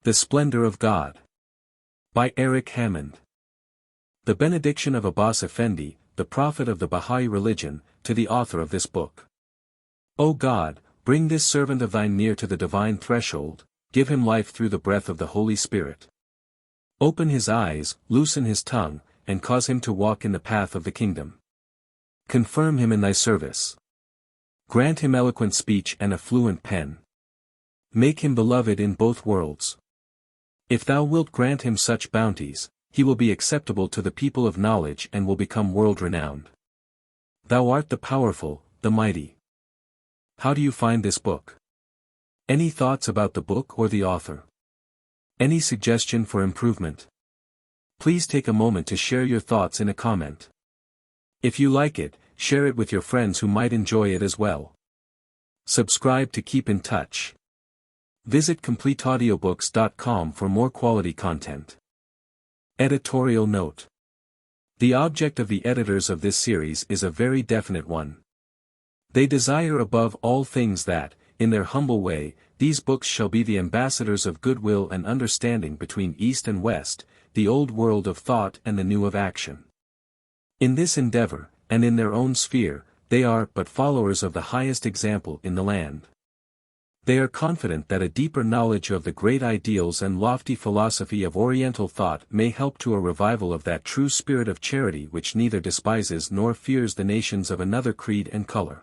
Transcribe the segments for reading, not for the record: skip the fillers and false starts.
The Splendour of God. By Eric Hammond. The Benediction of Abbas Effendi, the prophet of the Bahai religion, to the author of this book. O God, bring this servant of thine near to the divine threshold, give him life through the breath of the Holy Spirit. Open his eyes, loosen his tongue, and cause him to walk in the path of the kingdom. Confirm him in thy service. Grant him eloquent speech and a fluent pen. Make him beloved in both worlds. If thou wilt grant him such bounties, he will be acceptable to the people of knowledge and will become world-renowned. Thou art the powerful, the mighty. How do you find this book? Any thoughts about the book or the author? Any suggestion for improvement? Please take a moment to share your thoughts in a comment. If you like it, share it with your friends who might enjoy it as well. Subscribe to keep in touch. Visit CompleteAudiobooks.com for more quality content. Editorial Note. The object of the editors of this series is a very definite one. They desire above all things that, in their humble way, these books shall be the ambassadors of goodwill and understanding between East and West, the old world of thought and the new of action. In this endeavor, and in their own sphere, they are but followers of the highest example in the land. They are confident that a deeper knowledge of the great ideals and lofty philosophy of Oriental thought may help to a revival of that true spirit of charity which neither despises nor fears the nations of another creed and color.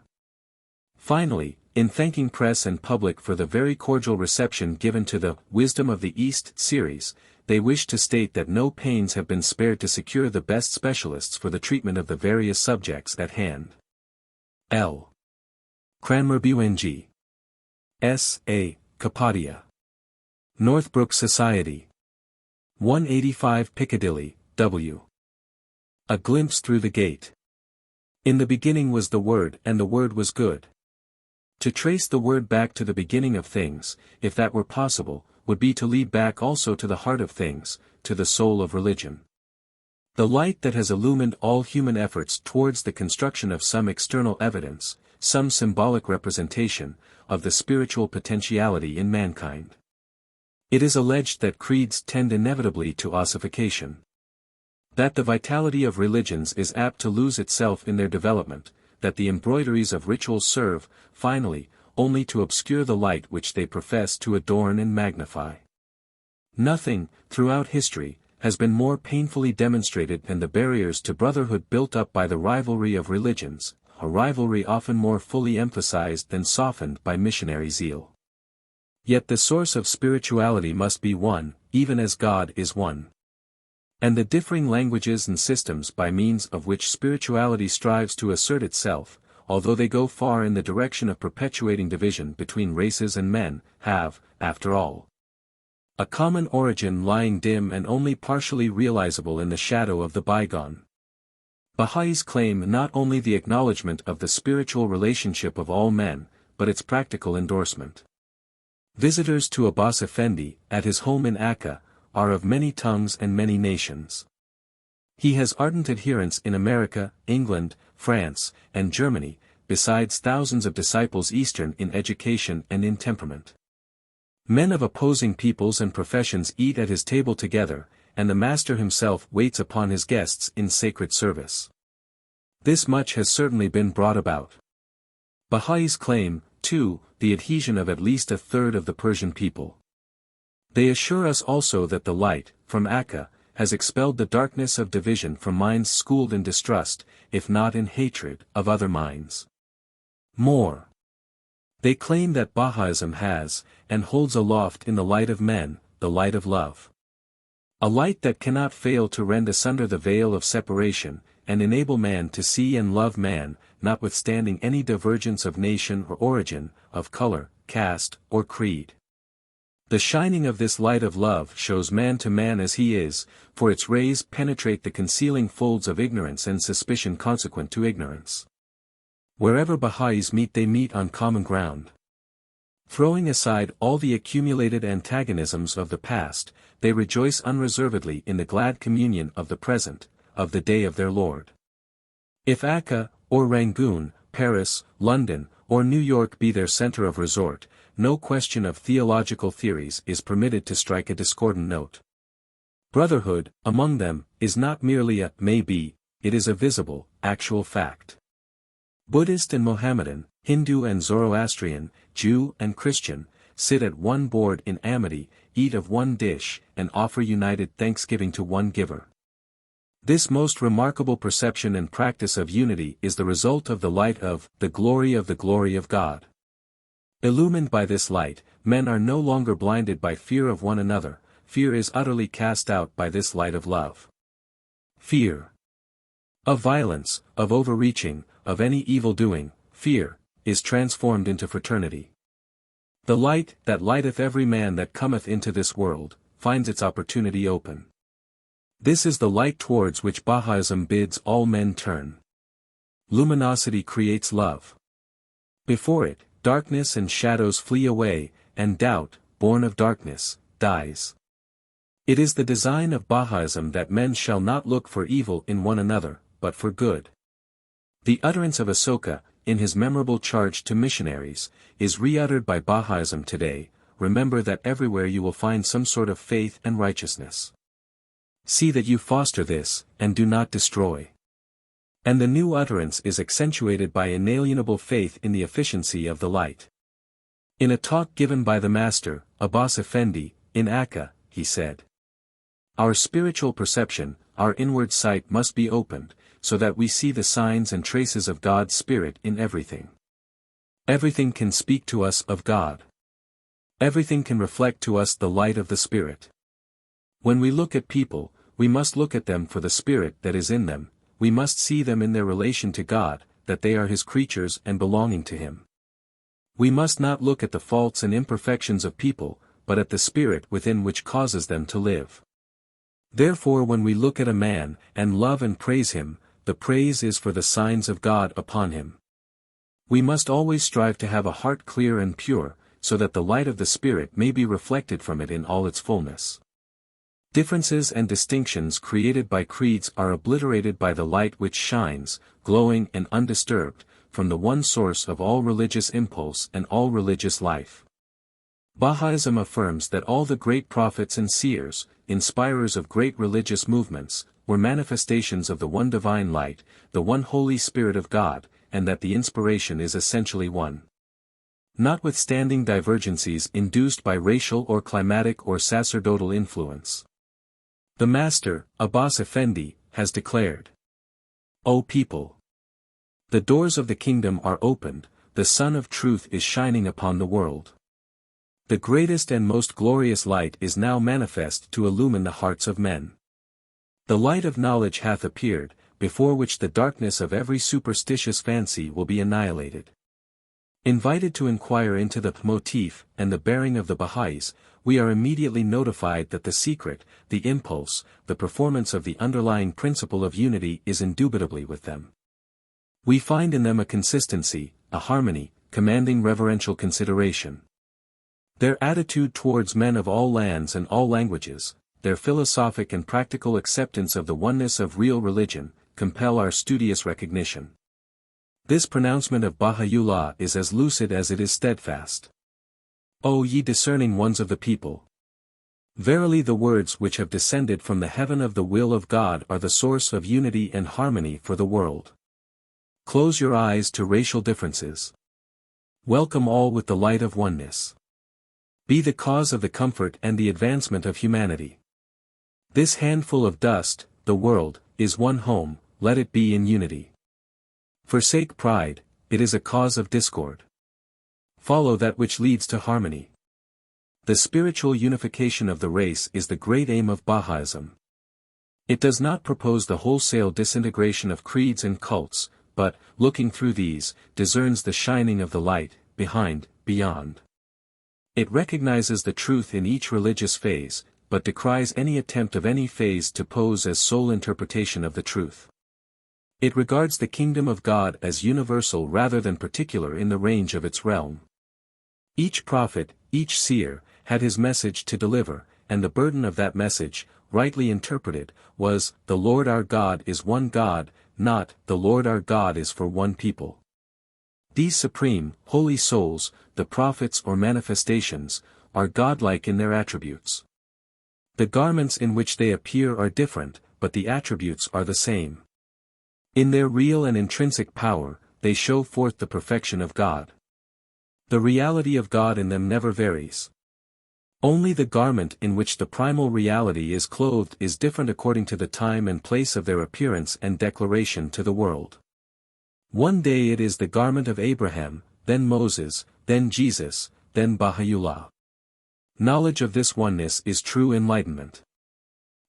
Finally, in thanking press and public for the very cordial reception given to the Wisdom of the East series, they wish to state that no pains have been spared to secure the best specialists for the treatment of the various subjects at hand. L. Cranmer Bung. S. A. Kapadia. Northbrook Society. 185 Piccadilly, W. A Glimpse Through the Gate. In the beginning was the Word and the Word was good. To trace the Word back to the beginning of things, if that were possible, would be to lead back also to the heart of things, to the soul of religion. The light that has illumined all human efforts towards the construction of some external evidence, some symbolic representation, of the spiritual potentiality in mankind. It is alleged that creeds tend inevitably to ossification. That the vitality of religions is apt to lose itself in their development, that the embroideries of rituals serve, finally, only to obscure the light which they profess to adorn and magnify. Nothing, throughout history, has been more painfully demonstrated than the barriers to brotherhood built up by the rivalry of religions, a rivalry often more fully emphasized than softened by missionary zeal. Yet the source of spirituality must be one, even as God is one. And the differing languages and systems by means of which spirituality strives to assert itself, although they go far in the direction of perpetuating division between races and men, have, after all, a common origin lying dim and only partially realizable in the shadow of the bygone. Bahais claim not only the acknowledgement of the spiritual relationship of all men, but its practical endorsement. Visitors to Abbas Effendi, at his home in Akka, are of many tongues and many nations. He has ardent adherents in America, England, France, and Germany, besides thousands of disciples Eastern in education and in temperament. Men of opposing peoples and professions eat at his table together, and the Master himself waits upon his guests in sacred service. This much has certainly been brought about. Bahais claim, too, the adhesion of at least a third of the Persian people. They assure us also that the light, from Akka, has expelled the darkness of division from minds schooled in distrust, if not in hatred, of other minds. More. They claim that Bahaism has, and holds aloft in the light of men, the light of love. A light that cannot fail to rend asunder the veil of separation, and enable man to see and love man, notwithstanding any divergence of nation or origin, of color, caste, or creed. The shining of this light of love shows man to man as he is, for its rays penetrate the concealing folds of ignorance and suspicion consequent to ignorance. Wherever Bahais meet they meet on common ground. Throwing aside all the accumulated antagonisms of the past, they rejoice unreservedly in the glad communion of the present, of the day of their Lord. If Akka, or Rangoon, Paris, London, or New York be their center of resort, no question of theological theories is permitted to strike a discordant note. Brotherhood, among them, is not merely a may-be, it is a visible, actual fact. Buddhist and Mohammedan, Hindu and Zoroastrian, Jew and Christian, sit at one board in amity, eat of one dish, and offer united thanksgiving to one giver. This most remarkable perception and practice of unity is the result of the light of the glory of God. Illumined by this light, men are no longer blinded by fear of one another, fear is utterly cast out by this light of love. Fear of violence, of overreaching, of any evil doing, fear, is transformed into fraternity. The light that lighteth every man that cometh into this world, finds its opportunity open. This is the light towards which Bahaism bids all men turn. Luminosity creates love. Before it, darkness and shadows flee away, and doubt, born of darkness, dies. It is the design of Bahaism that men shall not look for evil in one another, but for good. The utterance of Asoka, in his memorable charge to missionaries, is re-uttered by Bahaism today: remember that everywhere you will find some sort of faith and righteousness. See that you foster this, and do not destroy. And the new utterance is accentuated by inalienable faith in the efficiency of the light. In a talk given by the Master, Abbas Effendi, in Akka, he said, "Our spiritual perception, our inward sight must be opened, so that we see the signs and traces of God's Spirit in everything. Everything can speak to us of God. Everything can reflect to us the light of the Spirit. When we look at people, we must look at them for the Spirit that is in them, we must see them in their relation to God, that they are His creatures and belonging to Him. We must not look at the faults and imperfections of people, but at the Spirit within which causes them to live. Therefore when we look at a man, and love and praise him, the praise is for the signs of God upon him. We must always strive to have a heart clear and pure, so that the light of the Spirit may be reflected from it in all its fullness. Differences and distinctions created by creeds are obliterated by the light which shines, glowing and undisturbed, from the one source of all religious impulse and all religious life. Bahaism affirms that all the great prophets and seers, inspirers of great religious movements, were manifestations of the one divine light, the one Holy Spirit of God, and that the inspiration is essentially one. Notwithstanding divergencies induced by racial or climatic or sacerdotal influence. The Master, Abbas Effendi, has declared, "O people! The doors of the kingdom are opened, the sun of truth is shining upon the world. The greatest and most glorious light is now manifest to illumine the hearts of men. The light of knowledge hath appeared, before which the darkness of every superstitious fancy will be annihilated." Invited to inquire into the motif and the bearing of the Bahais, we are immediately notified that the secret, the impulse, the performance of the underlying principle of unity is indubitably with them. We find in them a consistency, a harmony, commanding reverential consideration. Their attitude towards men of all lands and all languages, their philosophic and practical acceptance of the oneness of real religion, compel our studious recognition. This pronouncement of Baha'u'llah is as lucid as it is steadfast. O ye discerning ones of the people! Verily the words which have descended from the heaven of the will of God are the source of unity and harmony for the world. Close your eyes to racial differences. Welcome all with the light of oneness. Be the cause of the comfort and the advancement of humanity. This handful of dust, the world, is one home, let it be in unity. Forsake pride, it is a cause of discord. Follow that which leads to harmony. The spiritual unification of the race is the great aim of Bahaism. It does not propose the wholesale disintegration of creeds and cults, but, looking through these, discerns the shining of the light, behind, beyond. It recognizes the truth in each religious phase, but decries any attempt of any phase to pose as sole interpretation of the truth. It regards the kingdom of God as universal rather than particular in the range of its realm. Each prophet, each seer, had his message to deliver, and the burden of that message, rightly interpreted, was, "The Lord our God is one God," not, "The Lord our God is for one people." These supreme, holy souls, the prophets or manifestations, are godlike in their attributes. The garments in which they appear are different, but the attributes are the same. In their real and intrinsic power, they show forth the perfection of God. The reality of God in them never varies. Only the garment in which the primal reality is clothed is different according to the time and place of their appearance and declaration to the world. One day it is the garment of Abraham, then Moses, then Jesus, then Baha'u'llah. Knowledge of this oneness is true enlightenment.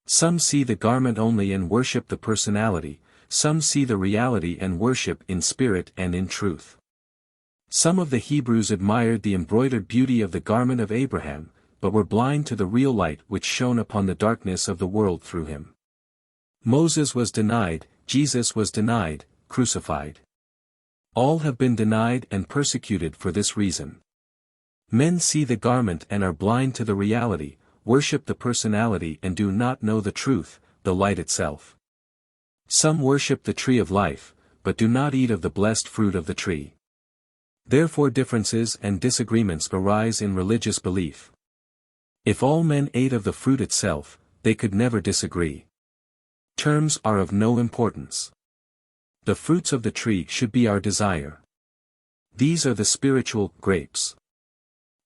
Some see the garment only and worship the personality, some see the reality and worship in spirit and in truth. Some of the Hebrews admired the embroidered beauty of the garment of Abraham, but were blind to the real light which shone upon the darkness of the world through him. Moses was denied, Jesus was denied, crucified. All have been denied and persecuted for this reason. Men see the garment and are blind to the reality, worship the personality and do not know the truth, the light itself. Some worship the tree of life, but do not eat of the blessed fruit of the tree. Therefore differences and disagreements arise in religious belief. If all men ate of the fruit itself, they could never disagree. Terms are of no importance. The fruits of the tree should be our desire. These are the spiritual grapes.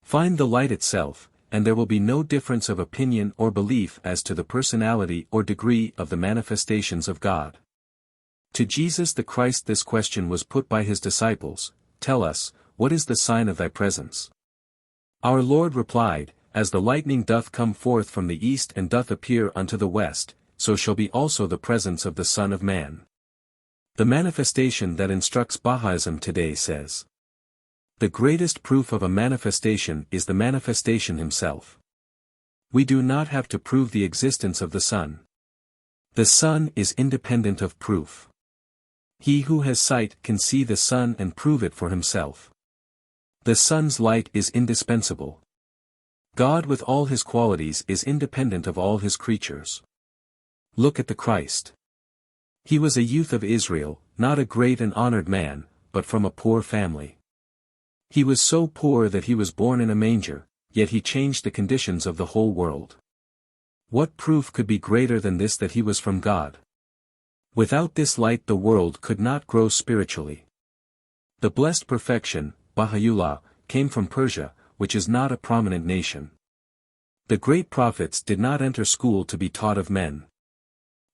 Find the light itself, and there will be no difference of opinion or belief as to the personality or degree of the manifestations of God. To Jesus the Christ this question was put by his disciples, "Tell us, what is the sign of thy presence?" Our Lord replied, "As the lightning doth come forth from the east and doth appear unto the west, so shall be also the presence of the Son of Man." The manifestation that instructs Bahaism today says, "The greatest proof of a manifestation is the manifestation himself." We do not have to prove the existence of the Son. The Son is independent of proof. He who has sight can see the Son and prove it for himself. The Son's light is indispensable. God with all his qualities is independent of all his creatures. Look at the Christ. He was a youth of Israel, not a great and honored man, but from a poor family. He was so poor that he was born in a manger, yet he changed the conditions of the whole world. What proof could be greater than this that he was from God? Without this light the world could not grow spiritually. The blessed perfection, Baha'u'llah, came from Persia, which is not a prominent nation. The great prophets did not enter school to be taught of men.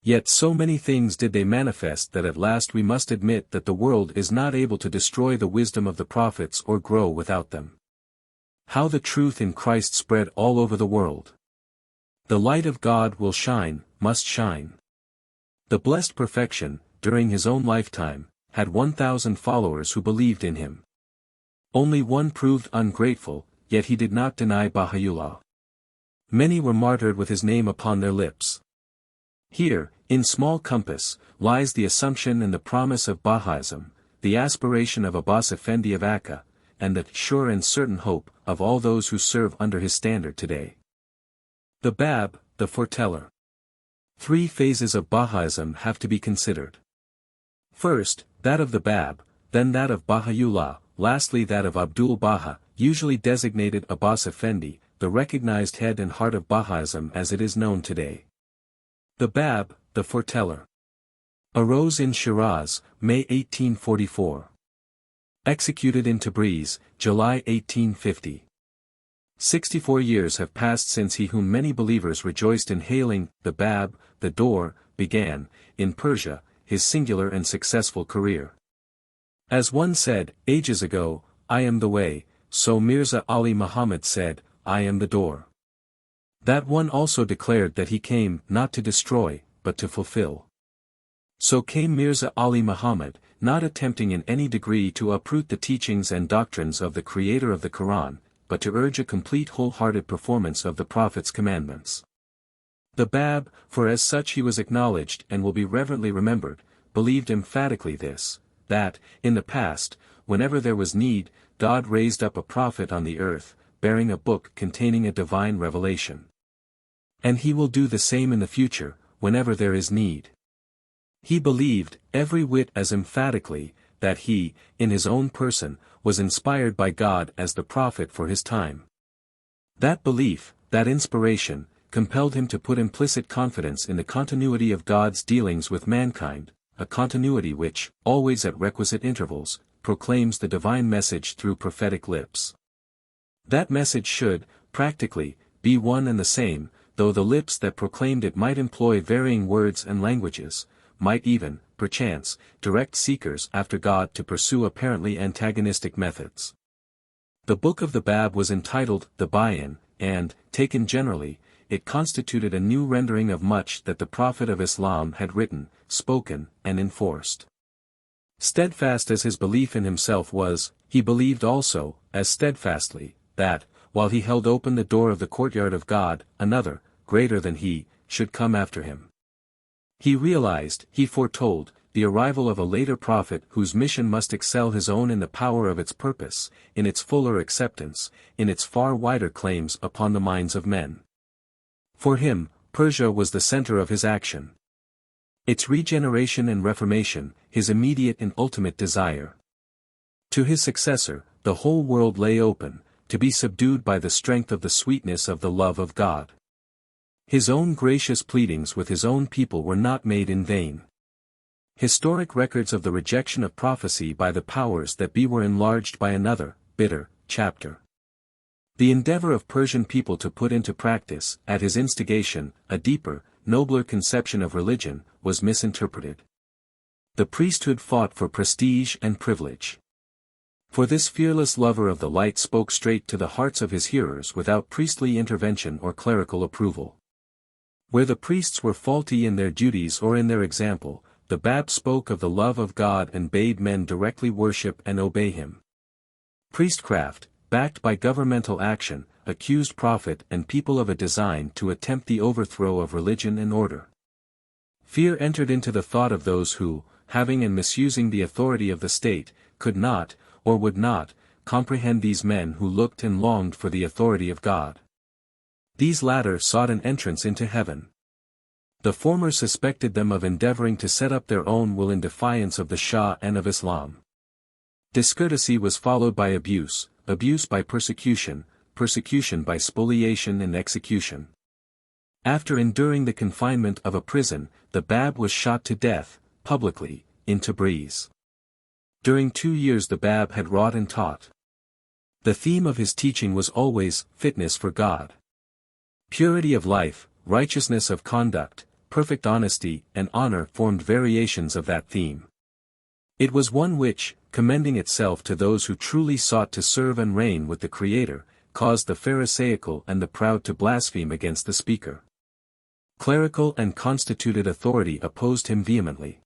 Yet so many things did they manifest that at last we must admit that the world is not able to destroy the wisdom of the prophets or grow without them. How the truth in Christ spread all over the world. The light of God will shine, must shine. The blessed perfection, during his own lifetime, had 1,000 followers who believed in him. Only one proved ungrateful, yet he did not deny Baha'u'llah. Many were martyred with his name upon their lips. Here, in small compass, lies the assumption and the promise of Bahaism, the aspiration of Abbas Effendi of Akka, and the sure and certain hope of all those who serve under his standard today. The Bab, the Foreteller. 3 phases of Bahaism have to be considered. First, that of the Bab, then that of Baha'u'llah, lastly that of Abdul-Baha, usually designated Abbas Effendi, the recognized head and heart of Bahaism as it is known today. The Bab, the Foreteller. Arose in Shiraz, May 1844. Executed in Tabriz, July 1850. 64 years have passed since he whom many believers rejoiced in hailing, the Bab, the door, began, in Persia, his singular and successful career. As one said, ages ago, "I am the way," so Mirza Ali Muhammad said, "I am the door." That one also declared that he came, not to destroy, but to fulfill. So came Mirza Ali Muhammad, not attempting in any degree to uproot the teachings and doctrines of the creator of the Quran, but to urge a complete wholehearted performance of the Prophet's commandments. The Bab, for as such he was acknowledged and will be reverently remembered, believed emphatically this, that, in the past, whenever there was need, God raised up a prophet on the earth, bearing a book containing a divine revelation. And he will do the same in the future, whenever there is need. He believed, every whit as emphatically, that he, in his own person, was inspired by God as the prophet for his time. That belief, that inspiration, compelled him to put implicit confidence in the continuity of God's dealings with mankind, a continuity which, always at requisite intervals, proclaims the divine message through prophetic lips. That message should, practically, be one and the same, though the lips that proclaimed it might employ varying words and languages, might even, perchance, direct seekers after God to pursue apparently antagonistic methods. The Book of the Bab was entitled the Bayan, and, taken generally, it constituted a new rendering of much that the Prophet of Islam had written, spoken, and enforced. Steadfast as his belief in himself was, he believed also, as steadfastly, that, while he held open the door of the courtyard of God, another, greater than he, should come after him. He realized, he foretold, the arrival of a later prophet whose mission must excel his own in the power of its purpose, in its fuller acceptance, in its far wider claims upon the minds of men. For him, Persia was the center of his action. Its regeneration and reformation, his immediate and ultimate desire. To his successor, the whole world lay open, to be subdued by the strength of the sweetness of the love of God. His own gracious pleadings with his own people were not made in vain. Historic records of the rejection of prophecy by the powers that be were enlarged by another, bitter, chapter. The endeavor of Persian people to put into practice, at his instigation, a deeper, nobler conception of religion, was misinterpreted. The priesthood fought for prestige and privilege. For this fearless lover of the light spoke straight to the hearts of his hearers without priestly intervention or clerical approval. Where the priests were faulty in their duties or in their example, the Bab spoke of the love of God and bade men directly worship and obey him. Priestcraft, backed by governmental action, accused prophet and people of a design to attempt the overthrow of religion and order. Fear entered into the thought of those who, having and misusing the authority of the state, could not, or would not, comprehend these men who looked and longed for the authority of God. These latter sought an entrance into heaven. The former suspected them of endeavoring to set up their own will in defiance of the Shah and of Islam. Discourtesy was followed by abuse, abuse by persecution, persecution by spoliation and execution. After enduring the confinement of a prison, the Bab was shot to death, publicly, in Tabriz. During 2 years the Bab had wrought and taught. The theme of his teaching was always, fitness for God. Purity of life, righteousness of conduct, perfect honesty and honor formed variations of that theme. It was one which, commending itself to those who truly sought to serve and reign with the Creator, caused the Pharisaical and the proud to blaspheme against the speaker. Clerical and constituted authority opposed him vehemently.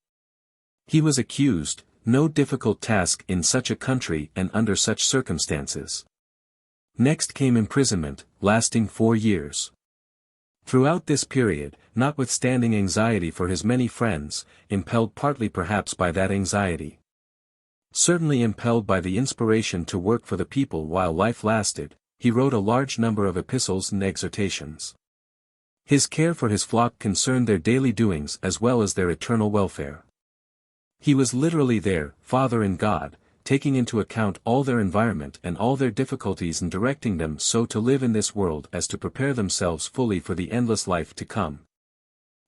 He was accused, no difficult task in such a country and under such circumstances. Next came imprisonment, lasting 4 years. Throughout this period, notwithstanding anxiety for his many friends, impelled partly perhaps by that anxiety, certainly impelled by the inspiration to work for the people while life lasted, he wrote a large number of epistles and exhortations. His care for his flock concerned their daily doings as well as their eternal welfare. He was literally their Father in God, taking into account all their environment and all their difficulties and directing them so to live in this world as to prepare themselves fully for the endless life to come.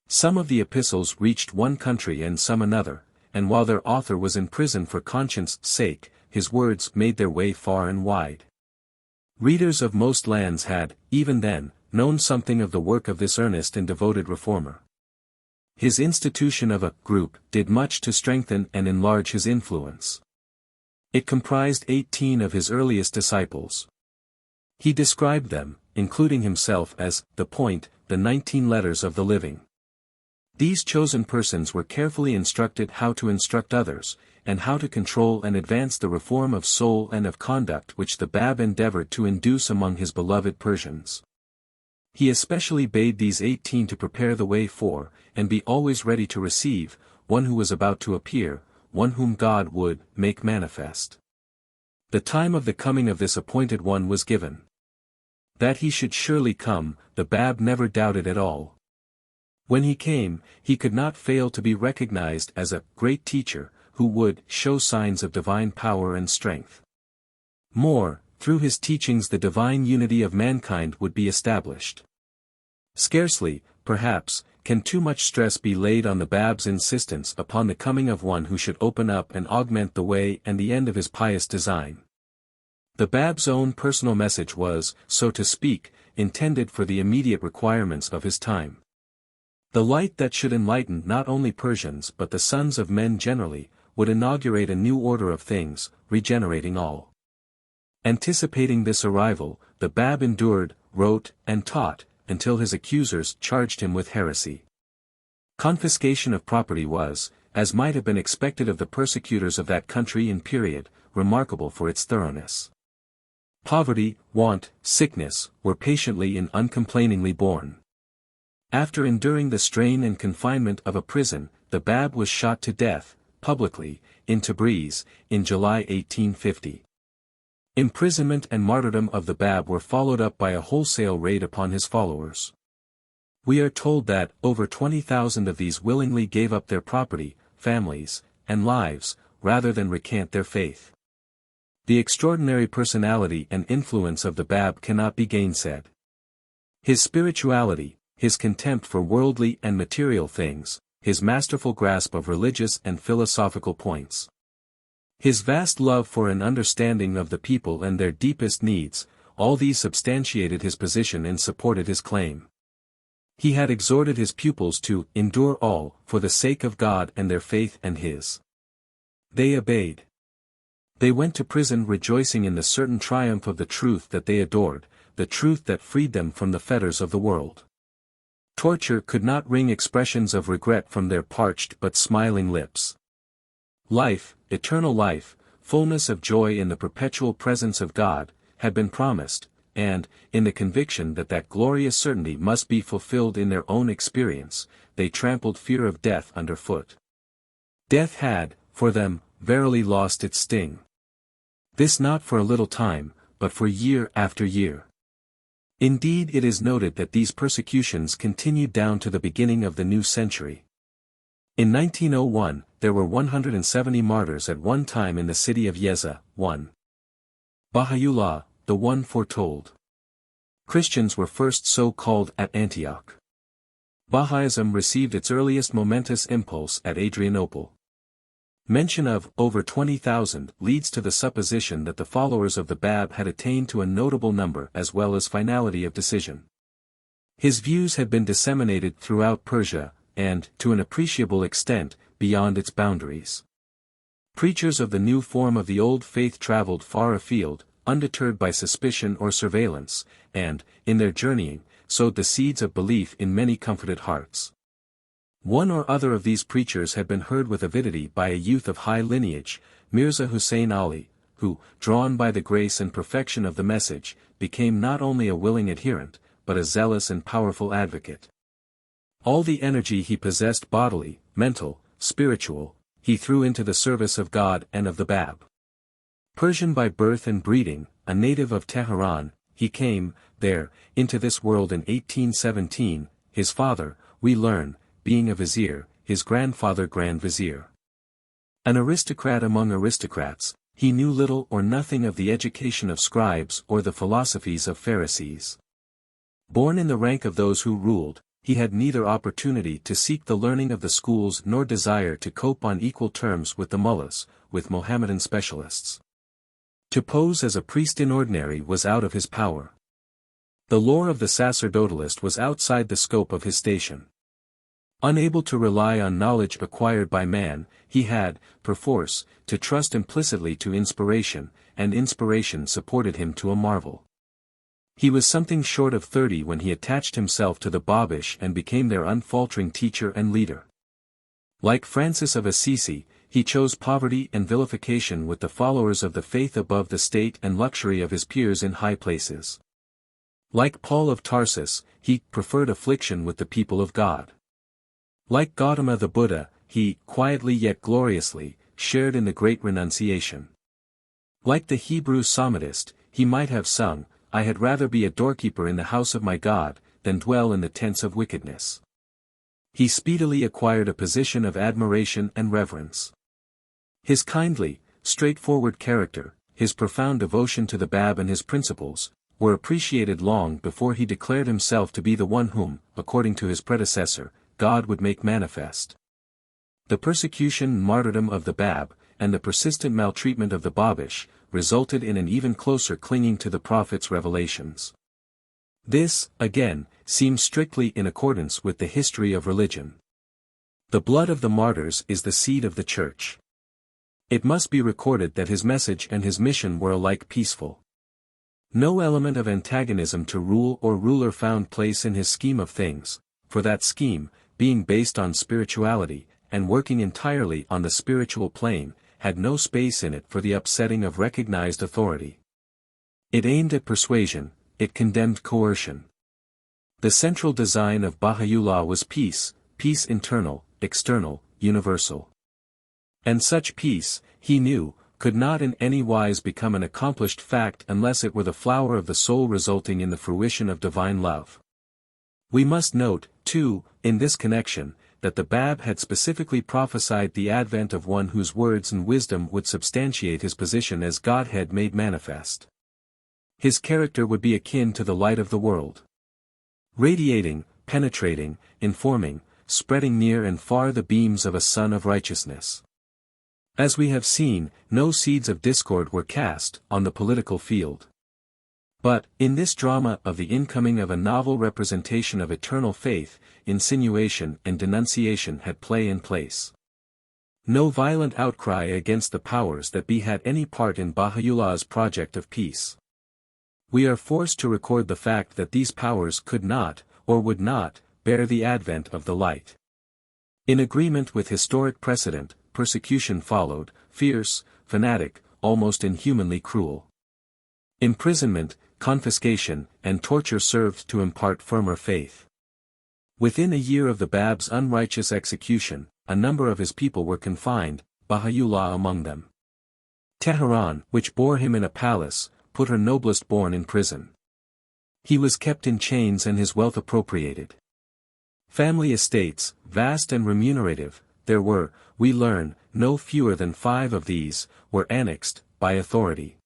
Some of the epistles reached one country and some another, and while their author was in prison for conscience' sake, his words made their way far and wide. Readers of most lands had, even then, known something of the work of this earnest and devoted reformer. His institution of a group did much to strengthen and enlarge his influence. It comprised 18 of his earliest disciples. He described them, including himself, as the point, the 19 letters of the living. These chosen persons were carefully instructed how to instruct others, and how to control and advance the reform of soul and of conduct which the Bab endeavored to induce among his beloved Persians. He especially bade these 18 to prepare the way for, and be always ready to receive, one who was about to appear, one whom God would make manifest. The time of the coming of this appointed one was given. That he should surely come, the Bab never doubted at all. When he came, he could not fail to be recognized as a great teacher, who would show signs of divine power and strength. More, through his teachings the divine unity of mankind would be established. Scarcely, perhaps, can too much stress be laid on the Bab's insistence upon the coming of one who should open up and augment the way and the end of his pious design. The Bab's own personal message was, so to speak, intended for the immediate requirements of his time. The light that should enlighten not only Persians but the sons of men generally, would inaugurate a new order of things, regenerating all. Anticipating this arrival, the Bab endured, wrote, and taught, until his accusers charged him with heresy. Confiscation of property was, as might have been expected of the persecutors of that country and period, remarkable for its thoroughness. Poverty, want, sickness, were patiently and uncomplainingly borne. After enduring the strain and confinement of a prison, the Bab was shot to death, publicly, in Tabriz, in July 1850. Imprisonment and martyrdom of the Bab were followed up by a wholesale raid upon his followers. We are told that over 20,000 of these willingly gave up their property, families, and lives, rather than recant their faith. The extraordinary personality and influence of the Bab cannot be gainsaid. His spirituality, his contempt for worldly and material things, his masterful grasp of religious and philosophical points, his vast love for an understanding of the people and their deepest needs, all these substantiated his position and supported his claim. He had exhorted his pupils to endure all, for the sake of God and their faith and his. They obeyed. They went to prison rejoicing in the certain triumph of the truth that they adored, the truth that freed them from the fetters of the world. Torture could not wring expressions of regret from their parched but smiling lips. Life, eternal life, fullness of joy in the perpetual presence of God, had been promised, and, in the conviction that that glorious certainty must be fulfilled in their own experience, they trampled fear of death underfoot. Death had, for them, verily lost its sting. This not for a little time, but for year after year. Indeed, it is noted that these persecutions continued down to the beginning of the new century. In 1901, there were 170 martyrs at one time in the city of Yezda. 1. Baha'u'llah, the One Foretold. Christians were first so called at Antioch. Bahaism received its earliest momentous impulse at Adrianople. Mention of over 20,000 leads to the supposition that the followers of the Bab had attained to a notable number as well as finality of decision. His views had been disseminated throughout Persia, and, to an appreciable extent, beyond its boundaries. Preachers of the new form of the old faith traveled far afield, undeterred by suspicion or surveillance, and, in their journeying, sowed the seeds of belief in many comforted hearts. One or other of these preachers had been heard with avidity by a youth of high lineage, Mirza Hussein Ali, who, drawn by the grace and perfection of the message, became not only a willing adherent, but a zealous and powerful advocate. All the energy he possessed bodily, mental, spiritual, he threw into the service of God and of the Bab. Persian by birth and breeding, a native of Tehran, he came, there, into this world in 1817, his father, we learn, being a vizier, his grandfather Grand Vizier. An aristocrat among aristocrats, he knew little or nothing of the education of scribes or the philosophies of Pharisees. Born in the rank of those who ruled, he had neither opportunity to seek the learning of the schools nor desire to cope on equal terms with the mullahs, with Mohammedan specialists. To pose as a priest in ordinary was out of his power. The lore of the sacerdotalist was outside the scope of his station. Unable to rely on knowledge acquired by man, he had, perforce, to trust implicitly to inspiration, and inspiration supported him to a marvel. He was something short of 30 when he attached himself to the Babish and became their unfaltering teacher and leader. Like Francis of Assisi, he chose poverty and vilification with the followers of the faith above the state and luxury of his peers in high places. Like Paul of Tarsus, he preferred affliction with the people of God. Like Gautama the Buddha, he, quietly yet gloriously, shared in the great renunciation. Like the Hebrew psalmist, he might have sung, "I had rather be a doorkeeper in the house of my God, than dwell in the tents of wickedness." He speedily acquired a position of admiration and reverence. His kindly, straightforward character, his profound devotion to the Bab and his principles, were appreciated long before he declared himself to be the one whom, according to his predecessor, God would make manifest. The persecution and martyrdom of the Bab, and the persistent maltreatment of the Babish, resulted in an even closer clinging to the Prophet's revelations. This, again, seems strictly in accordance with the history of religion. The blood of the martyrs is the seed of the Church. It must be recorded that his message and his mission were alike peaceful. No element of antagonism to rule or ruler found place in his scheme of things, for that scheme, being based on spirituality, and working entirely on the spiritual plane, had no space in it for the upsetting of recognized authority. It aimed at persuasion, it condemned coercion. The central design of Baha'u'llah was peace, peace internal, external, universal. And such peace, he knew, could not in any wise become an accomplished fact unless it were the flower of the soul resulting in the fruition of divine love. We must note, too, in this connection, that the Bab had specifically prophesied the advent of one whose words and wisdom would substantiate his position as Godhead made manifest. His character would be akin to the light of the world. Radiating, penetrating, informing, spreading near and far the beams of a sun of righteousness. As we have seen, no seeds of discord were cast on the political field. But, in this drama of the incoming of a novel representation of eternal faith, insinuation and denunciation had play in place. No violent outcry against the powers that be had any part in Baha'u'llah's project of peace. We are forced to record the fact that these powers could not, or would not, bear the advent of the light. In agreement with historic precedent, persecution followed, fierce, fanatic, almost inhumanly cruel. Imprisonment, confiscation, and torture served to impart firmer faith. Within a year of the Bab's unrighteous execution, a number of his people were confined, Baha'u'llah among them. Tehran, which bore him in a palace, put her noblest born in prison. He was kept in chains and his wealth appropriated. Family estates, vast and remunerative, there were, we learn, no fewer than 5 of these, were annexed, by authority.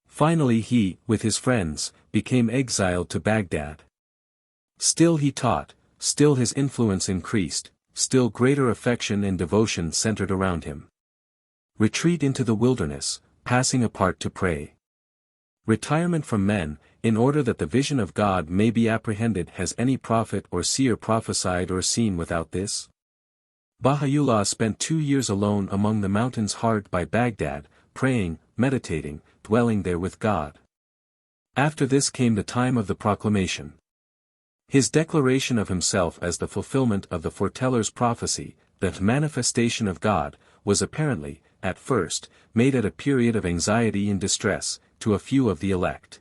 Finally he, with his friends, became exiled to Baghdad. Still he taught, still his influence increased, still greater affection and devotion centered around him. Retreat into the wilderness, passing apart to pray. Retirement from men, in order that the vision of God may be apprehended. Has any prophet or seer prophesied or seen without this? Baha'u'llah spent 2 years alone among the mountains hard by Baghdad, praying, meditating, dwelling there with God. After this came the time of the proclamation. His declaration of himself as the fulfillment of the foreteller's prophecy, the manifestation of God, was apparently, at first, made at a period of anxiety and distress, to a few of the elect.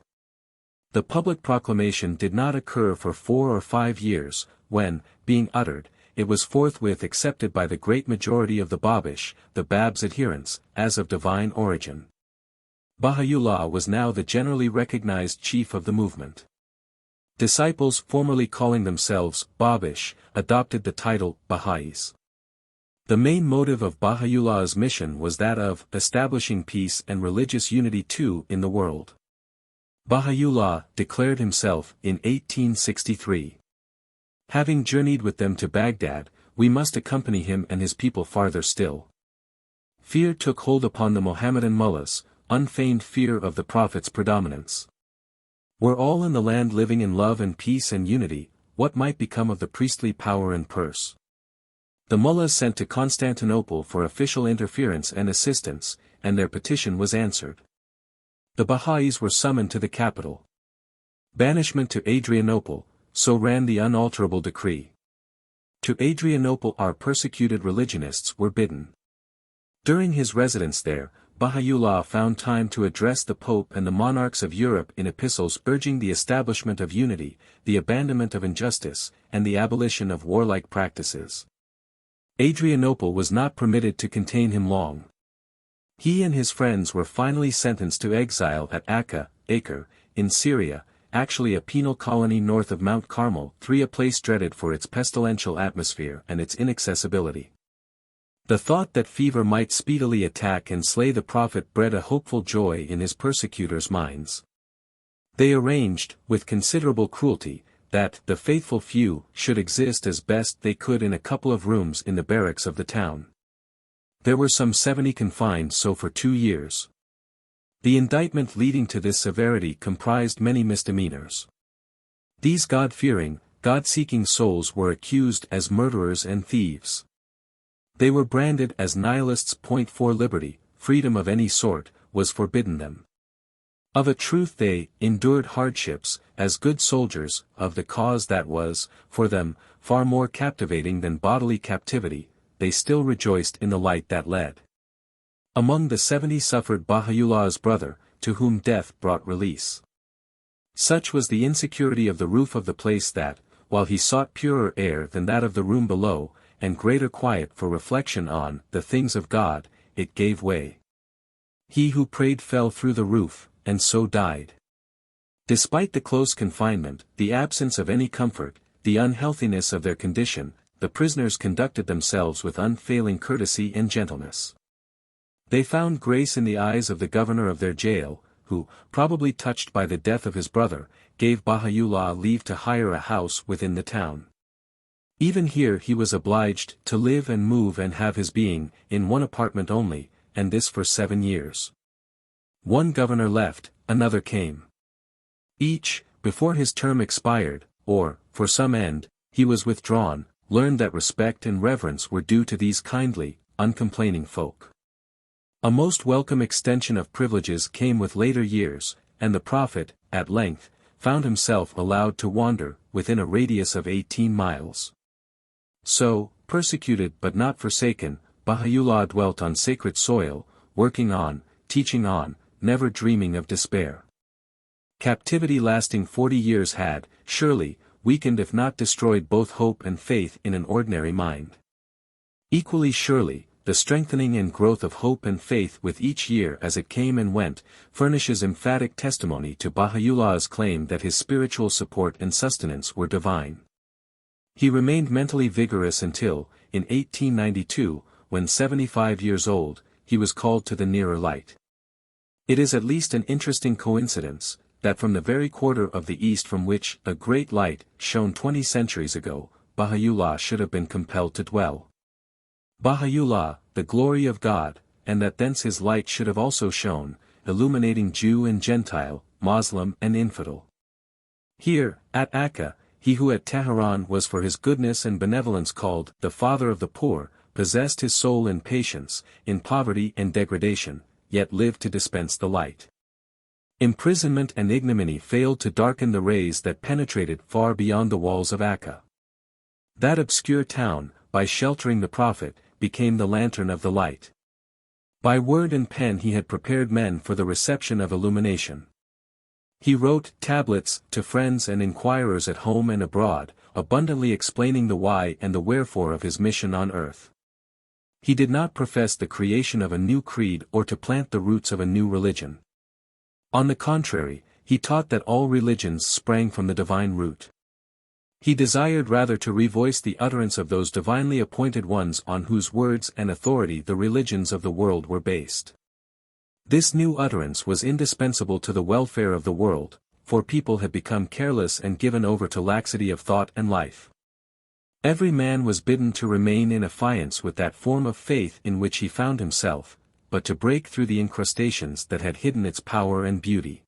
The public proclamation did not occur for 4 or 5 years, when, being uttered, it was forthwith accepted by the great majority of the Babish, the Bab's adherents, as of divine origin. Baha'u'llah was now the generally recognized chief of the movement. Disciples formerly calling themselves Babish, adopted the title Bahais. The main motive of Baha'u'llah's mission was that of establishing peace and religious unity too in the world. Baha'u'llah declared himself in 1863. Having journeyed with them to Baghdad, we must accompany him and his people farther still. Fear took hold upon the Mohammedan mullahs, unfeigned fear of the Prophet's predominance. Were all in the land living in love and peace and unity, what might become of the priestly power and purse? The mullahs sent to Constantinople for official interference and assistance, and their petition was answered. The Bahais were summoned to the capital. Banishment to Adrianople, so ran the unalterable decree. To Adrianople our persecuted religionists were bidden. During his residence there, Baha'u'llah found time to address the Pope and the monarchs of Europe in epistles urging the establishment of unity, the abandonment of injustice, and the abolition of warlike practices. Adrianople was not permitted to contain him long. He and his friends were finally sentenced to exile at Akka, Acre, in Syria, actually a penal colony north of Mount Carmel, a place dreaded for its pestilential atmosphere and its inaccessibility. The thought that fever might speedily attack and slay the prophet bred a hopeful joy in his persecutors' minds. They arranged, with considerable cruelty, that the faithful few should exist as best they could in a couple of rooms in the barracks of the town. There were some 70 confined so for 2 years. The indictment leading to this severity comprised many misdemeanors. These God-fearing, God-seeking souls were accused as murderers and thieves. They were branded as nihilists. For liberty, freedom of any sort, was forbidden them. Of a truth they endured hardships, as good soldiers, of the cause that was, for them, far more captivating than bodily captivity, they still rejoiced in the light that led. Among the 70 suffered Baha'u'llah's brother, to whom death brought release. Such was the insecurity of the roof of the place that, while he sought purer air than that of the room below, and greater quiet for reflection on the things of God, it gave way. He who prayed fell through the roof, and so died. Despite the close confinement, the absence of any comfort, the unhealthiness of their condition, the prisoners conducted themselves with unfailing courtesy and gentleness. They found grace in the eyes of the governor of their jail, who, probably touched by the death of his brother, gave Baha'u'llah leave to hire a house within the town. Even here he was obliged to live and move and have his being, in one apartment only, and this for 7 years. One governor left, another came. Each, before his term expired, or, for some end, he was withdrawn, learned that respect and reverence were due to these kindly, uncomplaining folk. A most welcome extension of privileges came with later years, and the prophet, at length, found himself allowed to wander, within a radius of 18 miles. So, persecuted but not forsaken, Baha'u'llah dwelt on sacred soil, working on, teaching on, never dreaming of despair. Captivity lasting 40 years had, surely, weakened if not destroyed both hope and faith in an ordinary mind. Equally surely, the strengthening and growth of hope and faith with each year as it came and went, furnishes emphatic testimony to Baha'u'llah's claim that his spiritual support and sustenance were divine. He remained mentally vigorous until, in 1892, when 75 years old, he was called to the nearer light. It is at least an interesting coincidence, that from the very quarter of the East from which a great light shone 20 centuries ago, Baha'u'llah should have been compelled to dwell. Baha'u'llah, the glory of God, and that thence his light should have also shone, illuminating Jew and Gentile, Moslem and infidel. Here, at Akka, he who at Tehran was for his goodness and benevolence called the Father of the Poor, possessed his soul in patience, in poverty and degradation, yet lived to dispense the light. Imprisonment and ignominy failed to darken the rays that penetrated far beyond the walls of Akka. That obscure town, by sheltering the prophet, became the lantern of the light. By word and pen he had prepared men for the reception of illumination. He wrote tablets to friends and inquirers at home and abroad, abundantly explaining the why and the wherefore of his mission on earth. He did not profess the creation of a new creed or to plant the roots of a new religion. On the contrary, he taught that all religions sprang from the divine root. He desired rather to revoice the utterance of those divinely appointed ones on whose words and authority the religions of the world were based. This new utterance was indispensable to the welfare of the world, for people had become careless and given over to laxity of thought and life. Every man was bidden to remain in affiance with that form of faith in which he found himself, but to break through the incrustations that had hidden its power and beauty.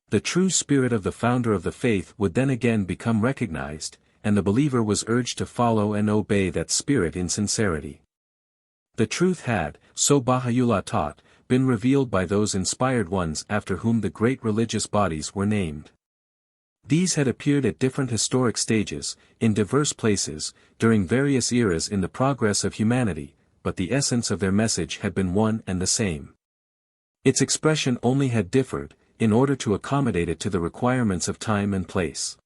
The true spirit of the founder of the faith would then again become recognized, and the believer was urged to follow and obey that spirit in sincerity. The truth had, so Baha'u'llah taught, been revealed by those inspired ones after whom the great religious bodies were named. These had appeared at different historic stages, in diverse places, during various eras in the progress of humanity, but the essence of their message had been one and the same. Its expression only had differed, in order to accommodate it to the requirements of time and place.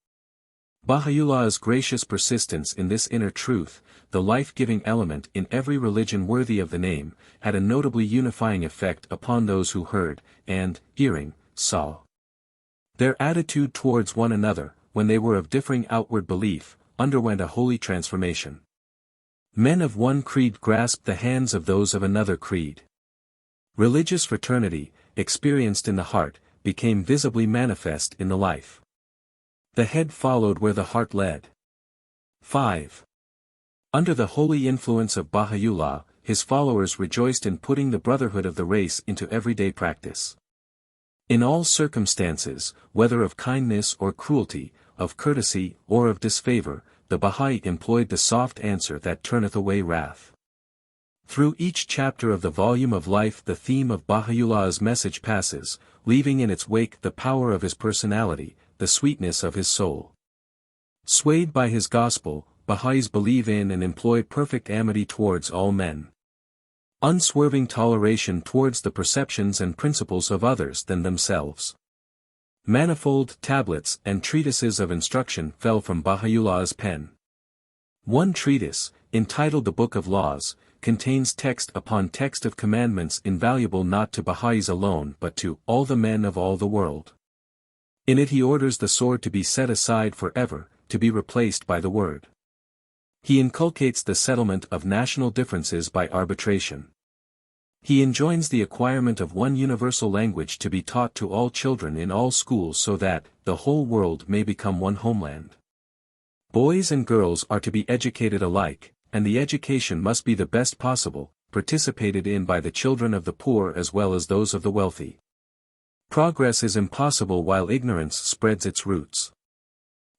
Baha'u'llah's gracious persistence in this inner truth, the life-giving element in every religion worthy of the name, had a notably unifying effect upon those who heard, and, hearing, saw. Their attitude towards one another, when they were of differing outward belief, underwent a holy transformation. Men of one creed grasped the hands of those of another creed. Religious fraternity, experienced in the heart, became visibly manifest in the life. The head followed where the heart led. 5. Under the holy influence of Baha'u'llah, his followers rejoiced in putting the brotherhood of the race into everyday practice. In all circumstances, whether of kindness or cruelty, of courtesy or of disfavor, the Bahai employed the soft answer that turneth away wrath. Through each chapter of the volume of life the theme of Baha'u'llah's message passes, leaving in its wake the power of his personality, the sweetness of his soul. Swayed by his gospel, Baha'is believe in and employ perfect amity towards all men. Unswerving toleration towards the perceptions and principles of others than themselves. Manifold tablets and treatises of instruction fell from Baha'u'llah's pen. One treatise, entitled the Book of Laws, contains text upon text of commandments invaluable not to Baha'is alone but to all the men of all the world. In it he orders the sword to be set aside forever, to be replaced by the word. He inculcates the settlement of national differences by arbitration. He enjoins the acquirement of one universal language to be taught to all children in all schools so that the whole world may become one homeland. Boys and girls are to be educated alike, and the education must be the best possible, participated in by the children of the poor as well as those of the wealthy. Progress is impossible while ignorance spreads its roots.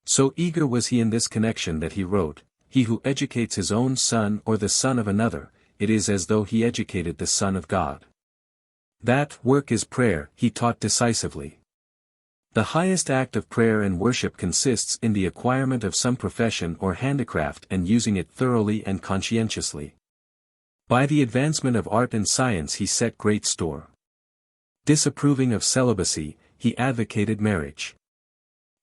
So eager was he in this connection that he wrote, "He who educates his own son or the son of another, it is as though he educated the Son of God." That work is prayer, he taught decisively. The highest act of prayer and worship consists in the acquirement of some profession or handicraft and using it thoroughly and conscientiously. By the advancement of art and science he set great store. Disapproving of celibacy, he advocated marriage.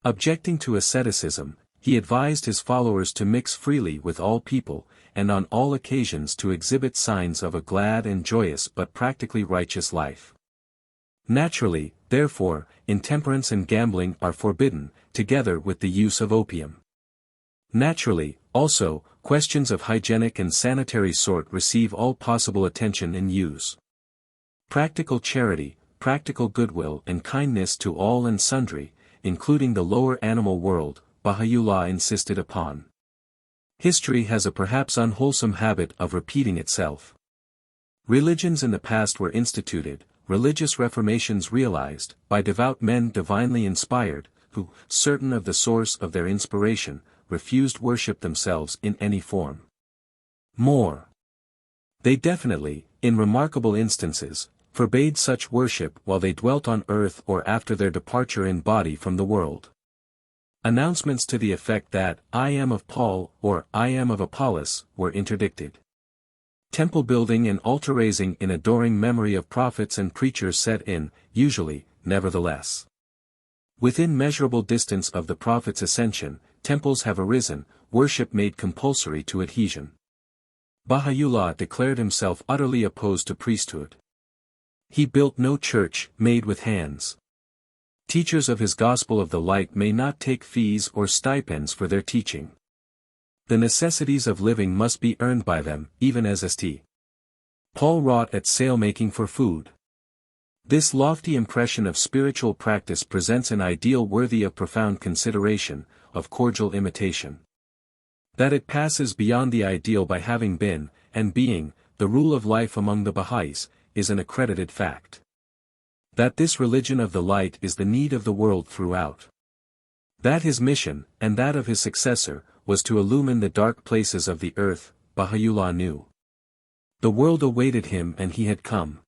Objecting to asceticism, he advised his followers to mix freely with all people, and on all occasions to exhibit signs of a glad and joyous but practically righteous life. Naturally, therefore, intemperance and gambling are forbidden, together with the use of opium. Naturally, also, questions of hygienic and sanitary sort receive all possible attention and use. Practical charity, practical goodwill and kindness to all and sundry, including the lower animal world, Baha'u'llah insisted upon. History has a perhaps unwholesome habit of repeating itself. Religions in the past were instituted, religious reformations realized, by devout men divinely inspired, who, certain of the source of their inspiration, refused worship themselves in any form. More. They definitely, in remarkable instances, forbade such worship while they dwelt on earth or after their departure in body from the world. Announcements to the effect that, "I am of Paul," or "I am of Apollos," were interdicted. Temple building and altar raising in adoring memory of prophets and preachers set in, usually, nevertheless. Within measurable distance of the prophet's ascension, temples have arisen, worship made compulsory to adhesion. Baha'u'llah declared himself utterly opposed to priesthood. He built no church, made with hands. Teachers of his gospel of the light may not take fees or stipends for their teaching. The necessities of living must be earned by them, even as St. Paul wrought at sail-making for food. This lofty impression of spiritual practice presents an ideal worthy of profound consideration, of cordial imitation. That it passes beyond the ideal by having been, and being, the rule of life among the Bahais, is an accredited fact. That this religion of the light is the need of the world throughout. That his mission, and that of his successor, was to illumine the dark places of the earth, Baha'u'llah knew. The world awaited him and he had come.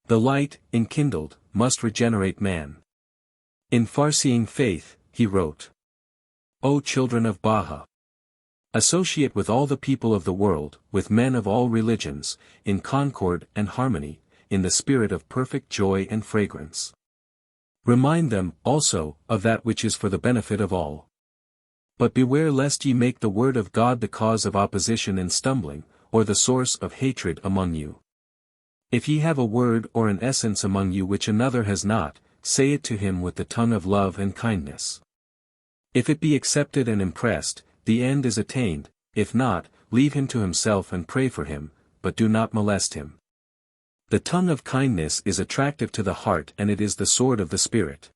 The light, enkindled, must regenerate man. In Farseeing Faith, he wrote, "O children of Baha! Associate with all the people of the world, with men of all religions, in concord and harmony, in the spirit of perfect joy and fragrance. Remind them, also, of that which is for the benefit of all. But beware lest ye make the word of God the cause of opposition and stumbling, or the source of hatred among you. If ye have a word or an essence among you which another has not, say it to him with the tongue of love and kindness. If it be accepted and impressed, the end is attained, if not, leave him to himself and pray for him, but do not molest him. The tongue of kindness is attractive to the heart, and it is the sword of the spirit.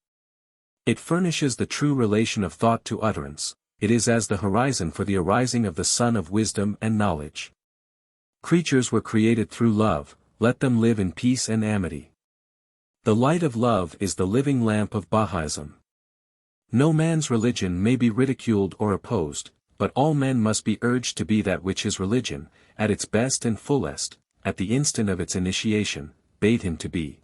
It furnishes the true relation of thought to utterance, it is as the horizon for the arising of the sun of wisdom and knowledge. Creatures were created through love, let them live in peace and amity. The light of love is the living lamp of Bahaism. No man's religion may be ridiculed or opposed, but all men must be urged to be that which his religion, at its best and fullest, at the instant of its initiation, bade him to be.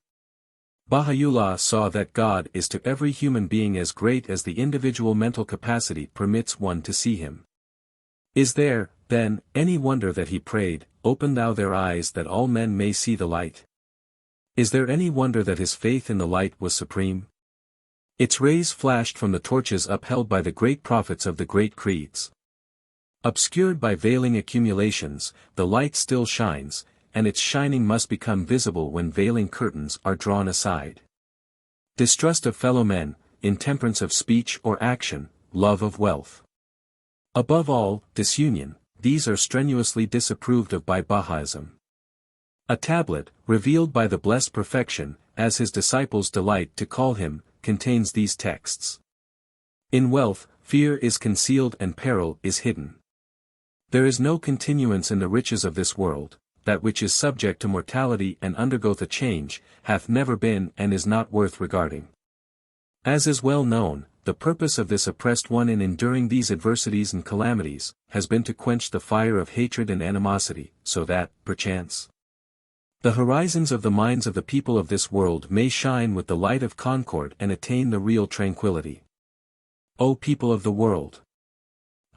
Baha'u'llah saw that God is to every human being as great as the individual mental capacity permits one to see him. Is there, then, any wonder that he prayed, "Open thou their eyes that all men may see the light"? Is there any wonder that his faith in the light was supreme? Its rays flashed from the torches upheld by the great prophets of the great creeds. Obscured by veiling accumulations, the light still shines, and its shining must become visible when veiling curtains are drawn aside. Distrust of fellow men, intemperance of speech or action, love of wealth. Above all, disunion, these are strenuously disapproved of by Bahaism. A tablet, revealed by the blessed perfection, as his disciples delight to call him, contains these texts. In wealth, fear is concealed and peril is hidden. There is no continuance in the riches of this world, that which is subject to mortality and undergoeth a change, hath never been and is not worth regarding. As is well known, the purpose of this oppressed one in enduring these adversities and calamities, has been to quench the fire of hatred and animosity, so that, perchance, the horizons of the minds of the people of this world may shine with the light of concord and attain the real tranquility. O people of the world!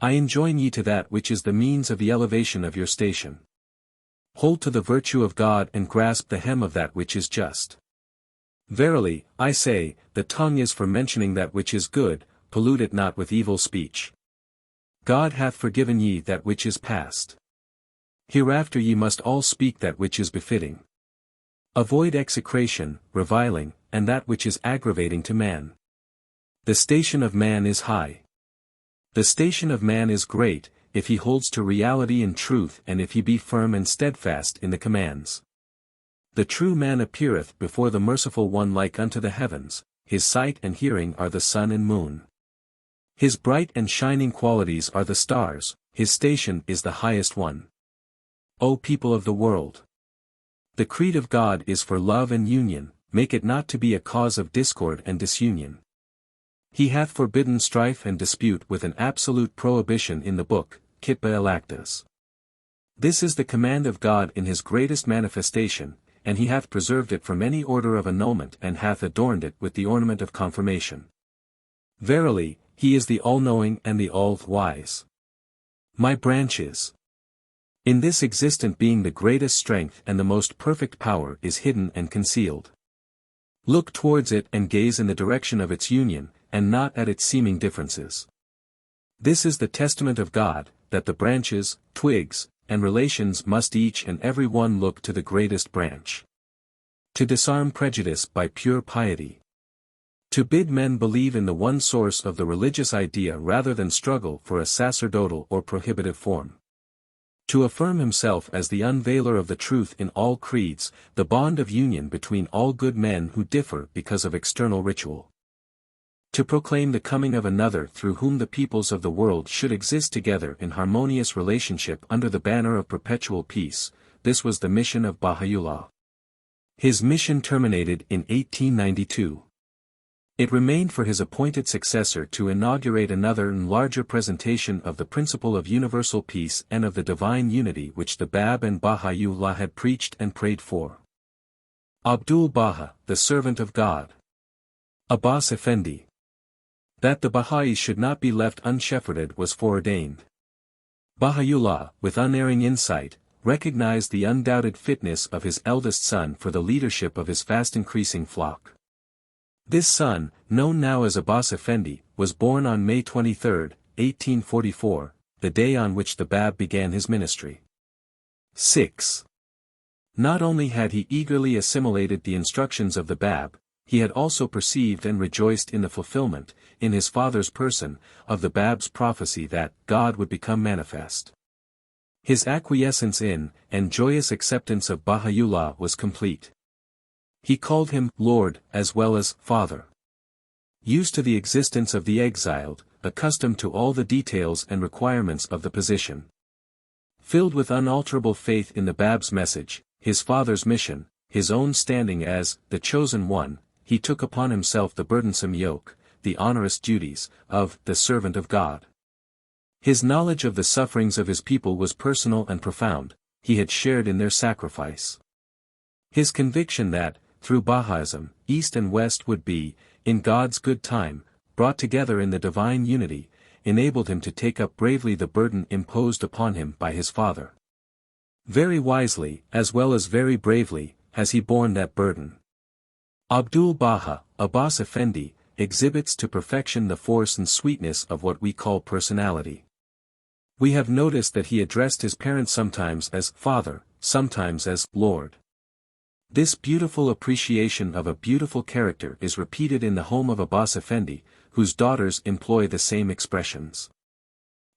I enjoin ye to that which is the means of the elevation of your station. Hold to the virtue of God and grasp the hem of that which is just. Verily, I say, the tongue is for mentioning that which is good, pollute it not with evil speech. God hath forgiven ye that which is past. Hereafter ye must all speak that which is befitting. Avoid execration, reviling, and that which is aggravating to man. The station of man is high. The station of man is great, if he holds to reality and truth and if he be firm and steadfast in the commands. The true man appeareth before the merciful one like unto the heavens, his sight and hearing are the sun and moon. His bright and shining qualities are the stars, his station is the highest one. O people of the world! The creed of God is for love and union, make it not to be a cause of discord and disunion. He hath forbidden strife and dispute with an absolute prohibition in the book, Kitba el-Aqdas. This is the command of God in his greatest manifestation, and he hath preserved it from any order of annulment and hath adorned it with the ornament of confirmation. Verily, he is the all-knowing and the all-wise. My branches! In this existent being the greatest strength and the most perfect power is hidden and concealed. Look towards it and gaze in the direction of its union, and not at its seeming differences. This is the testament of God, that the branches, twigs, and relations must each and every one look to the greatest branch. To disarm prejudice by pure piety. To bid men believe in the one source of the religious idea rather than struggle for a sacerdotal or prohibitive form. To affirm himself as the unveiler of the truth in all creeds, the bond of union between all good men who differ because of external ritual. To proclaim the coming of another through whom the peoples of the world should exist together in harmonious relationship under the banner of perpetual peace, this was the mission of Baha'u'llah. His mission terminated in 1892. It remained for his appointed successor to inaugurate another and larger presentation of the principle of universal peace and of the divine unity which the Bab and Baha'u'llah had preached and prayed for. Abdul-Baha, the servant of God. Abbas Effendi. That the Bahais should not be left unshepherded was foreordained. Baha'u'llah, with unerring insight, recognized the undoubted fitness of his eldest son for the leadership of his fast-increasing flock. This son, known now as Abbas Effendi, was born on May 23, 1844, the day on which the Bab began his ministry. 6. Not only had he eagerly assimilated the instructions of the Bab, he had also perceived and rejoiced in the fulfillment, in his father's person, of the Bab's prophecy that God would become manifest. His acquiescence in, and joyous acceptance of Baha'u'llah was complete. He called him Lord as well as Father. Used to the existence of the exiled, accustomed to all the details and requirements of the position. Filled with unalterable faith in the Bab's message, his father's mission, his own standing as the chosen one, he took upon himself the burdensome yoke, the onerous duties, of the servant of God. His knowledge of the sufferings of his people was personal and profound, he had shared in their sacrifice. His conviction that, through Bahaism, East and West would be, in God's good time, brought together in the divine unity, enabled him to take up bravely the burden imposed upon him by his father. Very wisely, as well as very bravely, has he borne that burden. Abdul-Baha, Abbas Effendi, exhibits to perfection the force and sweetness of what we call personality. We have noticed that he addressed his parents sometimes as Father, sometimes as Lord. This beautiful appreciation of a beautiful character is repeated in the home of Abbas Effendi, whose daughters employ the same expressions.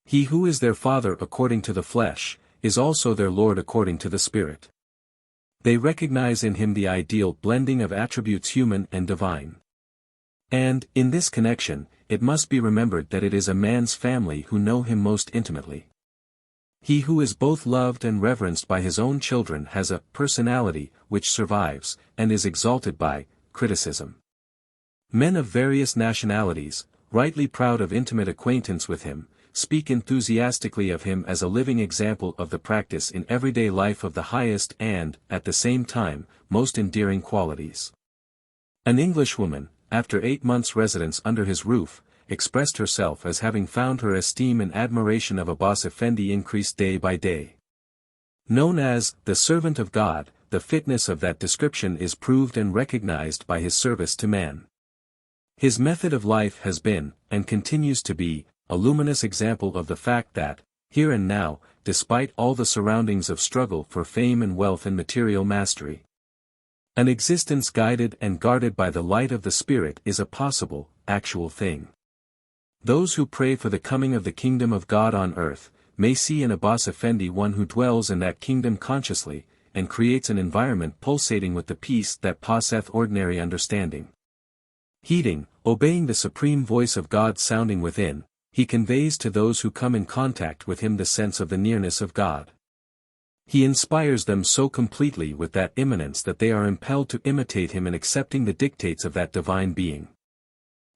He who is their father according to the flesh, is also their Lord according to the spirit. They recognize in him the ideal blending of attributes human and divine. And, in this connection, it must be remembered that it is a man's family who know him most intimately. He who is both loved and reverenced by his own children has a personality which survives, and is exalted by criticism. Men of various nationalities, rightly proud of intimate acquaintance with him, speak enthusiastically of him as a living example of the practice in everyday life of the highest and, at the same time, most endearing qualities. An Englishwoman, after 8 months' residence under his roof, expressed herself as having found her esteem and admiration of Abbas Effendi increase day by day. Known as the servant of God, the fitness of that description is proved and recognized by his service to man. His method of life has been, and continues to be, a luminous example of the fact that, here and now, despite all the surroundings of struggle for fame and wealth and material mastery, an existence guided and guarded by the light of the Spirit is a possible, actual thing. Those who pray for the coming of the kingdom of God on earth, may see in Abbas Effendi one who dwells in that kingdom consciously, and creates an environment pulsating with the peace that passeth ordinary understanding. Heeding, obeying the supreme voice of God sounding within, he conveys to those who come in contact with him the sense of the nearness of God. He inspires them so completely with that immanence that they are impelled to imitate him in accepting the dictates of that divine being.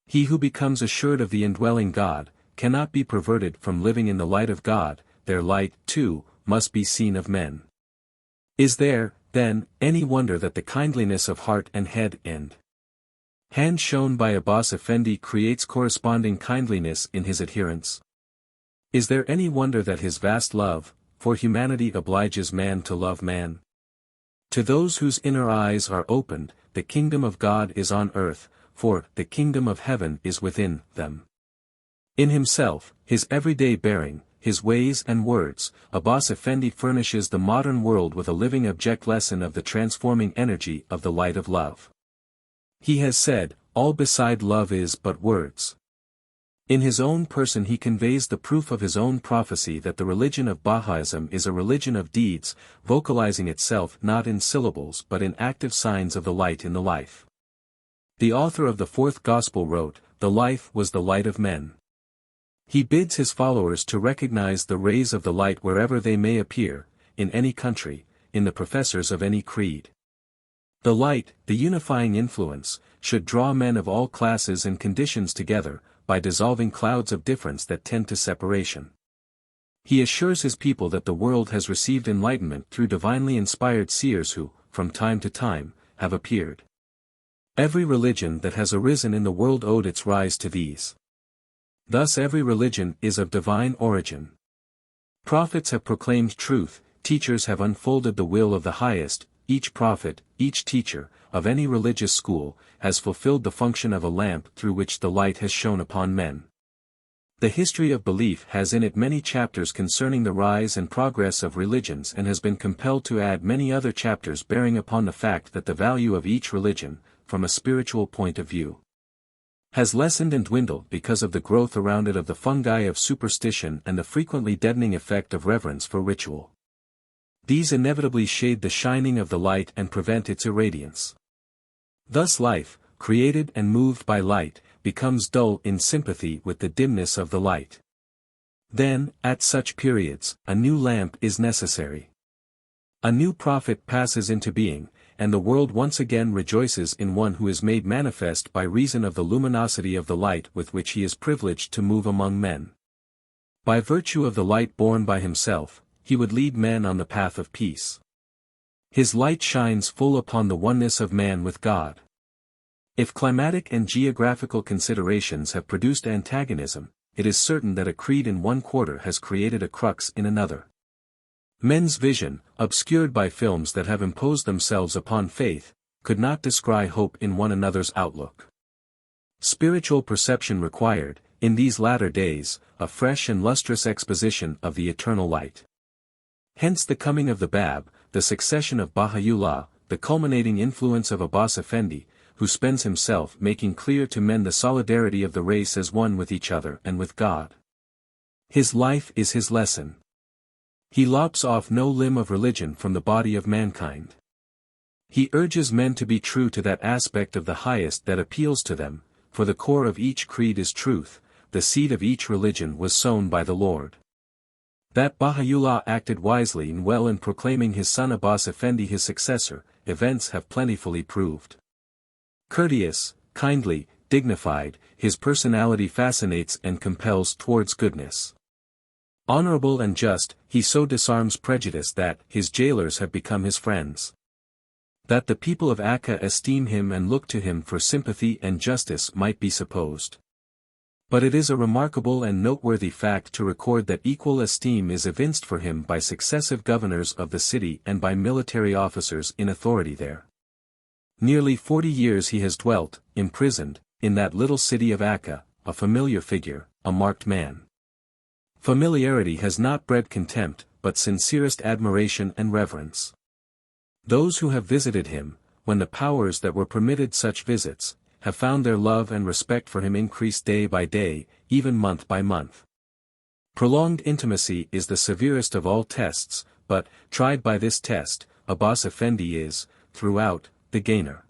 He who becomes assured of the indwelling God, cannot be perverted from living in the light of God, their light, too, must be seen of men. Is there, then, any wonder that the kindliness of heart and head and hand shown by Abbas Effendi creates corresponding kindliness in his adherents? Is there any wonder that his vast love for humanity obliges man to love man? To those whose inner eyes are opened, the kingdom of God is on earth, for the kingdom of heaven is within them. In himself, his everyday bearing, his ways and words, Abbas Effendi furnishes the modern world with a living object lesson of the transforming energy of the light of love. He has said, all beside love is but words. In his own person he conveys the proof of his own prophecy that the religion of Bahaism is a religion of deeds, vocalizing itself not in syllables but in active signs of the light in the life. The author of the fourth Gospel wrote, "The life was the light of men." He bids his followers to recognize the rays of the light wherever they may appear, in any country, in the professors of any creed. The light, the unifying influence, should draw men of all classes and conditions together, by dissolving clouds of difference that tend to separation. He assures his people that the world has received enlightenment through divinely inspired seers who, from time to time, have appeared. Every religion that has arisen in the world owed its rise to these. Thus every religion is of divine origin. Prophets have proclaimed truth, teachers have unfolded the will of the highest, each prophet, each teacher, of any religious school, has fulfilled the function of a lamp through which the light has shone upon men. The history of belief has in it many chapters concerning the rise and progress of religions and has been compelled to add many other chapters bearing upon the fact that the value of each religion, from a spiritual point of view, has lessened and dwindled because of the growth around it of the fungi of superstition and the frequently deadening effect of reverence for ritual. These inevitably shade the shining of the light and prevent its irradiance. Thus life, created and moved by light, becomes dull in sympathy with the dimness of the light. Then, at such periods, a new lamp is necessary. A new prophet passes into being, and the world once again rejoices in one who is made manifest by reason of the luminosity of the light with which he is privileged to move among men. By virtue of the light borne by himself, he would lead men on the path of peace. His light shines full upon the oneness of man with God. If climatic and geographical considerations have produced antagonism, it is certain that a creed in one quarter has created a crux in another. Men's vision, obscured by films that have imposed themselves upon faith, could not descry hope in one another's outlook. Spiritual perception required, in these latter days, a fresh and lustrous exposition of the eternal light. Hence the coming of the Bab, the succession of Baha'u'llah, the culminating influence of Abbas Effendi, who spends himself making clear to men the solidarity of the race as one with each other and with God. His life is his lesson. He lops off no limb of religion from the body of mankind. He urges men to be true to that aspect of the highest that appeals to them, for the core of each creed is truth, the seed of each religion was sown by the Lord. That Baha'u'llah acted wisely and well in proclaiming his son Abbas Effendi his successor, events have plentifully proved. Courteous, kindly, dignified, his personality fascinates and compels towards goodness. Honorable and just, he so disarms prejudice that his jailers have become his friends. That the people of Akka esteem him and look to him for sympathy and justice might be supposed. But it is a remarkable and noteworthy fact to record that equal esteem is evinced for him by successive governors of the city and by military officers in authority there. Nearly 40 years he has dwelt, imprisoned, in that little city of Akka, a familiar figure, a marked man. Familiarity has not bred contempt, but sincerest admiration and reverence. Those who have visited him, when the powers that were permitted such visits, have found their love and respect for him increase day by day, even month by month. Prolonged intimacy is the severest of all tests, but, tried by this test, Abbas Effendi is, throughout, the gainer.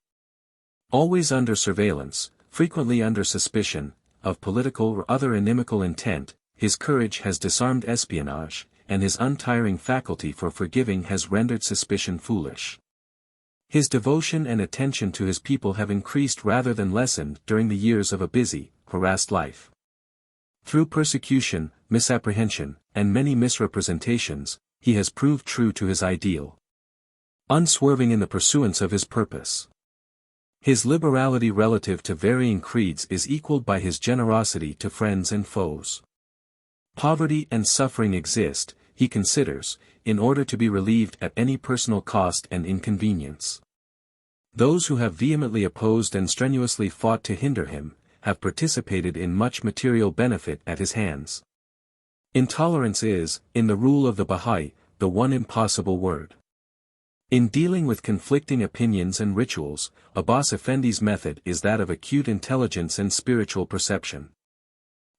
Always under surveillance, frequently under suspicion, of political or other inimical intent, his courage has disarmed espionage, and his untiring faculty for forgiving has rendered suspicion foolish. His devotion and attention to his people have increased rather than lessened during the years of a busy, harassed life. Through persecution, misapprehension, and many misrepresentations, he has proved true to his ideal. Unswerving in the pursuance of his purpose. His liberality relative to varying creeds is equaled by his generosity to friends and foes. Poverty and suffering exist, he considers, in order to be relieved at any personal cost and inconvenience. Those who have vehemently opposed and strenuously fought to hinder him, have participated in much material benefit at his hands. Intolerance is, in the rule of the Bahai, the one impossible word. In dealing with conflicting opinions and rituals, Abbas Effendi's method is that of acute intelligence and spiritual perception.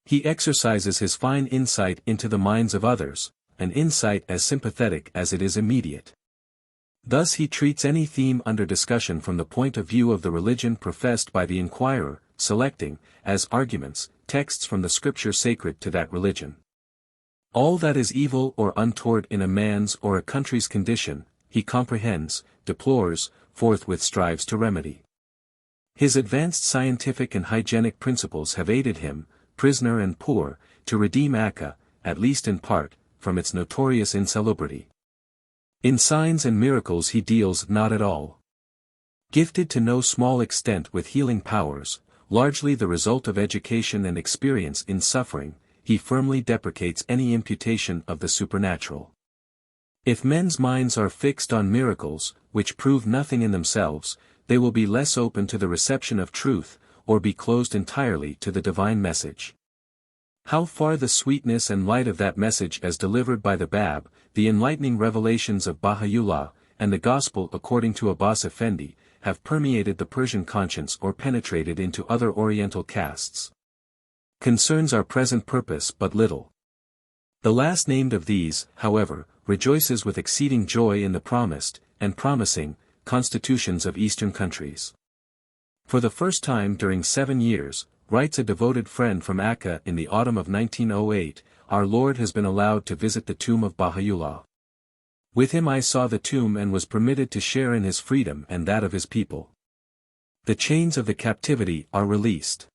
He exercises his fine insight into the minds of others, an insight as sympathetic as it is immediate. Thus he treats any theme under discussion from the point of view of the religion professed by the inquirer, selecting, as arguments, texts from the scripture sacred to that religion. All that is evil or untoward in a man's or a country's condition, he comprehends, deplores, forthwith strives to remedy. His advanced scientific and hygienic principles have aided him, prisoner and poor, to redeem Akka, at least in part, from its notorious insalubrity. In signs and miracles he deals not at all. Gifted to no small extent with healing powers, largely the result of education and experience in suffering, he firmly deprecates any imputation of the supernatural. If men's minds are fixed on miracles, which prove nothing in themselves, they will be less open to the reception of truth, or be closed entirely to the divine message. How far the sweetness and light of that message as delivered by the Bab, the enlightening revelations of Baha'u'llah, and the Gospel according to Abbas Effendi, have permeated the Persian conscience or penetrated into other Oriental castes. Concerns our present purpose but little. The last named of these, however, rejoices with exceeding joy in the promised, and promising, constitutions of Eastern countries. For the first time during 7 years, writes a devoted friend from Akka in the autumn of 1908, our Lord has been allowed to visit the tomb of Baha'u'llah. With him I saw the tomb and was permitted to share in his freedom and that of his people. The chains of the captivity are released.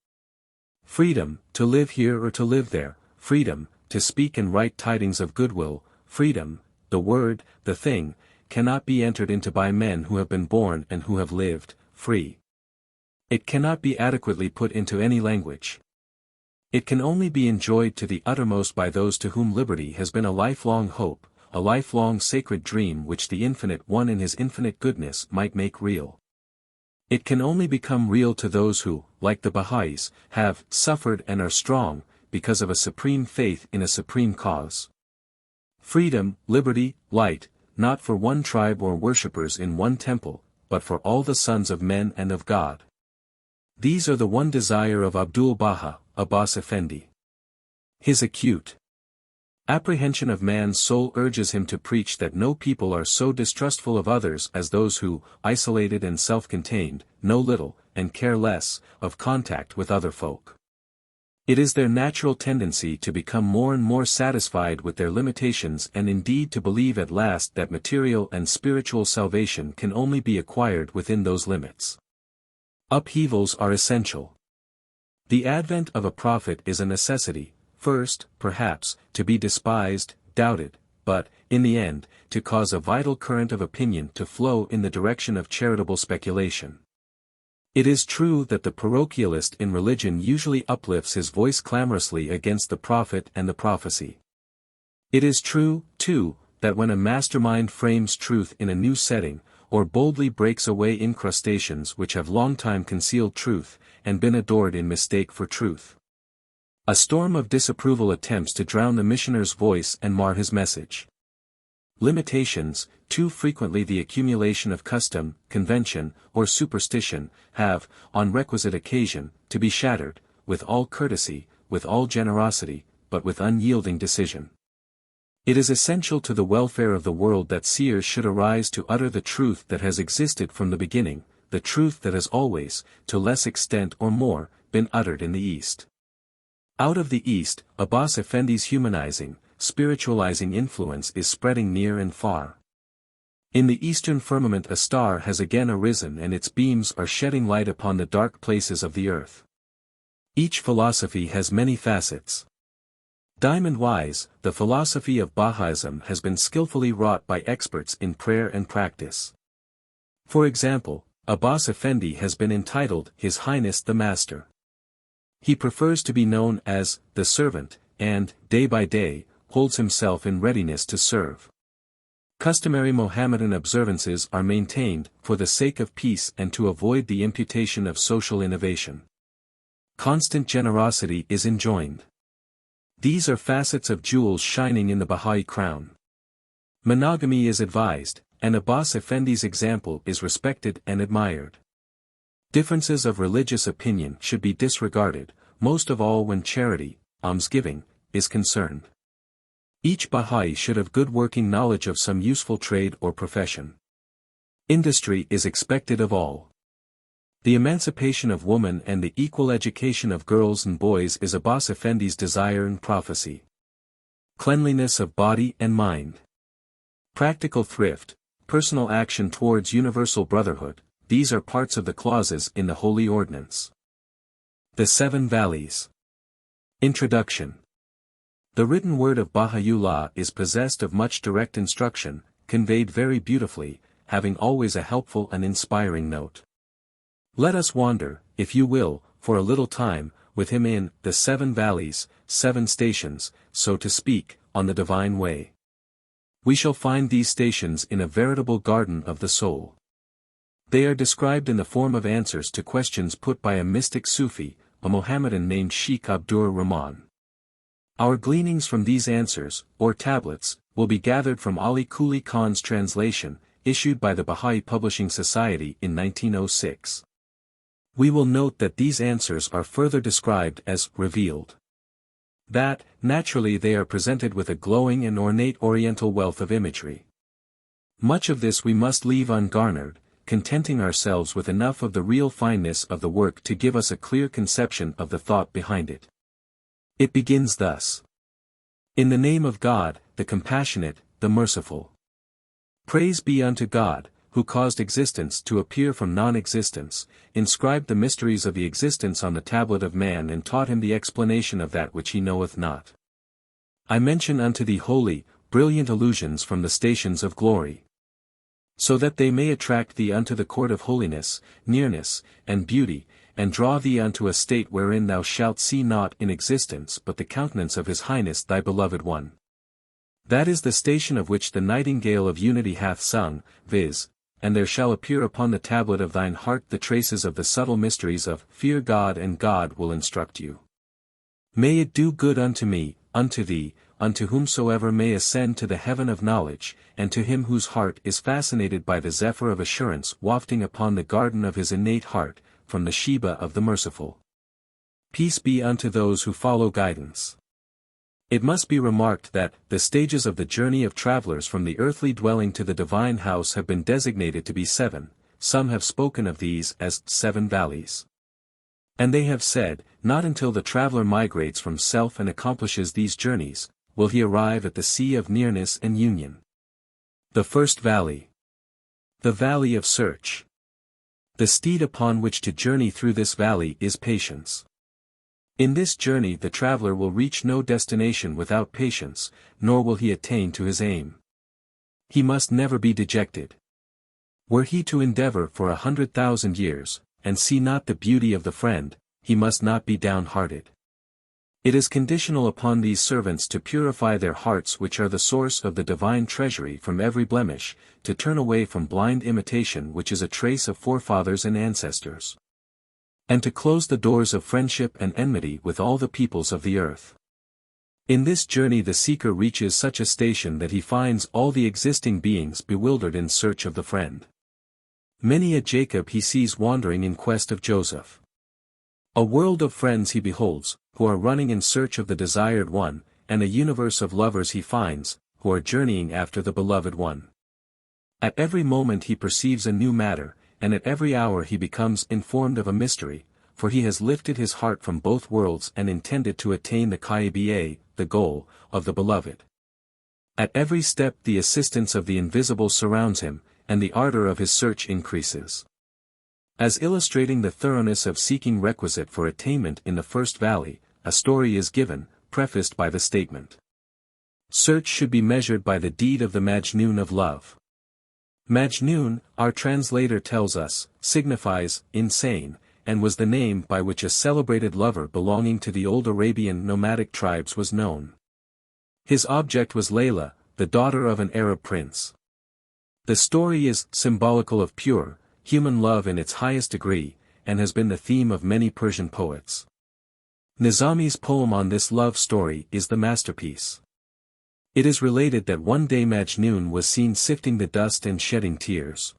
Freedom, to live here or to live there, freedom, to speak and write tidings of goodwill, freedom, the word, the thing, cannot be entered into by men who have been born and who have lived, free. It cannot be adequately put into any language. It can only be enjoyed to the uttermost by those to whom liberty has been a lifelong hope, a lifelong sacred dream which the Infinite One in His infinite goodness might make real. It can only become real to those who, like the Bahais, have suffered and are strong, because of a supreme faith in a supreme cause. Freedom, liberty, light, not for one tribe or worshippers in one temple, but for all the sons of men and of God. These are the one desire of Abdul-Baha, Abbas Effendi. His acute apprehension of man's soul urges him to preach that no people are so distrustful of others as those who, isolated and self-contained, know little, and care less, of contact with other folk. It is their natural tendency to become more and more satisfied with their limitations and indeed to believe at last that material and spiritual salvation can only be acquired within those limits. Upheavals are essential. The advent of a prophet is a necessity, first, perhaps, to be despised, doubted, but, in the end, to cause a vital current of opinion to flow in the direction of charitable speculation. It is true that the parochialist in religion usually uplifts his voice clamorously against the prophet and the prophecy. It is true, too, that when a mastermind frames truth in a new setting, or boldly breaks away incrustations which have long time concealed truth, and been adored in mistake for truth, a storm of disapproval attempts to drown the missioner's voice and mar his message. Limitations, too frequently the accumulation of custom, convention, or superstition, have, on requisite occasion, to be shattered, with all courtesy, with all generosity, but with unyielding decision. It is essential to the welfare of the world that seers should arise to utter the truth that has existed from the beginning, the truth that has always, to less extent or more, been uttered in the East. Out of the East, Abbas Effendi's humanizing, spiritualizing influence is spreading near and far. In the eastern firmament a star has again arisen and its beams are shedding light upon the dark places of the earth. Each philosophy has many facets. Diamond-wise, the philosophy of Bahaism has been skillfully wrought by experts in prayer and practice. For example, Abbas Effendi has been entitled His Highness the Master. He prefers to be known as the servant, and, day by day, holds himself in readiness to serve. Customary Mohammedan observances are maintained, for the sake of peace and to avoid the imputation of social innovation. Constant generosity is enjoined. These are facets of jewels shining in the Bahai crown. Monogamy is advised, and Abbas Effendi's example is respected and admired. Differences of religious opinion should be disregarded, most of all when charity, almsgiving, is concerned. Each Bahai should have good working knowledge of some useful trade or profession. Industry is expected of all. The emancipation of woman and the equal education of girls and boys is Abbas Effendi's desire and prophecy. Cleanliness of body and mind. Practical thrift, personal action towards universal brotherhood, these are parts of the clauses in the Holy Ordinance. The Seven Valleys. Introduction. The written word of Baha'u'llah is possessed of much direct instruction, conveyed very beautifully, having always a helpful and inspiring note. Let us wander, if you will, for a little time, with him in the 7 valleys, 7 stations, so to speak, on the divine way. We shall find these stations in a veritable garden of the soul. They are described in the form of answers to questions put by a mystic Sufi, a Mohammedan named Sheikh Abdur-Rahman. Our gleanings from these answers, or tablets, will be gathered from Ali Kuli Khan's translation, issued by the Bahai Publishing Society in 1906. We will note that these answers are further described as revealed. That, naturally they are presented with a glowing and ornate oriental wealth of imagery. Much of this we must leave ungarnered, contenting ourselves with enough of the real fineness of the work to give us a clear conception of the thought behind it. It begins thus. In the name of God, the compassionate, the merciful. Praise be unto God, who caused existence to appear from non-existence, inscribed the mysteries of the existence on the tablet of man and taught him the explanation of that which he knoweth not. I mention unto thee holy, brilliant allusions from the stations of glory, so that they may attract thee unto the court of holiness, nearness, and beauty, and draw thee unto a state wherein thou shalt see naught in existence but the countenance of His Highness thy beloved one. That is the station of which the nightingale of unity hath sung, viz., and there shall appear upon the tablet of thine heart the traces of the subtle mysteries of fear God, and God will instruct you. May it do good unto me, unto thee, unto whomsoever may ascend to the heaven of knowledge, and to him whose heart is fascinated by the zephyr of assurance wafting upon the garden of his innate heart, from the Sheba of the merciful. Peace be unto those who follow guidance. It must be remarked that the stages of the journey of travelers from the earthly dwelling to the divine house have been designated to be 7, some have spoken of these as 7 valleys. And they have said, not until the traveler migrates from self and accomplishes these journeys, will he arrive at the sea of nearness and union. The first valley. The valley of search. The steed upon which to journey through this valley is patience. In this journey the traveler will reach no destination without patience, nor will he attain to his aim. He must never be dejected. Were he to endeavor for 100,000 years, and see not the beauty of the friend, he must not be downhearted. It is conditional upon these servants to purify their hearts, which are the source of the divine treasury, from every blemish, to turn away from blind imitation, which is a trace of forefathers and ancestors, and to close the doors of friendship and enmity with all the peoples of the earth. In this journey the seeker reaches such a station that he finds all the existing beings bewildered in search of the friend. Many a Jacob he sees wandering in quest of Joseph. A world of friends he beholds, who are running in search of the desired one, and a universe of lovers he finds, who are journeying after the beloved one. At every moment he perceives a new matter, and at every hour he becomes informed of a mystery, for he has lifted his heart from both worlds and intended to attain the Kaiba, the goal, of the beloved. At every step the assistance of the invisible surrounds him, and the ardor of his search increases. As illustrating the thoroughness of seeking requisite for attainment in the first valley, a story is given, prefaced by the statement. Search should be measured by the deed of the Majnun of love. Majnun, our translator tells us, signifies insane, and was the name by which a celebrated lover belonging to the old Arabian nomadic tribes was known. His object was Layla, the daughter of an Arab prince. The story is symbolical of pure, human love in its highest degree, and has been the theme of many Persian poets. Nizami's poem on this love story is the masterpiece. It is related that one day Majnun was seen sifting the dust and shedding tears.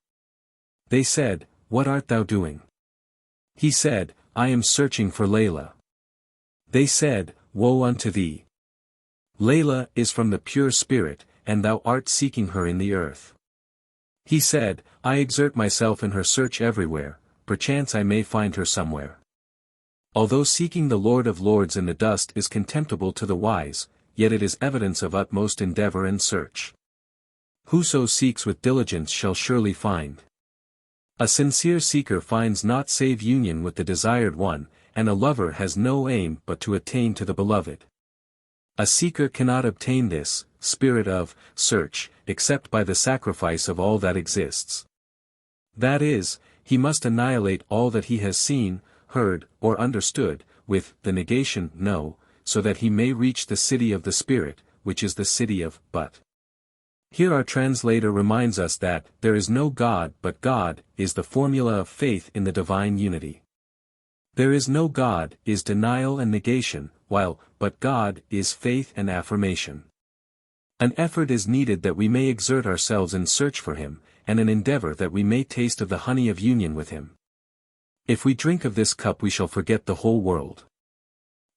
They said, "What art thou doing?" He said, "I am searching for Layla." They said, "Woe unto thee! Layla is from the pure spirit, and thou art seeking her in the earth." He said, "I exert myself in her search everywhere, perchance I may find her somewhere." Although seeking the Lord of Lords in the dust is contemptible to the wise, yet it is evidence of utmost endeavor and search. Whoso seeks with diligence shall surely find. A sincere seeker finds naught save union with the desired one, and a lover has no aim but to attain to the beloved. A seeker cannot obtain this spirit of search, except by the sacrifice of all that exists. That is, he must annihilate all that he has seen, heard, or understood, with the negation no, so that he may reach the city of the spirit, which is the city of but. Here our translator reminds us that there is no God but God is the formula of faith in the divine unity. There is no God is denial and negation, while but God is faith and affirmation. An effort is needed that we may exert ourselves in search for him, and an endeavor that we may taste of the honey of union with him. If we drink of this cup we shall forget the whole world.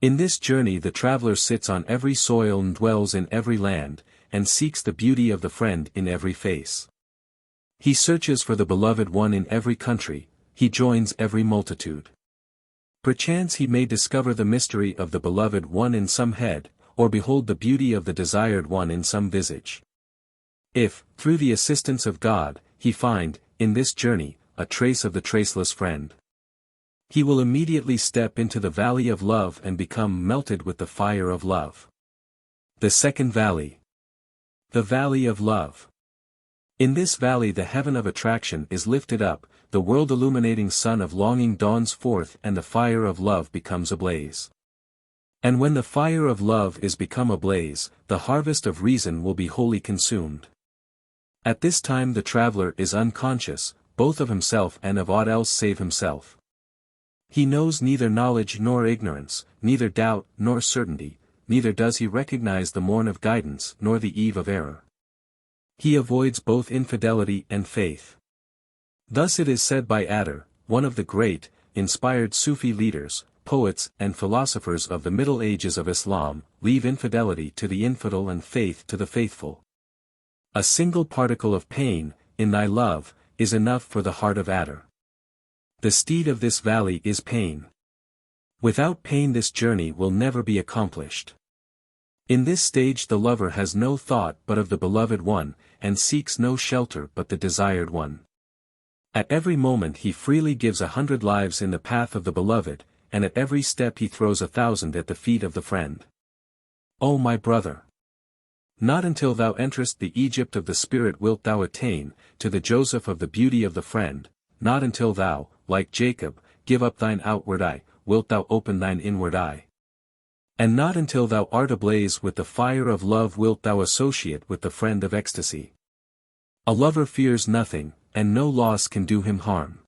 In this journey the traveler sits on every soil and dwells in every land, and seeks the beauty of the friend in every face. He searches for the beloved one in every country, he joins every multitude. Perchance he may discover the mystery of the beloved one in some head, or behold the beauty of the desired one in some visage. If, through the assistance of God, he find, in this journey, a trace of the traceless friend, he will immediately step into the valley of love and become melted with the fire of love. The second valley. The valley of love. In this valley the heaven of attraction is lifted up, the world-illuminating sun of longing dawns forth and the fire of love becomes ablaze. And when the fire of love is become ablaze, the harvest of reason will be wholly consumed. At this time the traveler is unconscious, both of himself and of aught else save himself. He knows neither knowledge nor ignorance, neither doubt nor certainty, neither does he recognize the morn of guidance nor the eve of error. He avoids both infidelity and faith. Thus it is said by Adar, one of the great, inspired Sufi leaders, poets and philosophers of the Middle Ages of Islam, leave infidelity to the infidel and faith to the faithful. A single particle of pain, in thy love, is enough for the heart of Adar. The steed of this valley is pain. Without pain this journey will never be accomplished. In this stage the lover has no thought but of the beloved one, and seeks no shelter but the desired one. At every moment he freely gives 100 lives in the path of the beloved, and at every step he throws 1,000 at the feet of the friend. O my brother! Not until thou enterest the Egypt of the Spirit wilt thou attain, to the Joseph of the beauty of the friend, not until thou, like Jacob, give up thine outward eye, wilt thou open thine inward eye. And not until thou art ablaze with the fire of love wilt thou associate with the friend of ecstasy. A lover fears nothing, and no loss can do him harm.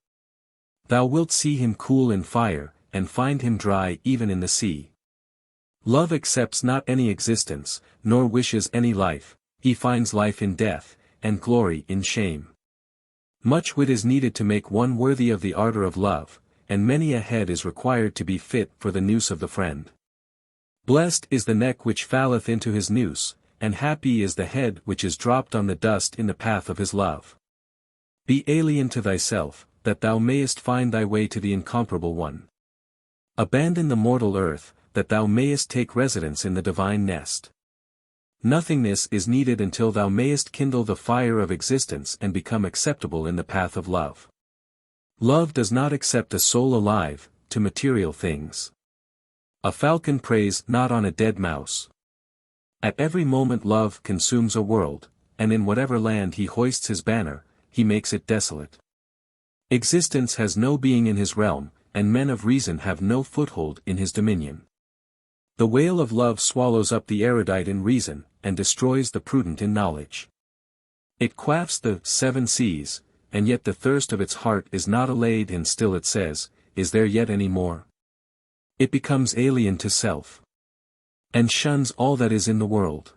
Thou wilt see him cool in fire, and find him dry even in the sea. Love accepts not any existence, nor wishes any life, he finds life in death, and glory in shame. Much wit is needed to make one worthy of the ardor of love, and many a head is required to be fit for the noose of the friend. Blessed is the neck which falleth into his noose, and happy is the head which is dropped on the dust in the path of his love. Be alien to thyself, that thou mayest find thy way to the incomparable one. Abandon the mortal earth, that thou mayest take residence in the divine nest. Nothingness is needed until thou mayest kindle the fire of existence and become acceptable in the path of love. Love does not accept a soul alive, to material things. A falcon preys not on a dead mouse. At every moment love consumes a world, and in whatever land he hoists his banner, he makes it desolate. Existence has no being in his realm, and men of reason have no foothold in his dominion. The whale of love swallows up the erudite in reason, and destroys the prudent in knowledge. It quaffs the 7 seas, and yet the thirst of its heart is not allayed, and still it says, is there yet any more? It becomes alien to self, and shuns all that is in the world.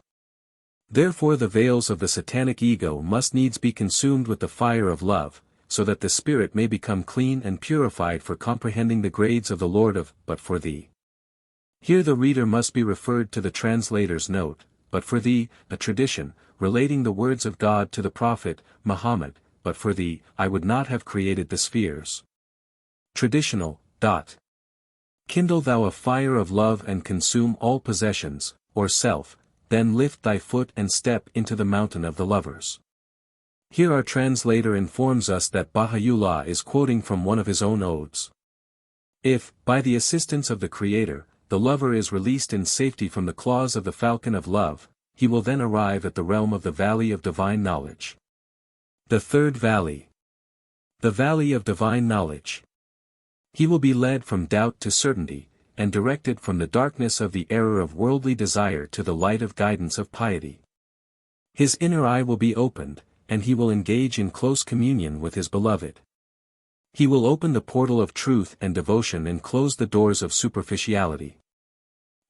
Therefore the veils of the satanic ego must needs be consumed with the fire of love, so that the spirit may become clean and purified for comprehending the grades of the Lord of, but for thee. Here the reader must be referred to the translator's note, but for thee, a tradition, relating the words of God to the prophet, Muhammad, but for thee, I would not have created the spheres. Traditional. Kindle thou a fire of love and consume all possessions, or self, then lift thy foot and step into the mountain of the lovers. Here our translator informs us that Baha'u'llah is quoting from one of his own odes. If, by the assistance of the Creator, the lover is released in safety from the claws of the falcon of love, he will then arrive at the realm of the valley of divine knowledge. The third valley. The valley of divine knowledge. He will be led from doubt to certainty, and directed from the darkness of the error of worldly desire to the light of guidance of piety. His inner eye will be opened, and he will engage in close communion with his beloved. He will open the portal of truth and devotion and close the doors of superficiality.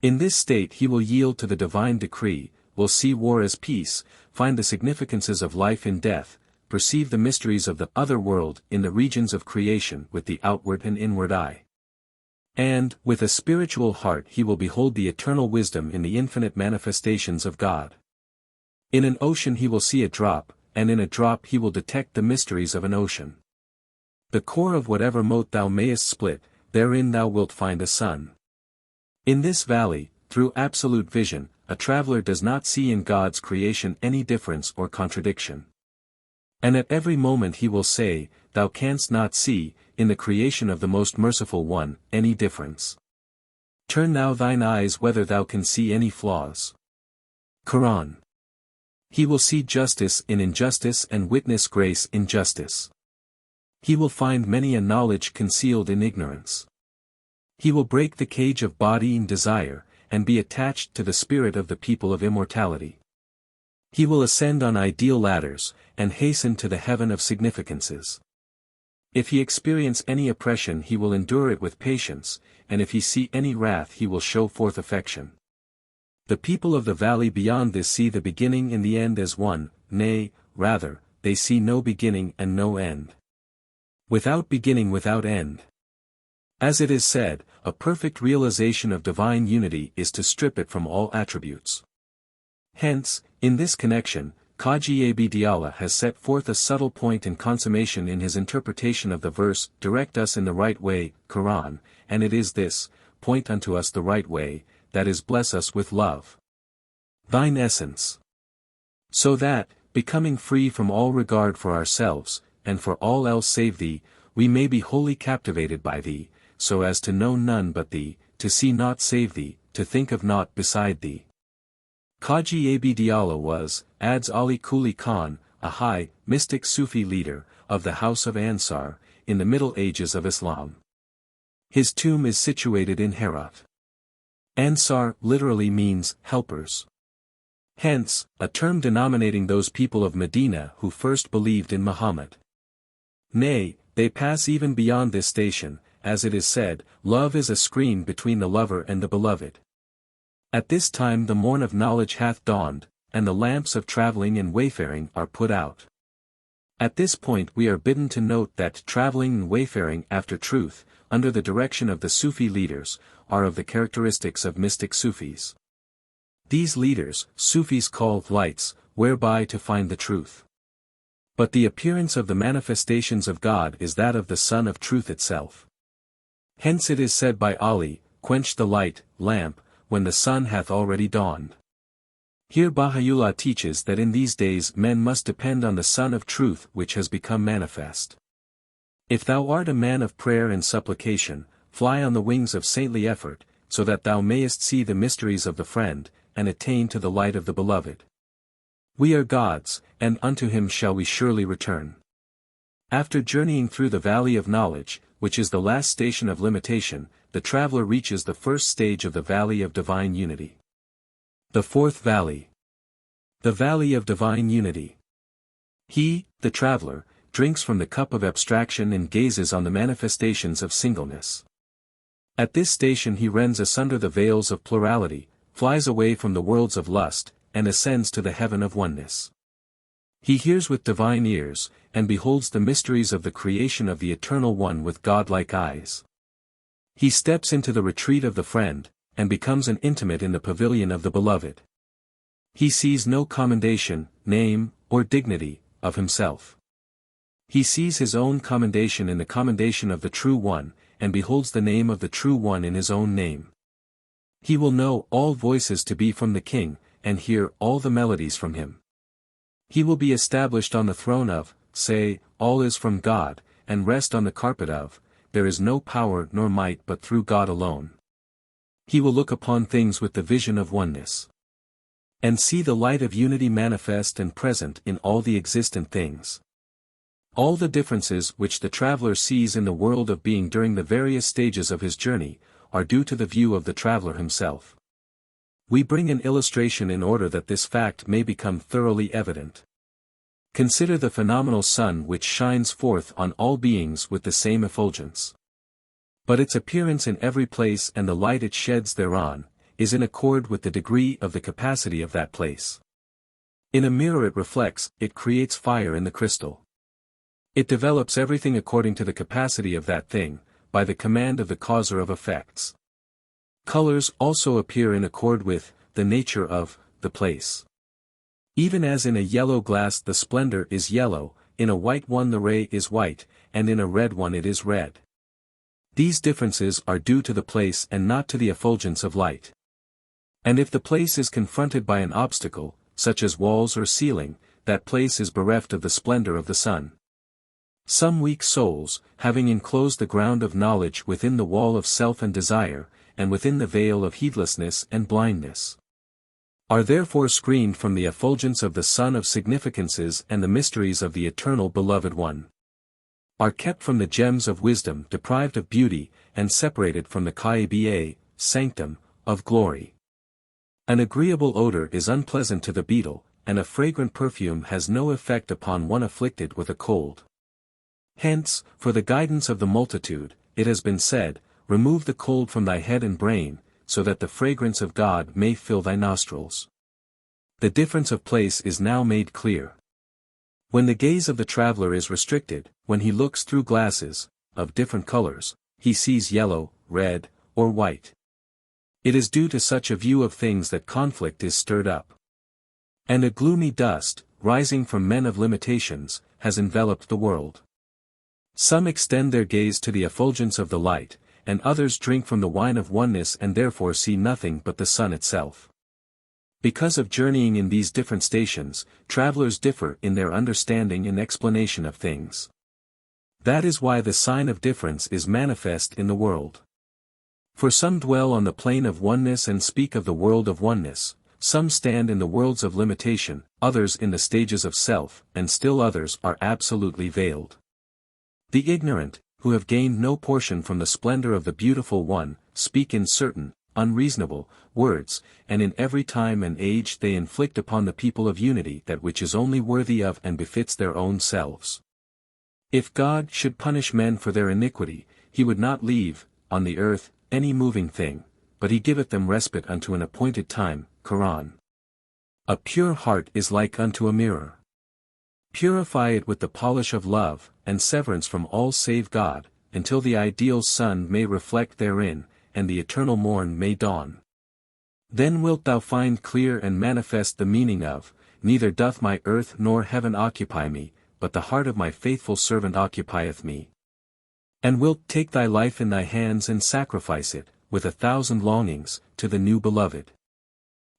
In this state he will yield to the divine decree, will see war as peace, find the significances of life in death, perceive the mysteries of the other world in the regions of creation with the outward and inward eye. And, with a spiritual heart he will behold the eternal wisdom in the infinite manifestations of God. In an ocean he will see a drop, and in a drop he will detect the mysteries of an ocean. The core of whatever mote thou mayest split, therein thou wilt find a sun. In this valley, through absolute vision, a traveler does not see in God's creation any difference or contradiction. And at every moment he will say, thou canst not see, in the creation of the most merciful one, any difference. Turn now thine eyes whether thou can see any flaws. Quran. He will see justice in injustice and witness grace in justice. He will find many a knowledge concealed in ignorance. He will break the cage of body and desire, and be attached to the spirit of the people of immortality. He will ascend on ideal ladders, and hasten to the heaven of significances. If he experience any oppression he will endure it with patience, and if he see any wrath he will show forth affection. The people of the valley beyond this see the beginning and the end as one, nay, rather, they see no beginning and no end. Without beginning without end. As it is said, a perfect realization of divine unity is to strip it from all attributes. Hence, in this connection, Qaji Abdullah has set forth a subtle point in consummation in his interpretation of the verse, direct us in the right way, Quran, and it is this, point unto us the right way, that is bless us with love. Thine essence. So that, becoming free from all regard for ourselves, and for all else save thee, we may be wholly captivated by thee, so as to know none but thee, to see naught save thee, to think of naught beside thee. Qaji Abdullah was, adds Ali Quli Khan, a high, mystic Sufi leader, of the house of Ansar, in the Middle Ages of Islam. His tomb is situated in Herat. Ansar literally means, helpers. Hence, a term denominating those people of Medina who first believed in Muhammad. Nay, they pass even beyond this station, as it is said, love is a screen between the lover and the beloved. At this time the morn of knowledge hath dawned, and the lamps of travelling and wayfaring are put out. At this point we are bidden to note that travelling and wayfaring after truth, under the direction of the Sufi leaders, are of the characteristics of mystic Sufis. These leaders, Sufis call lights, whereby to find the truth. But the appearance of the manifestations of God is that of the Sun of Truth itself. Hence it is said by Ali, quench the light, lamp, when the sun hath already dawned. Here Baha'u'llah teaches that in these days men must depend on the Sun of Truth which has become manifest. If thou art a man of prayer and supplication, fly on the wings of saintly effort, so that thou mayest see the mysteries of the Friend, and attain to the light of the Beloved. We are God's, and unto him shall we surely return. After journeying through the valley of knowledge, which is the last station of limitation, the traveler reaches the first stage of the valley of divine unity. The fourth valley. The valley of divine unity. He, the traveler, drinks from the cup of abstraction and gazes on the manifestations of singleness. At this station he rends asunder the veils of plurality, flies away from the worlds of lust, and ascends to the heaven of oneness. He hears with divine ears, and beholds the mysteries of the creation of the Eternal One with godlike eyes. He steps into the retreat of the Friend, and becomes an intimate in the pavilion of the Beloved. He sees no commendation, name, or dignity, of himself. He sees his own commendation in the commendation of the True One, and beholds the name of the True One in his own name. He will know all voices to be from the King, and hear all the melodies from him. He will be established on the throne of, say, all is from God, and rest on the carpet of, there is no power nor might but through God alone. He will look upon things with the vision of oneness, and see the light of unity manifest and present in all the existent things. All the differences which the traveler sees in the world of being during the various stages of his journey, are due to the view of the traveler himself. We bring an illustration in order that this fact may become thoroughly evident. Consider the phenomenal sun which shines forth on all beings with the same effulgence. But its appearance in every place and the light it sheds thereon, is in accord with the degree of the capacity of that place. In a mirror it reflects, it creates fire in the crystal. It develops everything according to the capacity of that thing, by the command of the causer of effects. Colors also appear in accord with the nature of the place. Even as in a yellow glass the splendor is yellow, in a white one the ray is white, and in a red one it is red. These differences are due to the place and not to the effulgence of light. And if the place is confronted by an obstacle, such as walls or ceiling, that place is bereft of the splendor of the sun. Some weak souls, having enclosed the ground of knowledge within the wall of self and desire, and within the veil of heedlessness and blindness, are therefore screened from the effulgence of the sun of significances and the mysteries of the eternal beloved one. Are kept from the gems of wisdom, deprived of beauty, and separated from the Kaaba, sanctum, of glory. An agreeable odor is unpleasant to the beetle, and a fragrant perfume has no effect upon one afflicted with a cold. Hence, for the guidance of the multitude, it has been said, remove the cold from thy head and brain, so that the fragrance of God may fill thy nostrils. The difference of place is now made clear. When the gaze of the traveler is restricted, when he looks through glasses, of different colors, he sees yellow, red, or white. It is due to such a view of things that conflict is stirred up. And a gloomy dust, rising from men of limitations, has enveloped the world. Some extend their gaze to the effulgence of the light, and others drink from the wine of oneness and therefore see nothing but the sun itself. Because of journeying in these different stations, travelers differ in their understanding and explanation of things. That is why the sign of difference is manifest in the world. For some dwell on the plane of oneness and speak of the world of oneness, some stand in the worlds of limitation, others in the stages of self, and still others are absolutely veiled. The ignorant, who have gained no portion from the splendor of the beautiful one, speak in certain, unreasonable, words, and in every time and age they inflict upon the people of unity that which is only worthy of and befits their own selves. If God should punish men for their iniquity, he would not leave, on the earth, any moving thing, but he giveth them respite unto an appointed time. Quran. A pure heart is like unto a mirror. Purify it with the polish of love, and severance from all save God, until the ideal sun may reflect therein, and the eternal morn may dawn. Then wilt thou find clear and manifest the meaning of, neither doth my earth nor heaven occupy me, but the heart of my faithful servant occupieth me. And wilt take thy life in thy hands and sacrifice it, with 1,000 longings, to the new beloved.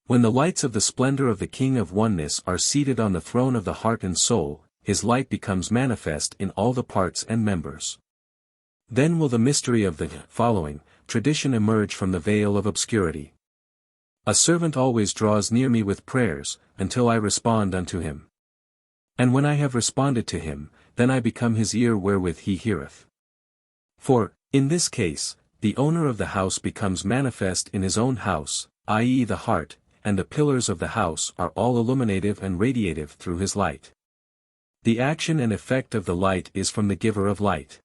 When the lights of the splendor of the King of Oneness are seated on the throne of the heart and soul, his light becomes manifest in all the parts and members. Then will the mystery of the following tradition emerge from the veil of obscurity. A servant always draws near me with prayers, until I respond unto him. And when I have responded to him, then I become his ear wherewith he heareth. For, in this case, the owner of the house becomes manifest in his own house, i.e. the heart, and the pillars of the house are all illuminative and radiative through his light. The action and effect of the light is from the giver of light.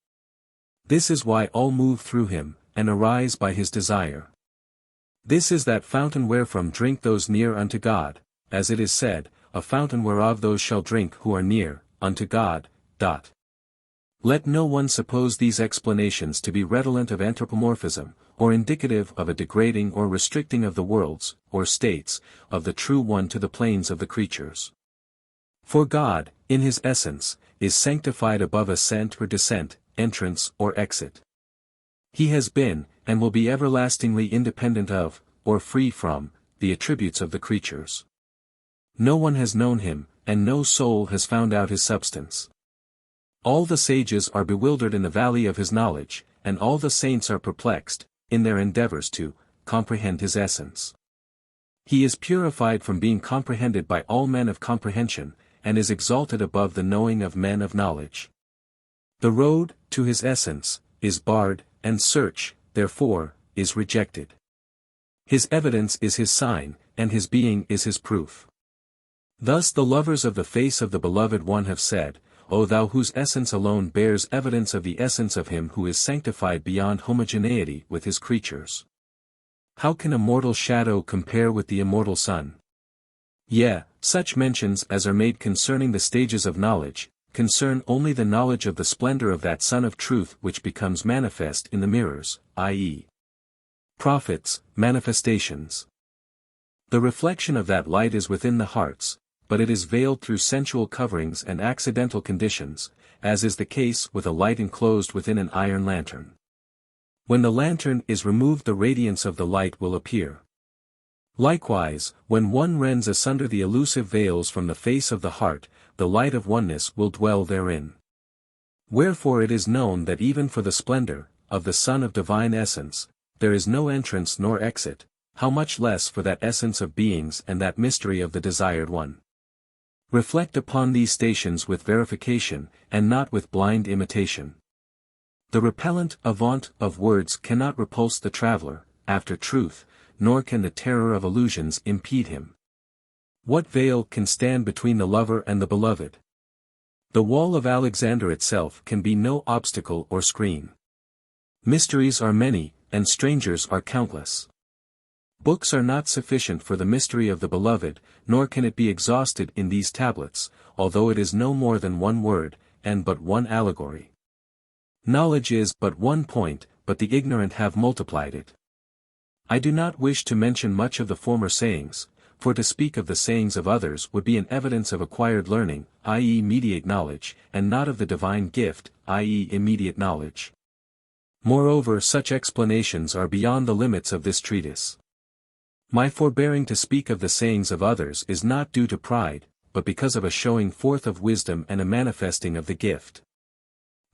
This is why all move through him, and arise by his desire. This is that fountain wherefrom drink those near unto God, as it is said, a fountain whereof those shall drink who are near unto God. Let no one suppose these explanations to be redolent of anthropomorphism, or indicative of a degrading or restricting of the worlds, or states, of the true one to the planes of the creatures. For God, in his essence, is sanctified above ascent or descent, entrance or exit. He has been, and will be everlastingly independent of, or free from, the attributes of the creatures. No one has known him, and no soul has found out his substance. All the sages are bewildered in the valley of his knowledge, and all the saints are perplexed, in their endeavors to comprehend his essence. He is purified from being comprehended by all men of comprehension, and is exalted above the knowing of men of knowledge. The road, to his essence, is barred, and search, therefore, is rejected. His evidence is his sign, and his being is his proof. Thus the lovers of the face of the Beloved One have said, O thou whose essence alone bears evidence of the essence of him who is sanctified beyond homogeneity with his creatures. How can a mortal shadow compare with the immortal sun? Yea, Such mentions as are made concerning the stages of knowledge, concern only the knowledge of the splendor of that Sun of Truth which becomes manifest in the mirrors, i.e. prophets, manifestations. The reflection of that light is within the hearts, but it is veiled through sensual coverings and accidental conditions, as is the case with a light enclosed within an iron lantern. When the lantern is removed, the radiance of the light will appear. Likewise, when one rends asunder the elusive veils from the face of the heart, the light of oneness will dwell therein. Wherefore it is known that even for the splendor of the Sun of Divine Essence, there is no entrance nor exit, how much less for that essence of beings and that mystery of the Desired One. Reflect upon these stations with verification, and not with blind imitation. The repellent avant of words cannot repulse the traveler, after truth, nor can the terror of illusions impede him. What veil can stand between the lover and the beloved? The wall of Alexander itself can be no obstacle or screen. Mysteries are many, and strangers are countless. Books are not sufficient for the mystery of the beloved, nor can it be exhausted in these tablets, although it is no more than one word, and but one allegory. Knowledge is but one point, but the ignorant have multiplied it. I do not wish to mention much of the former sayings, for to speak of the sayings of others would be an evidence of acquired learning, i.e. mediate knowledge, and not of the divine gift, i.e. immediate knowledge. Moreover, such explanations are beyond the limits of this treatise. My forbearing to speak of the sayings of others is not due to pride, but because of a showing forth of wisdom and a manifesting of the gift.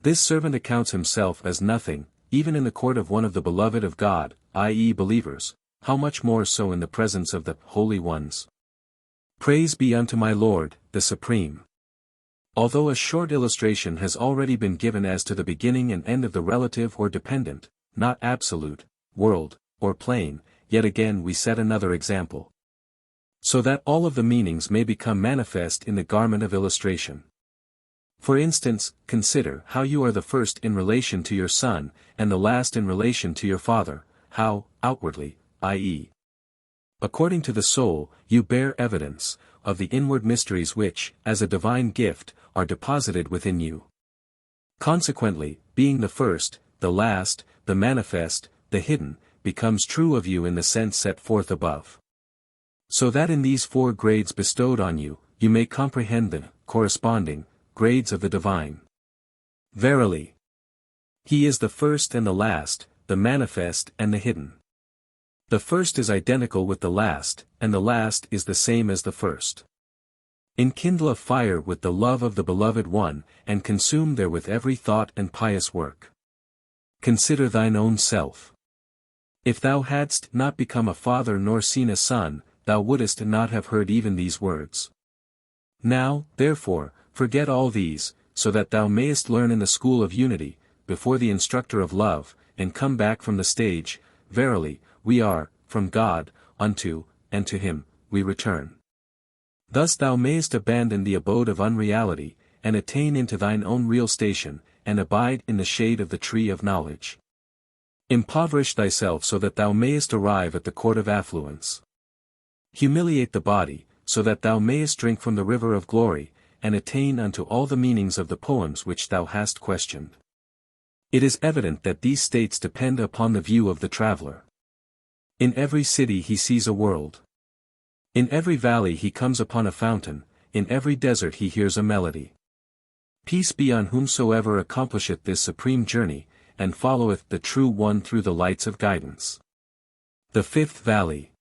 This servant accounts himself as nothing, even in the court of one of the beloved of God, i.e. believers, how much more so in the presence of the Holy Ones. Praise be unto my Lord, the Supreme. Although a short illustration has already been given as to the beginning and end of the relative or dependent, not absolute, world, or plane, yet again we set another example. So that all of the meanings may become manifest in the garment of illustration. For instance, consider how you are the first in relation to your son, and the last in relation to your father, how, outwardly, i.e. according to the soul, you bear evidence of the inward mysteries which, as a divine gift, are deposited within you. Consequently, being the first, the last, the manifest, the hidden, becomes true of you in the sense set forth above. So that in these four grades bestowed on you, you may comprehend the corresponding grades of the divine. Verily, He is the first and the last, the manifest and the hidden. The first is identical with the last, and the last is the same as the first. Enkindle a fire with the love of the beloved one, and consume therewith every thought and pious work. Consider thine own self. If thou hadst not become a father nor seen a son, thou wouldest not have heard even these words. Now, therefore, forget all these, so that thou mayest learn in the school of unity, before the instructor of love, and come back from the stage. Verily, we are, from God, unto, and to Him, we return. Thus thou mayest abandon the abode of unreality, and attain into thine own real station, and abide in the shade of the tree of knowledge. Impoverish thyself so that thou mayest arrive at the court of affluence. Humiliate the body, so that thou mayest drink from the river of glory, and attain unto all the meanings of the poems which thou hast questioned. It is evident that these states depend upon the view of the traveler. In every city he sees a world. In every valley he comes upon a fountain, in every desert he hears a melody. Peace be on whomsoever accomplisheth this supreme journey, and followeth the true one through the lights of guidance. The fifth valley.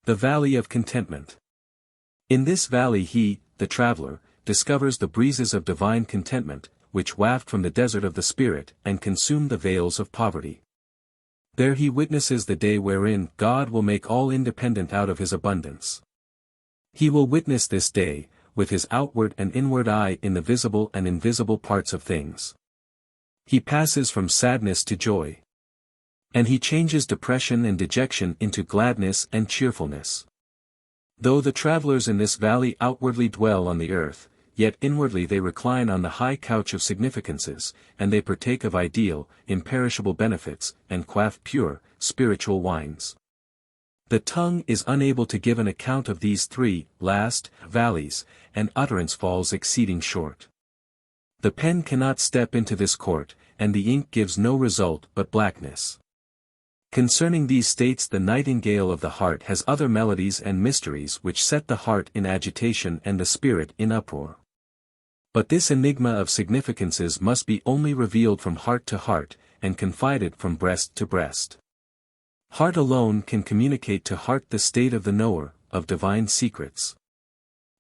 The valley of contentment. In this valley he, the traveler, discovers the breezes of divine contentment, which waft from the desert of the spirit and consume the veils of poverty. There he witnesses the day wherein God will make all independent out of his abundance. He will witness this day, with his outward and inward eye in the visible and invisible parts of things. He passes from sadness to joy. And he changes depression and dejection into gladness and cheerfulness. Though the travelers in this valley outwardly dwell on the earth, yet inwardly they recline on the high couch of significances, and they partake of ideal, imperishable benefits, and quaff pure, spiritual wines. The tongue is unable to give an account of these three last valleys, and utterance falls exceeding short. The pen cannot step into this court, and the ink gives no result but blackness. Concerning these states the nightingale of the heart has other melodies and mysteries which set the heart in agitation and the spirit in uproar. But this enigma of significances must be only revealed from heart to heart, and confided from breast to breast. Heart alone can communicate to heart the state of the knower, of divine secrets.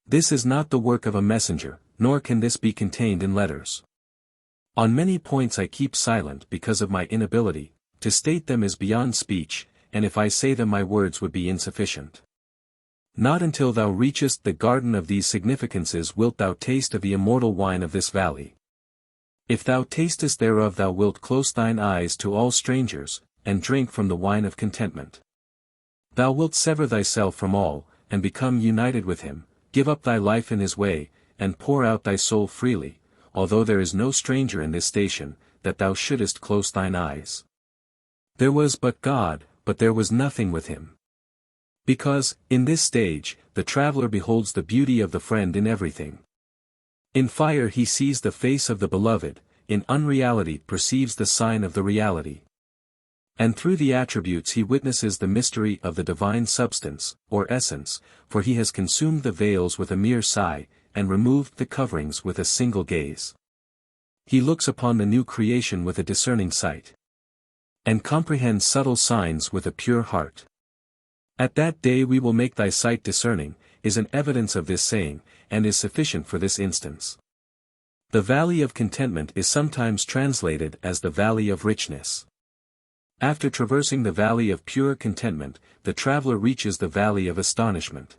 This is not the work of a messenger, nor can this be contained in letters. On many points I keep silent because of my inability. To state them is beyond speech, and if I say them my words would be insufficient. Not until thou reachest the garden of these significances wilt thou taste of the immortal wine of this valley. If thou tastest thereof thou wilt close thine eyes to all strangers, and drink from the wine of contentment. Thou wilt sever thyself from all, and become united with him, give up thy life in his way, and pour out thy soul freely, although there is no stranger in this station, that thou shouldest close thine eyes. There was but God, but there was nothing with him. Because, in this stage, the traveler beholds the beauty of the friend in everything. In fire he sees the face of the beloved, in unreality perceives the sign of the reality. And through the attributes he witnesses the mystery of the divine substance, or essence, for he has consumed the veils with a mere sigh, and removed the coverings with a single gaze. He looks upon the new creation with a discerning sight, and comprehends subtle signs with a pure heart. At that day we will make thy sight discerning, is an evidence of this saying, and is sufficient for this instance. The valley of contentment is sometimes translated as the valley of richness. After traversing the valley of pure contentment, the traveler reaches the valley of astonishment.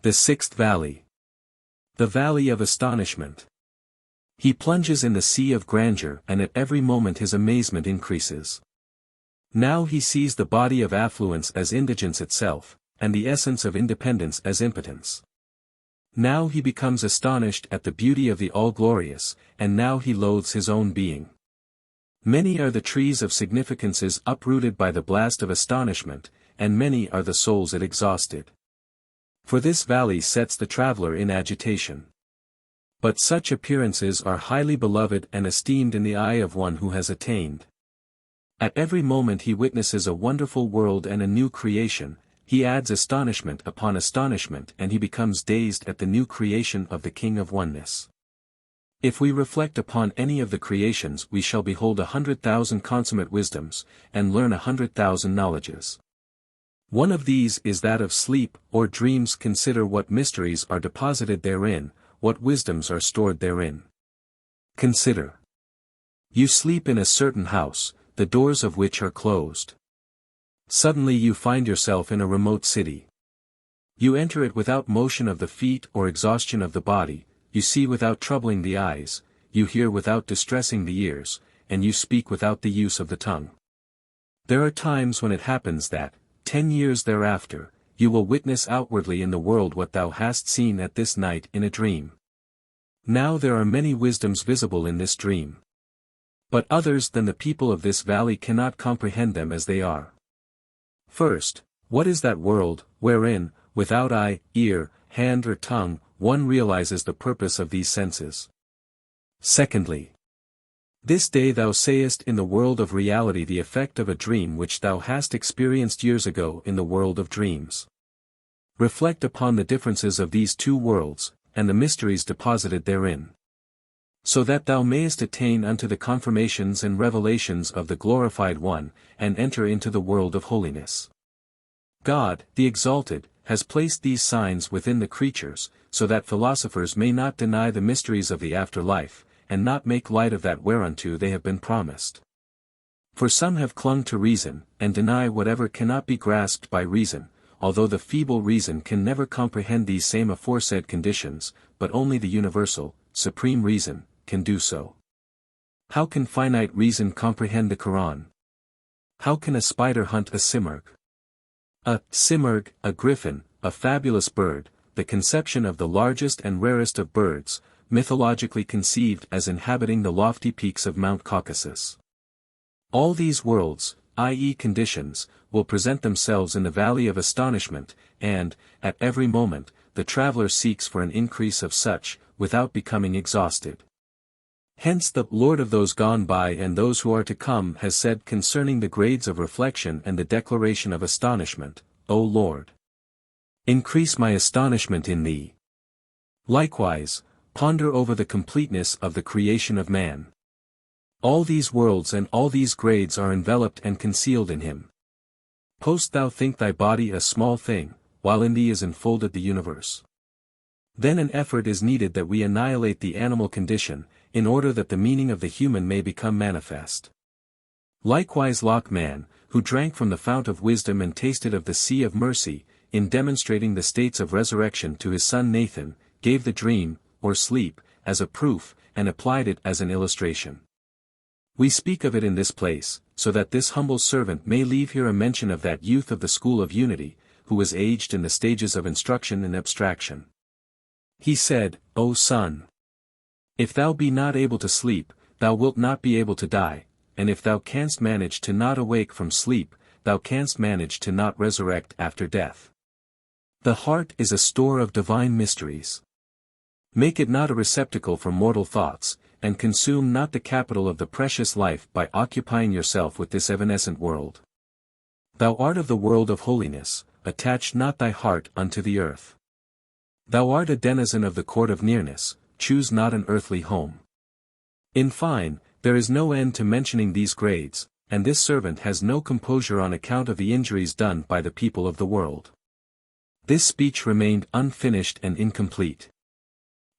The sixth valley. The valley of astonishment. He plunges in the sea of grandeur and at every moment his amazement increases. Now he sees the body of affluence as indigence itself, and the essence of independence as impotence. Now he becomes astonished at the beauty of the All-Glorious, and now he loathes his own being. Many are the trees of significances uprooted by the blast of astonishment, and many are the souls it exhausted. For this valley sets the traveler in agitation. But such appearances are highly beloved and esteemed in the eye of one who has attained. At every moment he witnesses a wonderful world and a new creation, he adds astonishment upon astonishment and he becomes dazed at the new creation of the King of Oneness. If we reflect upon any of the creations we shall behold 100,000 consummate wisdoms, and learn 100,000 knowledges. One of these is that of sleep or dreams. Consider what mysteries are deposited therein, what wisdoms are stored therein. Consider. You sleep in a certain house, the doors of which are closed. Suddenly you find yourself in a remote city. You enter it without motion of the feet or exhaustion of the body, you see without troubling the eyes, you hear without distressing the ears, and you speak without the use of the tongue. There are times when it happens that, 10 years thereafter, you will witness outwardly in the world what thou hast seen at this night in a dream. Now there are many wisdoms visible in this dream. But others than the people of this valley cannot comprehend them as they are. First, what is that world, wherein, without eye, ear, hand or tongue, one realizes the purpose of these senses? Secondly, this day thou sayest in the world of reality the effect of a dream which thou hast experienced years ago in the world of dreams. Reflect upon the differences of these two worlds, and the mysteries deposited therein, so that thou mayest attain unto the confirmations and revelations of the glorified one, and enter into the world of holiness. God, the Exalted, has placed these signs within the creatures, so that philosophers may not deny the mysteries of the afterlife, and not make light of that whereunto they have been promised. For some have clung to reason, and deny whatever cannot be grasped by reason, although the feeble reason can never comprehend these same aforesaid conditions, but only the universal, supreme reason, can do so. How can finite reason comprehend the Quran? How can a spider hunt a simurgh? A simurgh, a griffin, a fabulous bird, the conception of the largest and rarest of birds, mythologically conceived as inhabiting the lofty peaks of Mount Caucasus. All these worlds, i.e. conditions, will present themselves in the valley of astonishment, and, at every moment, the traveler seeks for an increase of such, without becoming exhausted. Hence the Lord of those gone by and those who are to come has said concerning the grades of reflection and the declaration of astonishment, O Lord, increase my astonishment in thee. Likewise, ponder over the completeness of the creation of man. All these worlds and all these grades are enveloped and concealed in him. Post thou think thy body a small thing, while in thee is enfolded the universe. Then an effort is needed that we annihilate the animal condition, in order that the meaning of the human may become manifest. Likewise Locke man, who drank from the fount of wisdom and tasted of the sea of mercy, in demonstrating the states of resurrection to his son Nathan, gave the dream, or sleep, as a proof, and applied it as an illustration. We speak of it in this place, so that this humble servant may leave here a mention of that youth of the school of unity, who was aged in the stages of instruction and abstraction. He said, O son, if thou be not able to sleep, thou wilt not be able to die, and if thou canst manage to not awake from sleep, thou canst manage to not resurrect after death. The heart is a store of divine mysteries. Make it not a receptacle for mortal thoughts, and consume not the capital of the precious life by occupying yourself with this evanescent world. Thou art of the world of holiness, attach not thy heart unto the earth. Thou art a denizen of the court of nearness, choose not an earthly home. In fine, there is no end to mentioning these grades, and this servant has no composure on account of the injuries done by the people of the world. This speech remained unfinished and incomplete.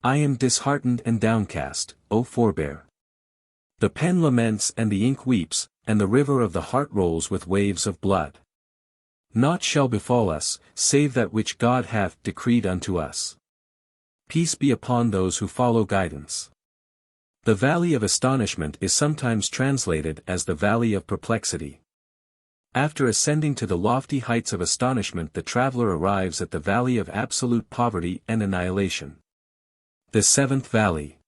I am disheartened and downcast, O forbear. The pen laments and the ink weeps, and the river of the heart rolls with waves of blood. Naught shall befall us, save that which God hath decreed unto us. Peace be upon those who follow guidance. The valley of astonishment is sometimes translated as the valley of perplexity. After ascending to the lofty heights of astonishment, the traveler arrives at the valley of absolute poverty and annihilation. The seventh valley.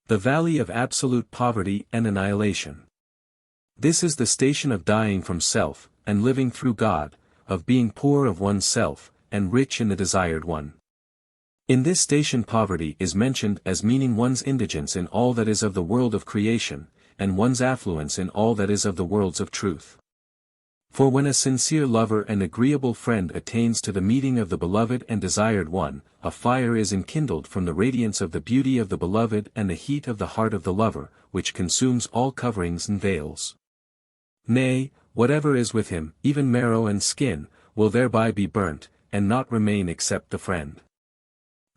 The valley of absolute poverty and annihilation. This is the station of dying from self, and living through God, of being poor of oneself, and rich in the desired one. In this station poverty is mentioned as meaning one's indigence in all that is of the world of creation, and one's affluence in all that is of the worlds of truth. For when a sincere lover and agreeable friend attains to the meeting of the beloved and desired one, a fire is enkindled from the radiance of the beauty of the beloved and the heat of the heart of the lover, which consumes all coverings and veils. Nay, whatever is with him, even marrow and skin, will thereby be burnt, and not remain except the friend.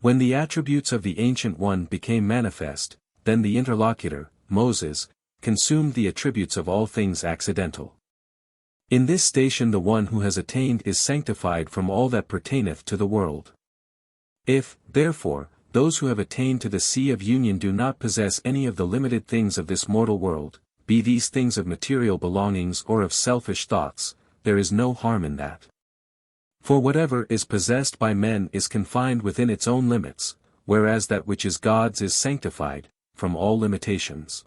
When the attributes of the Ancient One became manifest, then the interlocutor, Moses, consumed the attributes of all things accidental. In this station the one who has attained is sanctified from all that pertaineth to the world. If, therefore, those who have attained to the sea of union do not possess any of the limited things of this mortal world, be these things of material belongings or of selfish thoughts, there is no harm in that. For whatever is possessed by men is confined within its own limits, whereas that which is God's is sanctified, from all limitations.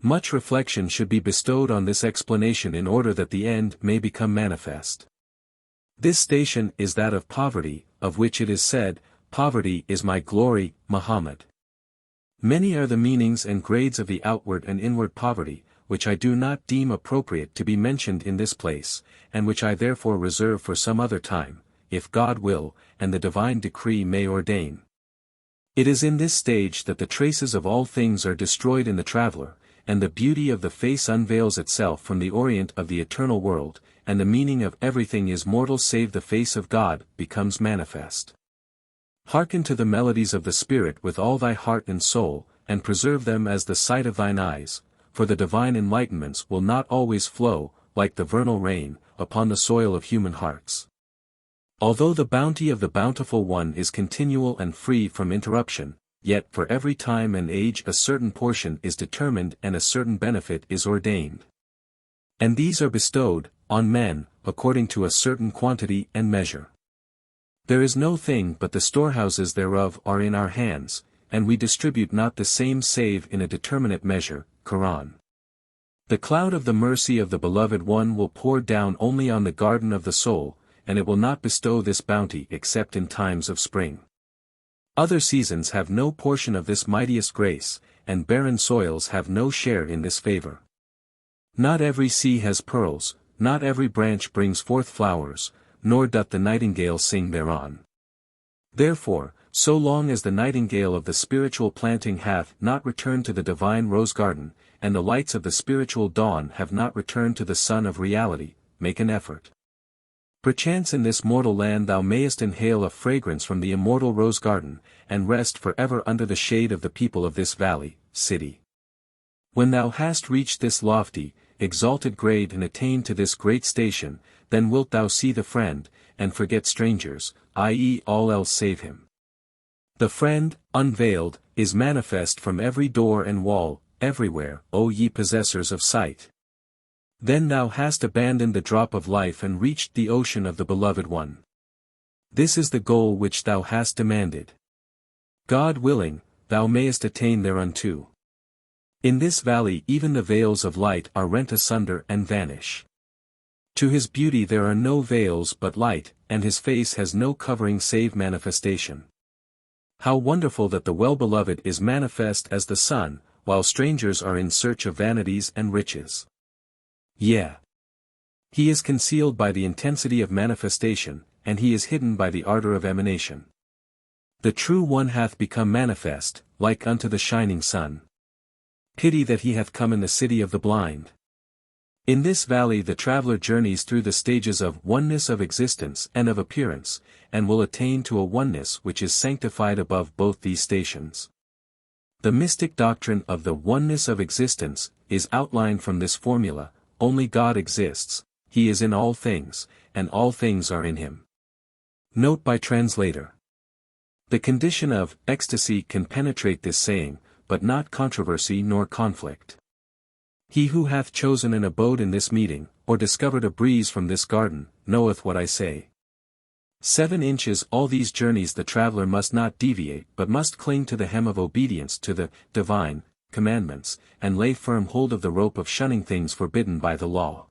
Much reflection should be bestowed on this explanation in order that the end may become manifest. This station is that of poverty, of which it is said, Poverty is my glory, Muhammad. Many are the meanings and grades of the outward and inward poverty, which I do not deem appropriate to be mentioned in this place, and which I therefore reserve for some other time, if God will, and the divine decree may ordain. It is in this stage that the traces of all things are destroyed in the traveler, and the beauty of the face unveils itself from the orient of the eternal world, and the meaning of everything is mortal save the face of God, becomes manifest. Hearken to the melodies of the Spirit with all thy heart and soul, and preserve them as the sight of thine eyes, for the divine enlightenments will not always flow, like the vernal rain, upon the soil of human hearts. Although the bounty of the Bountiful One is continual and free from interruption, yet for every time and age a certain portion is determined and a certain benefit is ordained. And these are bestowed, on men, according to a certain quantity and measure. There is no thing but the storehouses thereof are in our hands, and we distribute not the same save in a determinate measure. Quran. The cloud of the mercy of the Beloved One will pour down only on the garden of the soul, and it will not bestow this bounty except in times of spring. Other seasons have no portion of this mightiest grace, and barren soils have no share in this favor. Not every sea has pearls, not every branch brings forth flowers, nor doth the nightingale sing thereon. Therefore, so long as the nightingale of the spiritual planting hath not returned to the divine rose garden, and the lights of the spiritual dawn have not returned to the sun of reality, make an effort. Perchance in this mortal land thou mayest inhale a fragrance from the immortal rose garden, and rest for ever under the shade of the people of this valley, city. When thou hast reached this lofty, exalted grade and attained to this great station, then wilt thou see the Friend, and forget strangers, i.e. all else save him. The Friend, unveiled, is manifest from every door and wall, everywhere, O ye possessors of sight. Then thou hast abandoned the drop of life and reached the ocean of the Beloved One. This is the goal which thou hast demanded. God willing, thou mayest attain thereunto. In this valley even the veils of light are rent asunder and vanish. To his beauty there are no veils but light, and his face has no covering save manifestation. How wonderful that the Well-Beloved is manifest as the sun, while strangers are in search of vanities and riches. Yea. He is concealed by the intensity of manifestation, and he is hidden by the ardor of emanation. The True One hath become manifest, like unto the shining sun. Pity that he hath come in the city of the blind. In this valley the traveler journeys through the stages of oneness of existence and of appearance, and will attain to a oneness which is sanctified above both these stations. The mystic doctrine of the oneness of existence is outlined from this formula: only God exists, he is in all things, and all things are in him. Note by translator. The condition of ecstasy can penetrate this saying, but not controversy nor conflict. He who hath chosen an abode in this meeting, or discovered a breeze from this garden, knoweth what I say. 7 inches. All these journeys the traveler must not deviate but must cling to the hem of obedience to the divine commandments, and lay firm hold of the rope of shunning things forbidden by the law.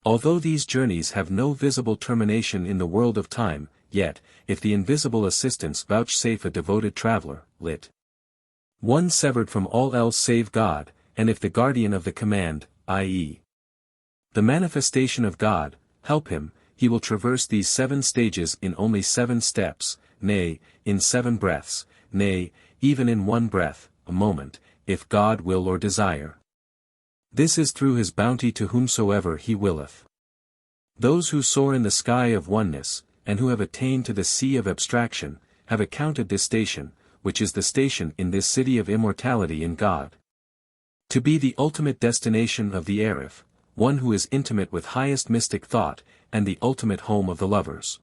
Although these journeys have no visible termination in the world of time, yet, if the invisible assistance vouchsafe a devoted traveler, lit. 1 severed from all else save God, and if the guardian of the command, i.e. the manifestation of God, help him, he will traverse these 7 stages in only 7 steps, nay, in 7 breaths, nay, even in 1 breath, a moment, if God will or desire. This is through his bounty to whomsoever he willeth. Those who soar in the sky of oneness, and who have attained to the sea of abstraction, have accounted this station, which is the station in this city of immortality in God, to be the ultimate destination of the Arif, one who is intimate with highest mystic thought, and the ultimate home of the lovers.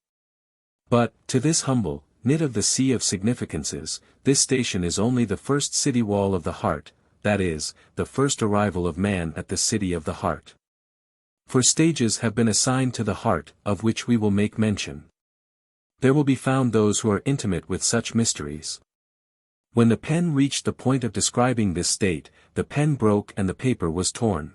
But, to this humble, knit of the sea of significances, this station is only the first city wall of the heart, that is, the first arrival of man at the city of the heart. For stages have been assigned to the heart, of which we will make mention. There will be found those who are intimate with such mysteries. When the pen reached the point of describing this state, the pen broke and the paper was torn.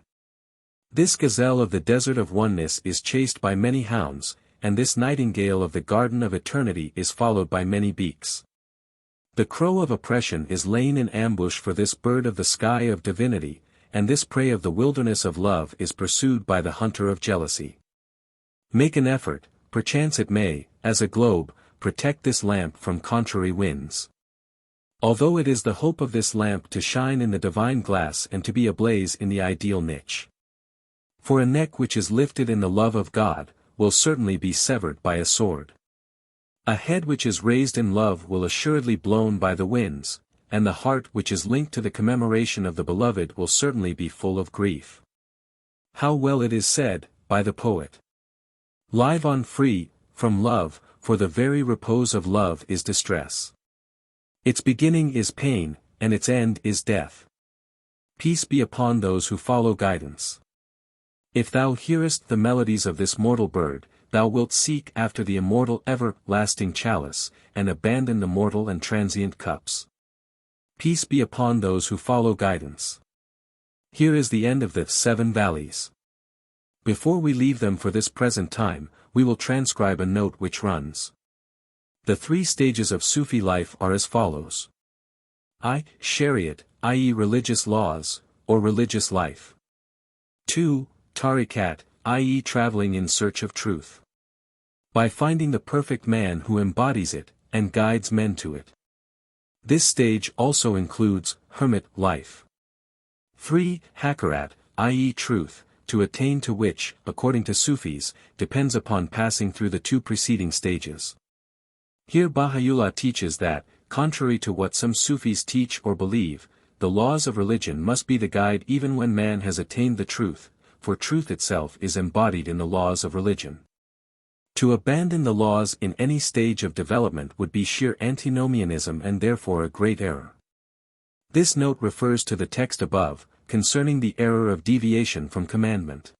This gazelle of the desert of oneness is chased by many hounds, and this nightingale of the garden of eternity is followed by many beaks. The crow of oppression is lain in ambush for this bird of the sky of divinity, and this prey of the wilderness of love is pursued by the hunter of jealousy. Make an effort, perchance it may, as a globe, protect this lamp from contrary winds. Although it is the hope of this lamp to shine in the divine glass and to be ablaze in the ideal niche. For a neck which is lifted in the love of God, will certainly be severed by a sword. A head which is raised in love will assuredly blown by the winds, and the heart which is linked to the commemoration of the Beloved will certainly be full of grief. How well it is said, by the poet. Live on free, from love, for the very repose of love is distress. Its beginning is pain, and its end is death. Peace be upon those who follow guidance. If thou hearest the melodies of this mortal bird, thou wilt seek after the immortal everlasting chalice, and abandon the mortal and transient cups. Peace be upon those who follow guidance. Here is the end of the 7 valleys. Before we leave them for this present time, we will transcribe a note which runs. The 3 stages of Sufi life are as follows. I. Shariat, i.e. religious laws, or religious life. 2. Tariqat, i.e. traveling in search of truth. By finding the perfect man who embodies it, and guides men to it. This stage also includes hermit life. 3. Hakarat, i.e. truth, to attain to which, according to Sufis, depends upon passing through the 2 preceding stages. Here Baha'u'llah teaches that, contrary to what some Sufis teach or believe, the laws of religion must be the guide even when man has attained the truth, for truth itself is embodied in the laws of religion. To abandon the laws in any stage of development would be sheer antinomianism and therefore a great error. This note refers to the text above, concerning the error of deviation from commandment.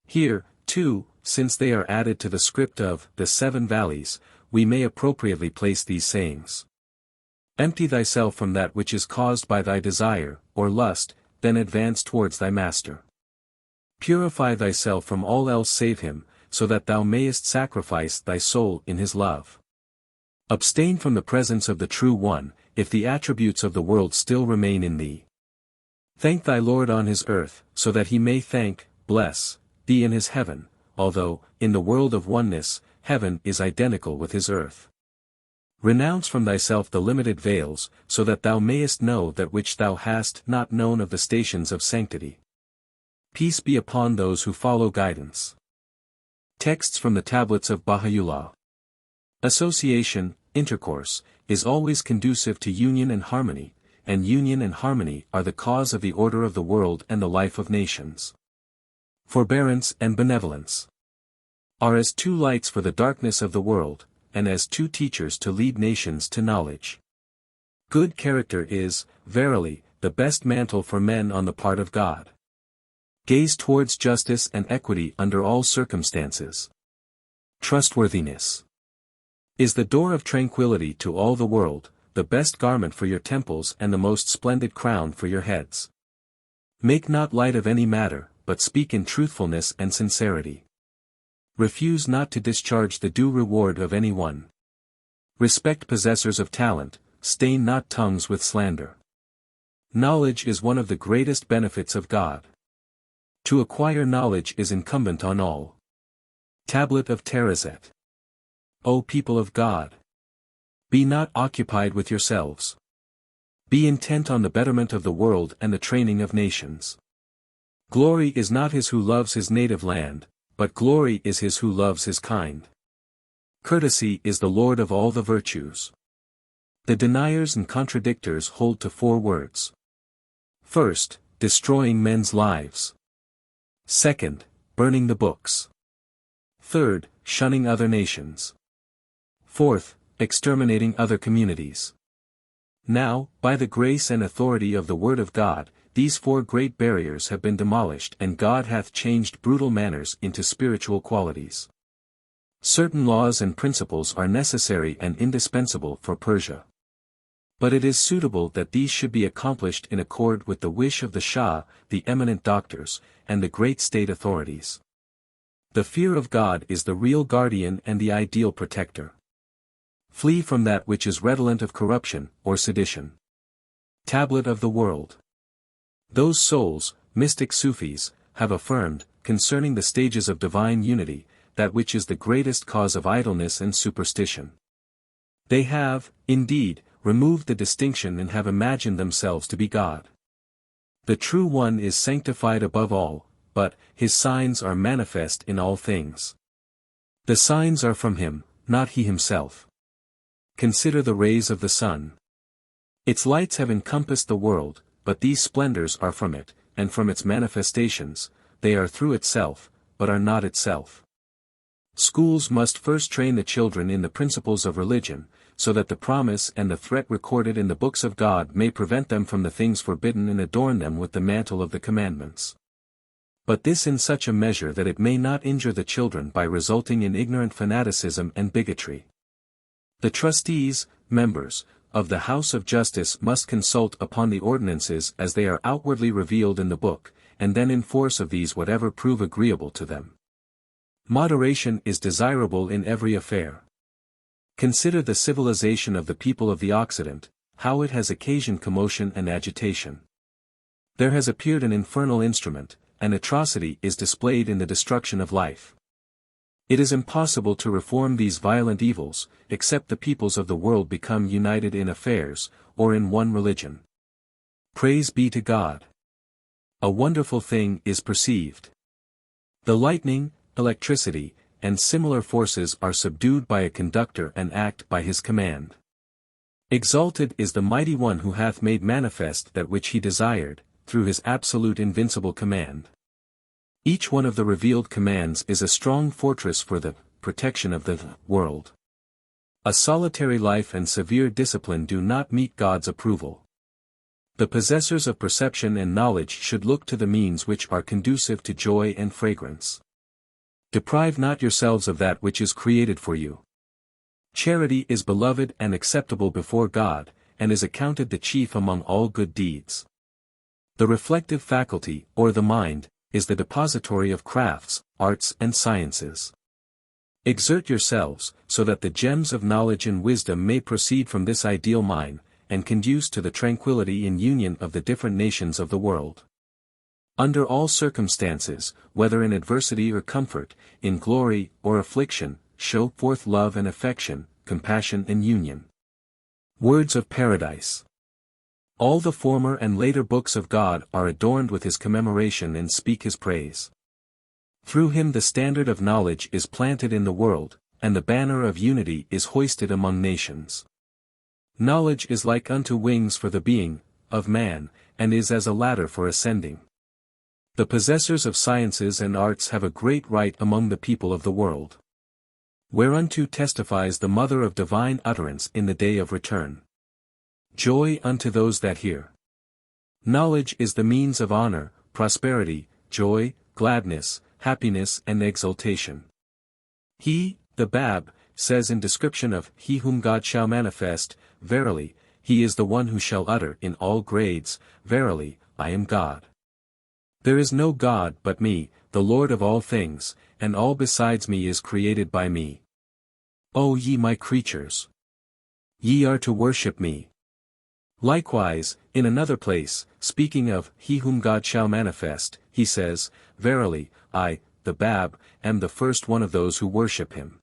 Here, too, since they are added to the script of the 7 valleys, we may appropriately place these sayings. Empty thyself from that which is caused by thy desire, or lust, then advance towards thy master. Purify thyself from all else save him, so that thou mayest sacrifice thy soul in his love. Abstain from the presence of the True One, if the attributes of the world still remain in thee. Thank thy Lord on his earth, so that he may bless, thee in his heaven, although, in the world of oneness, heaven is identical with his earth. Renounce from thyself the limited veils, so that thou mayest know that which thou hast not known of the stations of sanctity. Peace be upon those who follow guidance. Texts from the tablets of Baha'u'llah. Association, intercourse, is always conducive to union and harmony are the cause of the order of the world and the life of nations. Forbearance and benevolence are as 2 lights for the darkness of the world, and as 2 teachers to lead nations to knowledge. Good character is, verily, the best mantle for men on the part of God. Gaze towards justice and equity under all circumstances. Trustworthiness is the door of tranquility to all the world, the best garment for your temples and the most splendid crown for your heads. Make not light of any matter, but speak in truthfulness and sincerity. Refuse not to discharge the due reward of any one. Respect possessors of talent, stain not tongues with slander. Knowledge is one of the greatest benefits of God. To acquire knowledge is incumbent on all. Tablet of Terazet. O people of God! Be not occupied with yourselves. Be intent on the betterment of the world and the training of nations. Glory is not his who loves his native land, but glory is his who loves his kind. Courtesy is the lord of all the virtues. The deniers and contradictors hold to 4 words. First, destroying men's lives. Second, burning the books. Third, shunning other nations. Fourth, exterminating other communities. Now, by the grace and authority of the Word of God, these 4 great barriers have been demolished and God hath changed brutal manners into spiritual qualities. Certain laws and principles are necessary and indispensable for Persia. But it is suitable that these should be accomplished in accord with the wish of the Shah, the eminent doctors, and the great state authorities. The fear of God is the real guardian and the ideal protector. Flee from that which is redolent of corruption, or sedition. Tablet of the World. Those souls, mystic Sufis, have affirmed, concerning the stages of divine unity, that which is the greatest cause of idleness and superstition. They have, indeed, removed the distinction and have imagined themselves to be God. The True One is sanctified above all, but his signs are manifest in all things. The signs are from him, not he himself. Consider the rays of the sun. Its lights have encompassed the world, but these splendors are from it, and from its manifestations, they are through itself, but are not itself. Schools must first train the children in the principles of religion, so that the promise and the threat recorded in the books of God may prevent them from the things forbidden and adorn them with the mantle of the commandments. But this in such a measure that it may not injure the children by resulting in ignorant fanaticism and bigotry. The trustees, members, of the house of justice must consult upon the ordinances as they are outwardly revealed in the book, and then enforce of these whatever prove agreeable to them. Moderation is desirable in every affair. Consider the civilization of the people of the Occident, how it has occasioned commotion and agitation. There has appeared an infernal instrument, and atrocity is displayed in the destruction of life. It is impossible to reform these violent evils, except the peoples of the world become united in affairs, or in one religion. Praise be to God! A wonderful thing is perceived. The lightning, electricity, and similar forces are subdued by a conductor and act by his command. Exalted is the mighty one who hath made manifest that which he desired, through his absolute invincible command. Each one of the revealed commands is a strong fortress for the protection of the world. A solitary life and severe discipline do not meet God's approval. The possessors of perception and knowledge should look to the means which are conducive to joy and fragrance. Deprive not yourselves of that which is created for you. Charity is beloved and acceptable before God, and is accounted the chief among all good deeds. The reflective faculty, or the mind, is the depository of crafts, arts and sciences. Exert yourselves, so that the gems of knowledge and wisdom may proceed from this ideal mine, and conduce to the tranquility and union of the different nations of the world. Under all circumstances, whether in adversity or comfort, in glory or affliction, show forth love and affection, compassion and union. Words of Paradise. All the former and later books of God are adorned with his commemoration and speak his praise. Through him the standard of knowledge is planted in the world, and the banner of unity is hoisted among nations. Knowledge is like unto wings for the being of man, and is as a ladder for ascending. The possessors of sciences and arts have a great right among the people of the world. Whereunto testifies the mother of divine utterance in the day of return. Joy unto those that hear. Knowledge is the means of honor, prosperity, joy, gladness, happiness and exultation. He, the Bab, says in description of he whom God shall manifest, verily, he is the one who shall utter in all grades, verily, I am God. There is no God but me, the Lord of all things, and all besides me is created by me. O ye my creatures! Ye are to worship me. Likewise, in another place, speaking of he whom God shall manifest, he says, verily, I, the Bab, am the first one of those who worship him.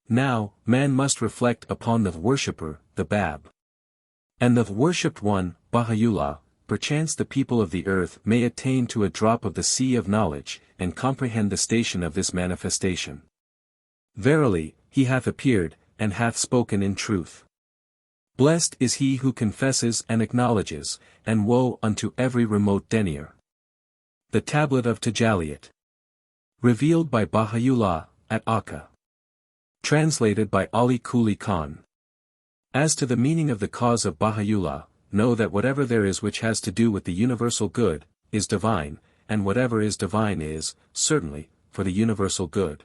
Now, man must reflect upon the worshipper, the Bab. And the worshipped one, Baha'u'llah, perchance the people of the earth may attain to a drop of the sea of knowledge, and comprehend the station of this manifestation. Verily, he hath appeared, and hath spoken in truth. Blessed is he who confesses and acknowledges, and woe unto every remote denier. The Tablet of Tajalliyat. Revealed by Baha'u'llah, at Akka. Translated by Ali Kuli Khan. As to the meaning of the cause of Baha'u'llah, know that whatever there is which has to do with the universal good, is divine, and whatever is divine is, certainly, for the universal good.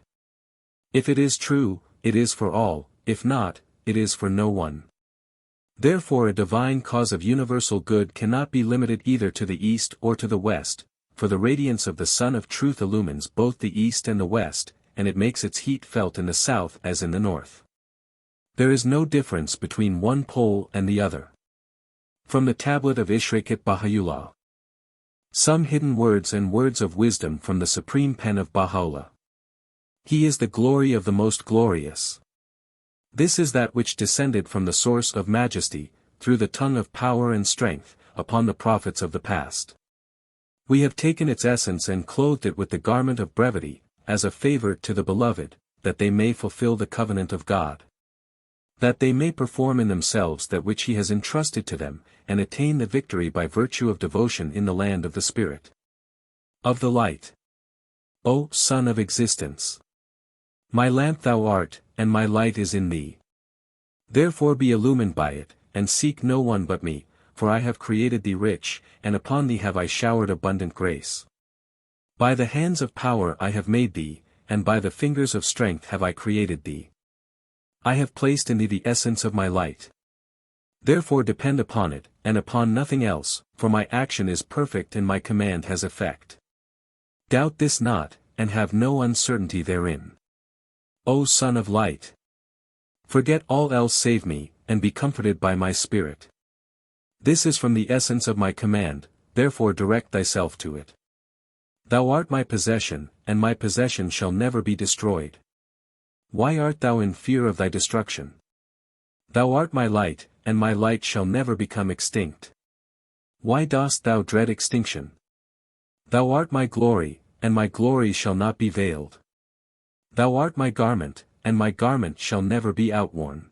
If it is true, it is for all, if not, it is for no one. Therefore a divine cause of universal good cannot be limited either to the east or to the west, for the radiance of the sun of truth illumines both the east and the west, and it makes its heat felt in the south as in the north. There is no difference between one pole and the other. From the Tablet of Ishrakat Baha'u'llah. Some hidden words and words of wisdom from the supreme pen of Baha'u'llah. He is the glory of the most glorious. This is that which descended from the source of majesty, through the tongue of power and strength, upon the prophets of the past. We have taken its essence and clothed it with the garment of brevity, as a favor to the beloved, that they may fulfill the covenant of God. That they may perform in themselves that which he has entrusted to them, and attain the victory by virtue of devotion in the land of the Spirit. Of the light. O Son of Existence! My lamp thou art, and my light is in thee. Therefore be illumined by it, and seek no one but me, for I have created thee rich, and upon thee have I showered abundant grace. By the hands of power I have made thee, and by the fingers of strength have I created thee. I have placed in thee the essence of my light. Therefore depend upon it, and upon nothing else, for my action is perfect and my command has effect. Doubt this not, and have no uncertainty therein. O Son of Light! Forget all else save me, and be comforted by my spirit. This is from the essence of my command, therefore direct thyself to it. Thou art my possession, and my possession shall never be destroyed. Why art thou in fear of thy destruction? Thou art my light, and my light shall never become extinct. Why dost thou dread extinction? Thou art my glory, and my glory shall not be veiled. Thou art my garment, and my garment shall never be outworn.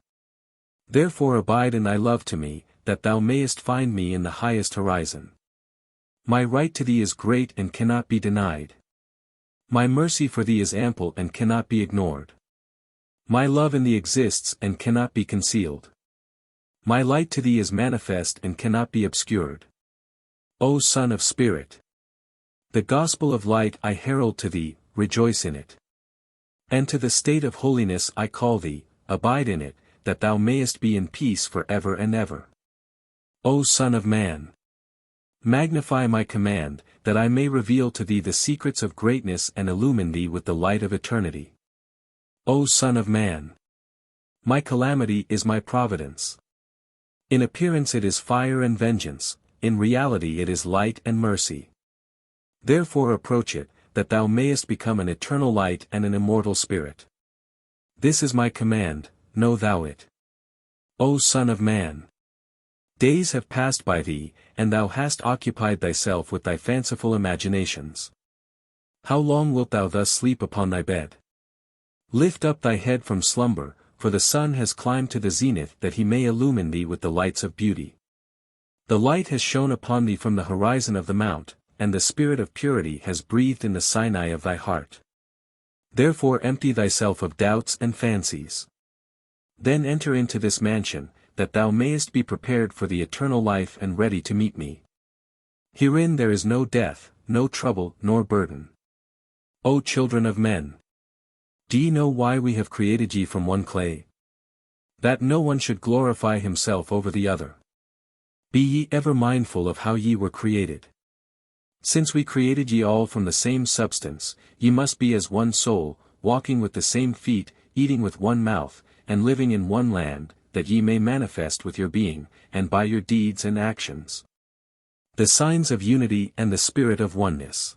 Therefore abide in thy love to me, that thou mayest find me in the highest horizon. My right to thee is great and cannot be denied. My mercy for thee is ample and cannot be ignored. My love in thee exists and cannot be concealed. My light to thee is manifest and cannot be obscured. O Son of Spirit! The gospel of light I herald to thee, rejoice in it. And to the state of holiness I call thee, abide in it, that thou mayest be in peace for ever and ever. O Son of Man! Magnify my command, that I may reveal to thee the secrets of greatness and illumine thee with the light of eternity. O Son of Man! My calamity is my providence. In appearance it is fire and vengeance, in reality it is light and mercy. Therefore approach it, that thou mayest become an eternal light and an immortal spirit. This is my command, know thou it. O Son of Man! Days have passed by thee, and thou hast occupied thyself with thy fanciful imaginations. How long wilt thou thus sleep upon thy bed? Lift up thy head from slumber, for the sun has climbed to the zenith that he may illumine thee with the lights of beauty. The light has shone upon thee from the horizon of the mount, and the spirit of purity has breathed in the Sinai of thy heart. Therefore empty thyself of doubts and fancies. Then enter into this mansion, that thou mayest be prepared for the eternal life and ready to meet me. Herein there is no death, no trouble, nor burden. O children of men! Do ye know why we have created ye from one clay? That no one should glorify himself over the other. Be ye ever mindful of how ye were created. Since we created ye all from the same substance, ye must be as one soul, walking with the same feet, eating with one mouth, and living in one land, that ye may manifest with your being, and by your deeds and actions, the signs of unity and the spirit of oneness.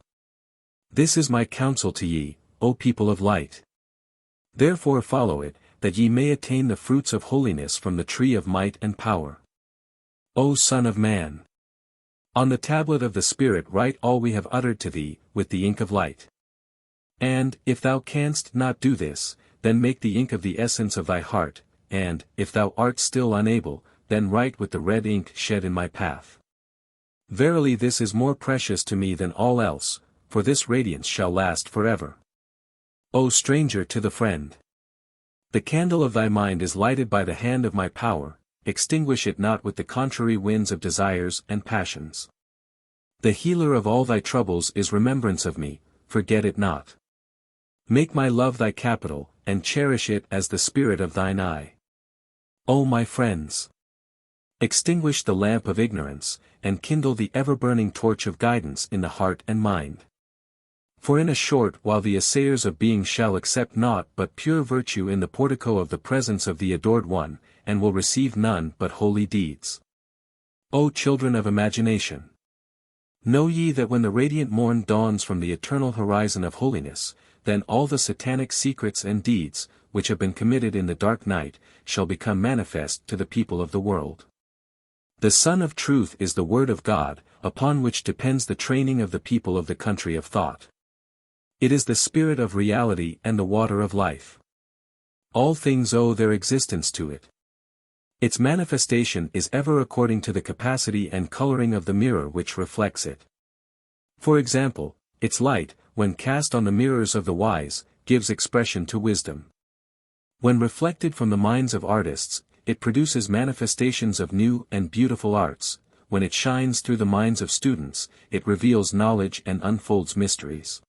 This is my counsel to ye, O people of light. Therefore follow it, that ye may attain the fruits of holiness from the tree of might and power. O Son of Man! On the tablet of the Spirit write all we have uttered to thee, with the ink of light. And, if thou canst not do this, then make the ink of the essence of thy heart, and, if thou art still unable, then write with the red ink shed in my path. Verily this is more precious to me than all else, for this radiance shall last forever. O stranger to the friend! The candle of thy mind is lighted by the hand of my power, extinguish it not with the contrary winds of desires and passions. The healer of all thy troubles is remembrance of me, forget it not. Make my love thy capital, and cherish it as the spirit of thine eye. O my friends! Extinguish the lamp of ignorance, and kindle the ever-burning torch of guidance in the heart and mind. For in a short while the assayers of being shall accept naught but pure virtue in the portico of the presence of the adored one, and will receive none but holy deeds. O children of imagination! Know ye that when the radiant morn dawns from the eternal horizon of holiness, then all the satanic secrets and deeds, which have been committed in the dark night, shall become manifest to the people of the world. The Sun of Truth is the Word of God, upon which depends the training of the people of the country of thought. It is the Spirit of reality and the water of life. All things owe their existence to it. Its manifestation is ever according to the capacity and coloring of the mirror which reflects it. For example, its light, when cast on the mirrors of the wise, gives expression to wisdom. When reflected from the minds of artists, it produces manifestations of new and beautiful arts. When it shines through the minds of students, it reveals knowledge and unfolds mysteries.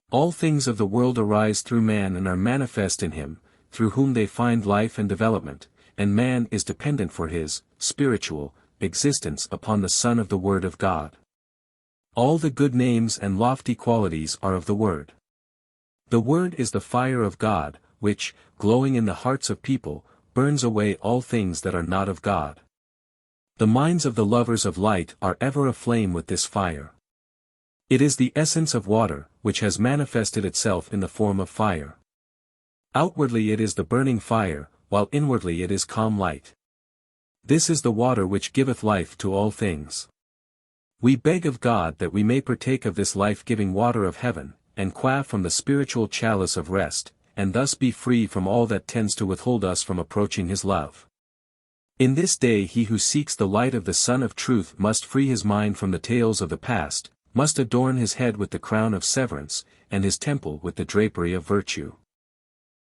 All things of the world arise through man and are manifest in him, through whom they find life and development, and man is dependent for his spiritual, existence upon the Son of the Word of God. All the good names and lofty qualities are of the Word. The Word is the fire of God, which, glowing in the hearts of people, burns away all things that are not of God. The minds of the lovers of light are ever aflame with this fire. It is the essence of water, which has manifested itself in the form of fire. Outwardly it is the burning fire, while inwardly it is calm light. This is the water which giveth life to all things. We beg of God that we may partake of this life-giving water of heaven, and quaff from the spiritual chalice of rest, and thus be free from all that tends to withhold us from approaching His love. In this day he who seeks the light of the Sun of Truth must free his mind from the tales of the past, must adorn his head with the crown of severance, and his temple with the drapery of virtue.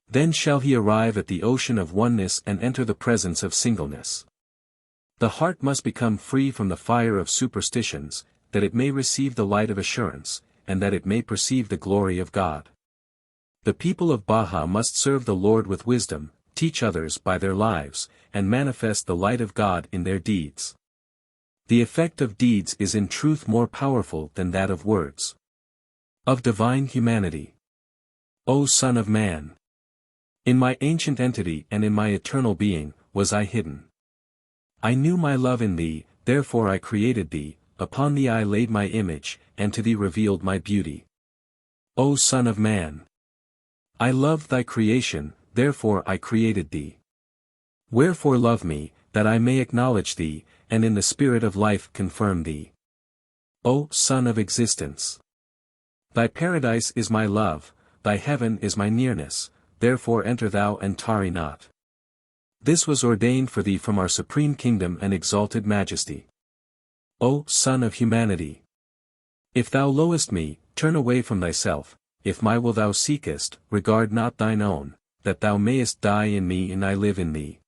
Then shall he arrive at the ocean of oneness and enter the presence of singleness. The heart must become free from the fire of superstitions, that it may receive the light of assurance, and that it may perceive the glory of God. The people of Baha must serve the Lord with wisdom, teach others by their lives, and manifest the light of God in their deeds. The effect of deeds is in truth more powerful than that of words. Of divine humanity. O Son of Man! In my ancient entity and in my eternal being, was I hidden. I knew my love in thee, therefore I created thee, upon thee I laid my image, and to thee revealed my beauty. O Son of Man! I loved thy creation, therefore I created thee. Wherefore love me, that I may acknowledge thee, and in the spirit of life confirm thee. O Son of Existence! Thy paradise is my love, thy heaven is my nearness, therefore enter thou and tarry not. This was ordained for thee from our supreme kingdom and exalted majesty. O Son of Humanity! If thou lowest me, turn away from thyself, if my will thou seekest, regard not thine own, that thou mayest die in me and I live in thee.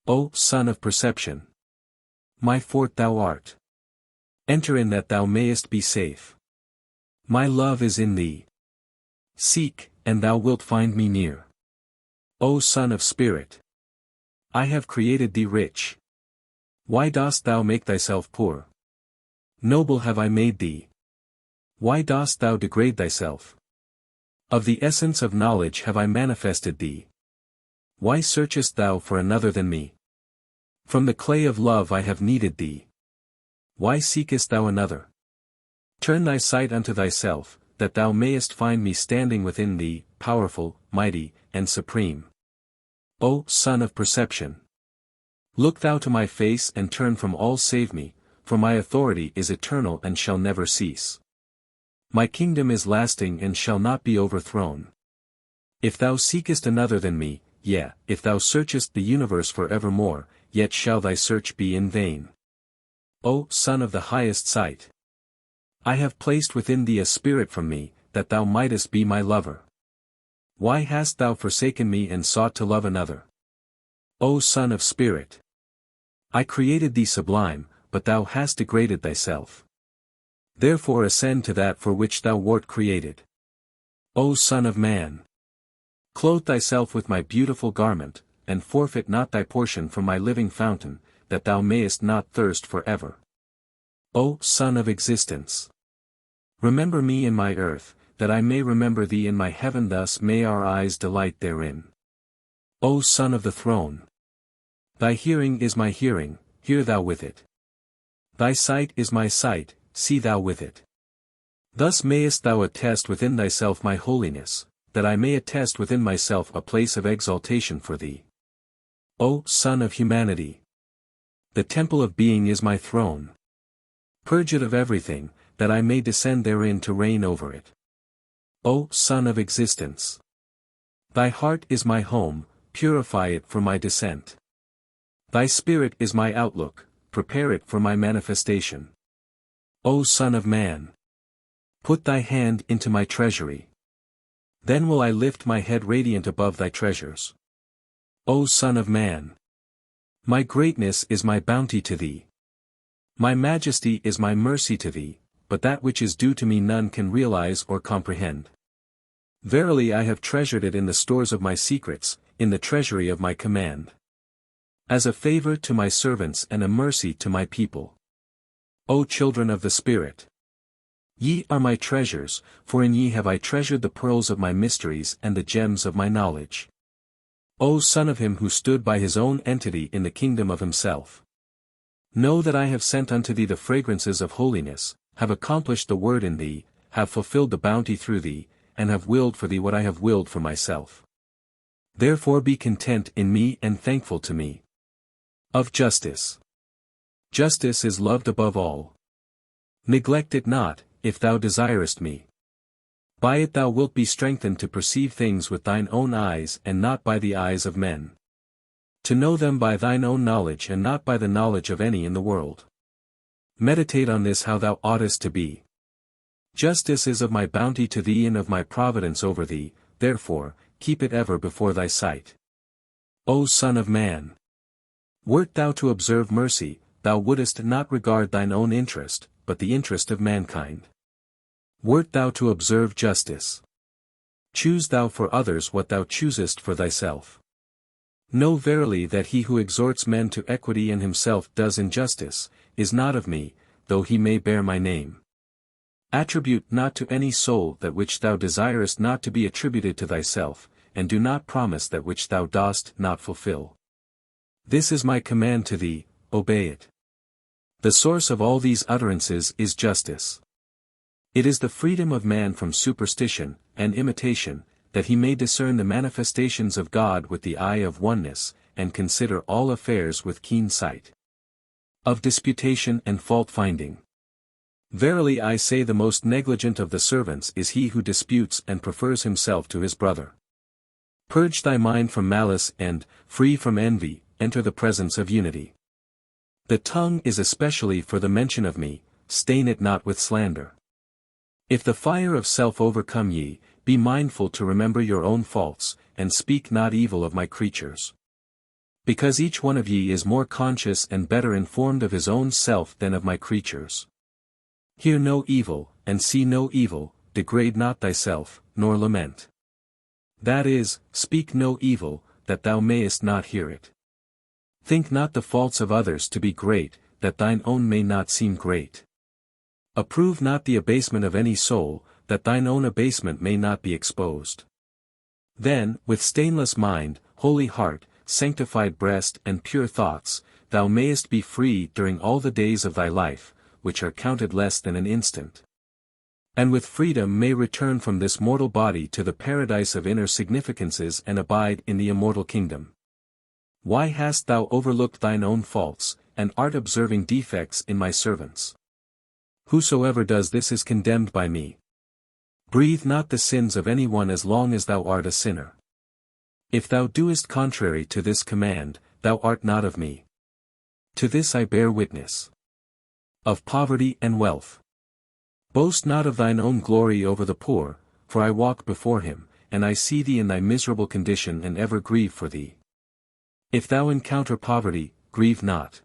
O Son of Perception! My fort thou art. Enter in that thou mayest be safe. My love is in thee. Seek, and thou wilt find me near. O Son of Spirit! I have created thee rich. Why dost thou make thyself poor? Noble have I made thee. Why dost thou degrade thyself? Of the essence of knowledge have I manifested thee. Why searchest thou for another than me? From the clay of love I have kneaded thee. Why seekest thou another? Turn thy sight unto thyself, that thou mayest find me standing within thee, powerful, mighty, and supreme. O Son of Perception! Look thou to my face and turn from all save me, for my authority is eternal and shall never cease. My kingdom is lasting and shall not be overthrown. If thou seekest another than me, yea, if thou searchest the universe for evermore, yet shall thy search be in vain. O Son of the highest sight! I have placed within thee a spirit from me, that thou mightest be my lover. Why hast thou forsaken me and sought to love another? O Son of Spirit! I created thee sublime, but thou hast degraded thyself. Therefore ascend to that for which thou wert created. O Son of Man! Clothe thyself with my beautiful garment, and forfeit not thy portion from my living fountain, that thou mayest not thirst for ever. O Son of Existence! Remember me in my earth, that I may remember thee in my heaven, thus may our eyes delight therein. O Son of the Throne! Thy hearing is my hearing, hear thou with it. Thy sight is my sight, see thou with it. Thus mayest thou attest within thyself my holiness, that I may attest within myself a place of exaltation for thee. O Son of Humanity! The temple of being is my throne. Purge it of everything, that I may descend therein to reign over it. O Son of Existence! Thy heart is my home, purify it for my descent. Thy spirit is my outlook, prepare it for my manifestation. O Son of Man! Put thy hand into my treasury. Then will I lift my head radiant above thy treasures. O Son of Man! My greatness is my bounty to thee. My majesty is my mercy to thee, but that which is due to me none can realize or comprehend. Verily I have treasured it in the stores of my secrets, in the treasury of my command. as a favor to my servants and a mercy to my people. O children of the Spirit! Ye are my treasures, for in ye have I treasured the pearls of my mysteries and the gems of my knowledge. O Son of him who stood by his own entity in the kingdom of himself! Know that I have sent unto thee the fragrances of holiness, have accomplished the word in thee, have fulfilled the bounty through thee, and have willed for thee what I have willed for myself. Therefore be content in me and thankful to me. Of justice. Justice is loved above all. Neglect it not, if thou desirest me. By it thou wilt be strengthened to perceive things with thine own eyes and not by the eyes of men. To know them by thine own knowledge and not by the knowledge of any in the world. Meditate on this how thou oughtest to be. Justice is of my bounty to thee and of my providence over thee, therefore, keep it ever before thy sight. O Son of man! Wert thou to observe mercy, thou wouldest not regard thine own interest, but the interest of mankind. Wert thou to observe justice. Choose thou for others what thou choosest for thyself. Know verily that he who exhorts men to equity and himself does injustice, is not of me, though he may bear my name. Attribute not to any soul that which thou desirest not to be attributed to thyself, and do not promise that which thou dost not fulfill. This is my command to thee, obey it. The source of all these utterances is justice. It is the freedom of man from superstition and imitation, that he may discern the manifestations of God with the eye of oneness, and consider all affairs with keen sight. Of disputation and fault-finding. Verily I say the most negligent of the servants is he who disputes and prefers himself to his brother. Purge thy mind from malice and, free from envy, enter the presence of unity. The tongue is especially for the mention of me, stain it not with slander. If the fire of self overcome ye, be mindful to remember your own faults, and speak not evil of my creatures. Because each one of ye is more conscious and better informed of his own self than of my creatures. Hear no evil, and see no evil, degrade not thyself, nor lament. That is, speak no evil, that thou mayest not hear it. Think not the faults of others to be great, that thine own may not seem great. Approve not the abasement of any soul, that thine own abasement may not be exposed. Then, with stainless mind, holy heart, sanctified breast and pure thoughts, thou mayest be free during all the days of thy life, which are counted less than an instant. And with freedom may return from this mortal body to the paradise of inner significances and abide in the immortal kingdom. Why hast thou overlooked thine own faults, and art observing defects in my servants? Whosoever does this is condemned by me. Breathe not the sins of any one as long as thou art a sinner. If thou doest contrary to this command, thou art not of me. To this I bear witness. Of poverty and wealth. Boast not of thine own glory over the poor, for I walk before him, and I see thee in thy miserable condition and ever grieve for thee. If thou encounter poverty, grieve not.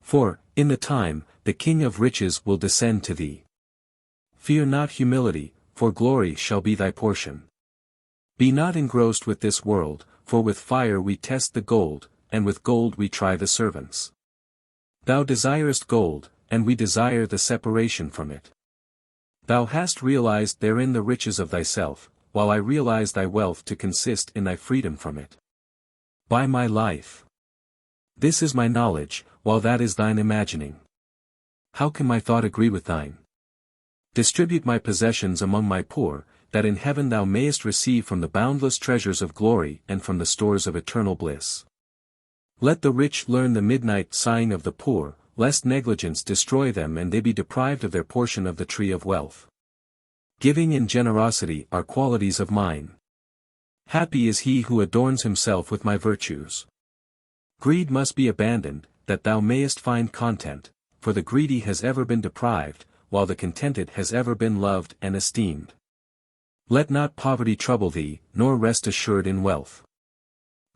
For, in the time, the King of riches will descend to thee. Fear not humility, for glory shall be thy portion. Be not engrossed with this world, for with fire we test the gold, and with gold we try the servants. Thou desirest gold, and we desire the separation from it. Thou hast realized therein the riches of thyself, while I realize thy wealth to consist in thy freedom from it. By my life. This is my knowledge, while that is thine imagining. How can my thought agree with thine? Distribute my possessions among my poor, that in heaven thou mayest receive from the boundless treasures of glory and from the stores of eternal bliss. Let the rich learn the midnight sighing of the poor, lest negligence destroy them and they be deprived of their portion of the tree of wealth. Giving and generosity are qualities of mine. Happy is he who adorns himself with my virtues. Greed must be abandoned, that thou mayest find content, for the greedy has ever been deprived, while the contented has ever been loved and esteemed. Let not poverty trouble thee, nor rest assured in wealth.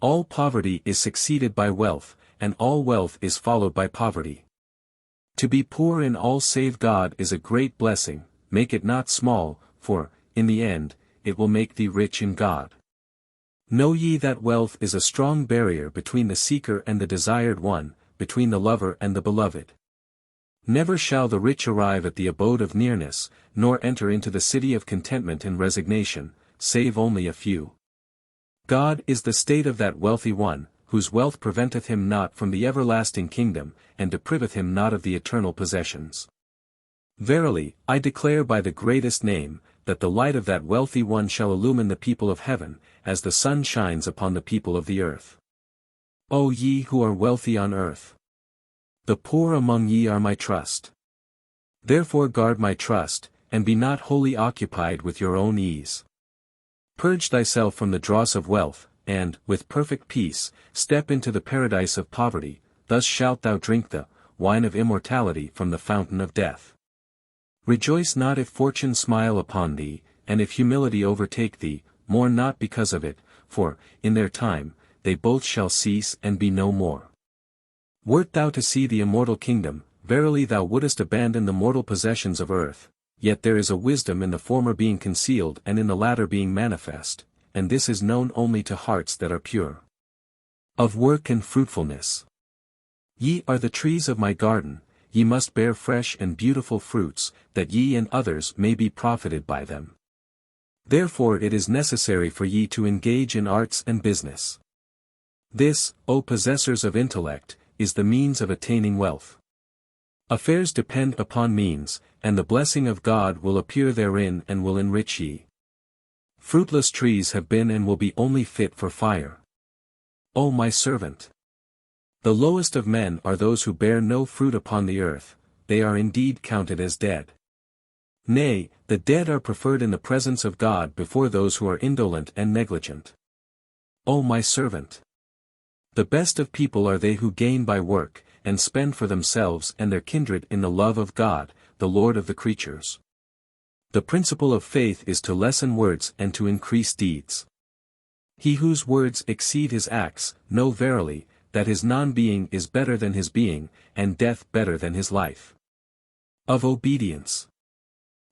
All poverty is succeeded by wealth, and all wealth is followed by poverty. To be poor in all save God is a great blessing, make it not small, for, in the end, it will make thee rich in God. Know ye that wealth is a strong barrier between the seeker and the desired one, between the lover and the beloved. Never shall the rich arrive at the abode of nearness, nor enter into the city of contentment and resignation, save only a few. God is the state of that wealthy one, whose wealth preventeth him not from the everlasting kingdom, and depriveth him not of the eternal possessions. Verily, I declare by the greatest name, that the light of that wealthy one shall illumine the people of heaven, as the sun shines upon the people of the earth. O ye who are wealthy on earth! The poor among ye are my trust. Therefore guard my trust, and be not wholly occupied with your own ease. Purge thyself from the dross of wealth, and, with perfect peace, step into the paradise of poverty, thus shalt thou drink the wine of immortality from the fountain of death. Rejoice not if fortune smile upon thee, and if humility overtake thee, mourn not because of it, for, in their time, they both shall cease and be no more. Wert thou to see the immortal kingdom, verily thou wouldest abandon the mortal possessions of earth, yet there is a wisdom in the former being concealed and in the latter being manifest, and this is known only to hearts that are pure. Of work and fruitfulness. Ye are the trees of my garden, ye must bear fresh and beautiful fruits, that ye and others may be profited by them. Therefore it is necessary for ye to engage in arts and business. This, O possessors of intellect, is the means of attaining wealth. Affairs depend upon means, and the blessing of God will appear therein and will enrich ye. Fruitless trees have been and will be only fit for fire. O my servant! The lowest of men are those who bear no fruit upon the earth, they are indeed counted as dead. Nay, the dead are preferred in the presence of God before those who are indolent and negligent. O my servant! The best of people are they who gain by work, and spend for themselves and their kindred in the love of God, the Lord of the creatures. The principle of faith is to lessen words and to increase deeds. He whose words exceed his acts, know verily, that his non-being is better than his being, and death better than his life. Of obedience.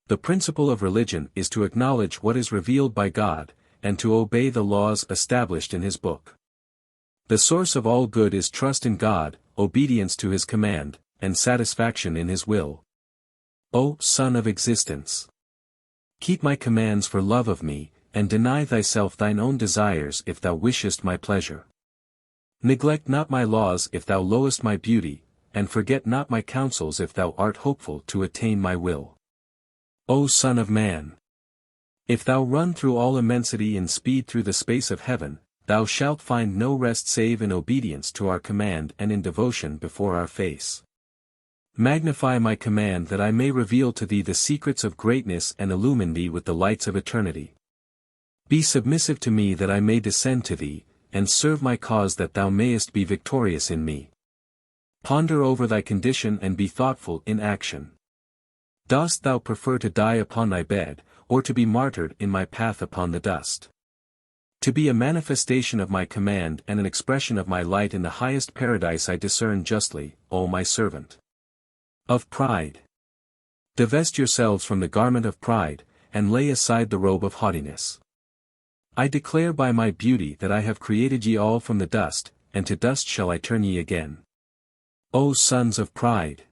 The principle of religion is to acknowledge what is revealed by God, and to obey the laws established in his book. The source of all good is trust in God, obedience to his command, and satisfaction in his will. O Son of Existence! Keep my commands for love of me, and deny thyself thine own desires if thou wishest my pleasure. Neglect not my laws if thou lowest my beauty, and forget not my counsels if thou art hopeful to attain my will. O Son of Man! If thou run through all immensity in speed through the space of heaven, thou shalt find no rest save in obedience to our command and in devotion before our face. Magnify my command that I may reveal to thee the secrets of greatness and illumine thee with the lights of eternity. Be submissive to me that I may descend to thee, and serve my cause that thou mayest be victorious in me. Ponder over thy condition and be thoughtful in action. Dost thou prefer to die upon thy bed, or to be martyred in my path upon the dust? To be a manifestation of my command and an expression of my light in the highest paradise I discern justly, O my servant. Of pride. Divest yourselves from the garment of pride, and lay aside the robe of haughtiness. I declare by my beauty that I have created ye all from the dust, and to dust shall I turn ye again. O sons of pride!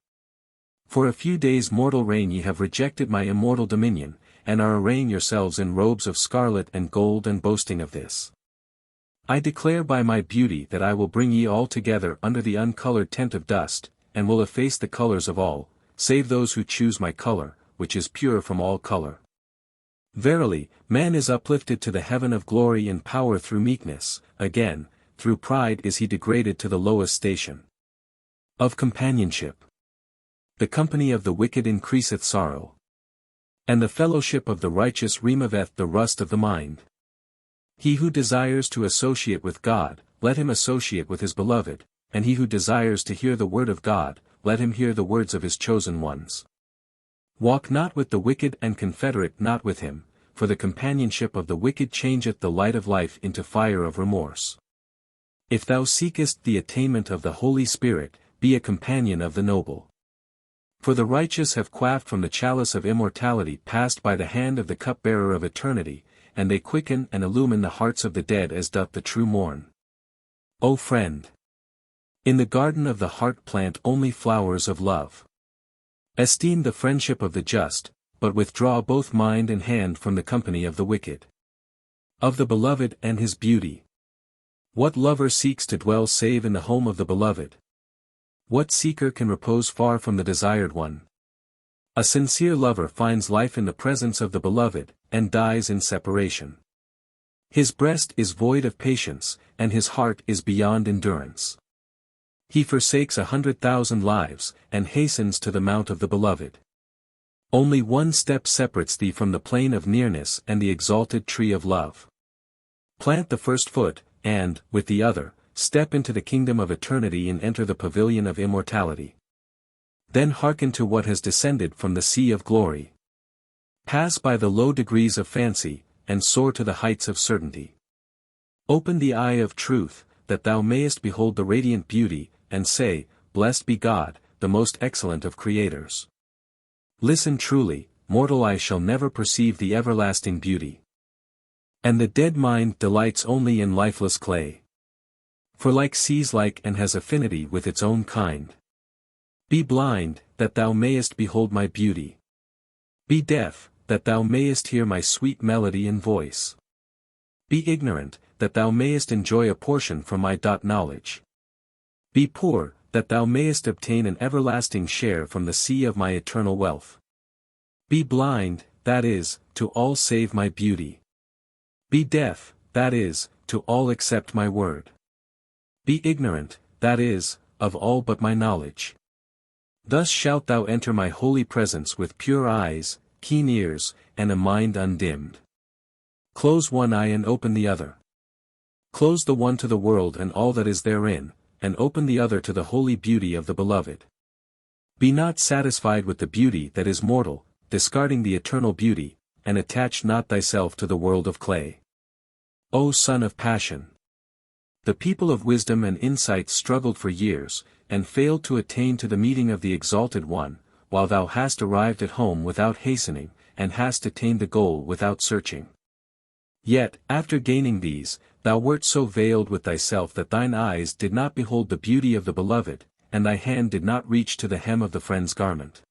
For a few days' mortal reign ye have rejected my immortal dominion, and are arraying yourselves in robes of scarlet and gold and boasting of this. I declare by my beauty that I will bring ye all together under the uncolored tent of dust, and will efface the colors of all, save those who choose my color, which is pure from all color. Verily, man is uplifted to the heaven of glory and power through meekness, again, through pride is he degraded to the lowest station. Of companionship. The company of the wicked increaseth sorrow. And the fellowship of the righteous removeth the rust of the mind. He who desires to associate with God, let him associate with his beloved, and he who desires to hear the word of God, let him hear the words of his chosen ones. Walk not with the wicked and confederate not with him, for the companionship of the wicked changeth the light of life into fire of remorse. If thou seekest the attainment of the Holy Spirit, be a companion of the noble. For the righteous have quaffed from the chalice of immortality passed by the hand of the cupbearer of eternity, and they quicken and illumine the hearts of the dead as doth the true morn. O friend! In the garden of the heart plant only flowers of love. Esteem the friendship of the just, but withdraw both mind and hand from the company of the wicked. Of the beloved and his beauty. What lover seeks to dwell save in the home of the beloved? What seeker can repose far from the desired one? A sincere lover finds life in the presence of the beloved, and dies in separation. His breast is void of patience, and his heart is beyond endurance. He forsakes 100,000 lives, and hastens to the mount of the beloved. Only one step separates thee from the plane of nearness and the exalted tree of love. Plant the first foot, and, with the other, step into the kingdom of eternity and enter the pavilion of immortality. Then hearken to what has descended from the sea of glory. Pass by the low degrees of fancy, and soar to the heights of certainty. Open the eye of truth, that thou mayest behold the radiant beauty, and say, Blessed be God, the most excellent of creators. Listen truly, mortal eye shall never perceive the everlasting beauty. And the dead mind delights only in lifeless clay. For like sees like and has affinity with its own kind. Be blind, that thou mayest behold my beauty. Be deaf, that thou mayest hear my sweet melody and voice. Be ignorant, that thou mayest enjoy a portion from my knowledge. Be poor, that thou mayest obtain an everlasting share from the sea of my eternal wealth. Be blind, that is, to all save my beauty. Be deaf, that is, to all except my word. Be ignorant, that is, of all but my knowledge. Thus shalt thou enter my holy presence with pure eyes, keen ears, and a mind undimmed. Close one eye and open the other. Close the one to the world and all that is therein, and open the other to the holy beauty of the beloved. Be not satisfied with the beauty that is mortal, discarding the eternal beauty, and attach not thyself to the world of clay. O son of passion! The people of wisdom and insight struggled for years, and failed to attain to the meeting of the Exalted One, while thou hast arrived at home without hastening, and hast attained the goal without searching. Yet, after gaining these, thou wert so veiled with thyself that thine eyes did not behold the beauty of the beloved, and thy hand did not reach to the hem of the friend's garment.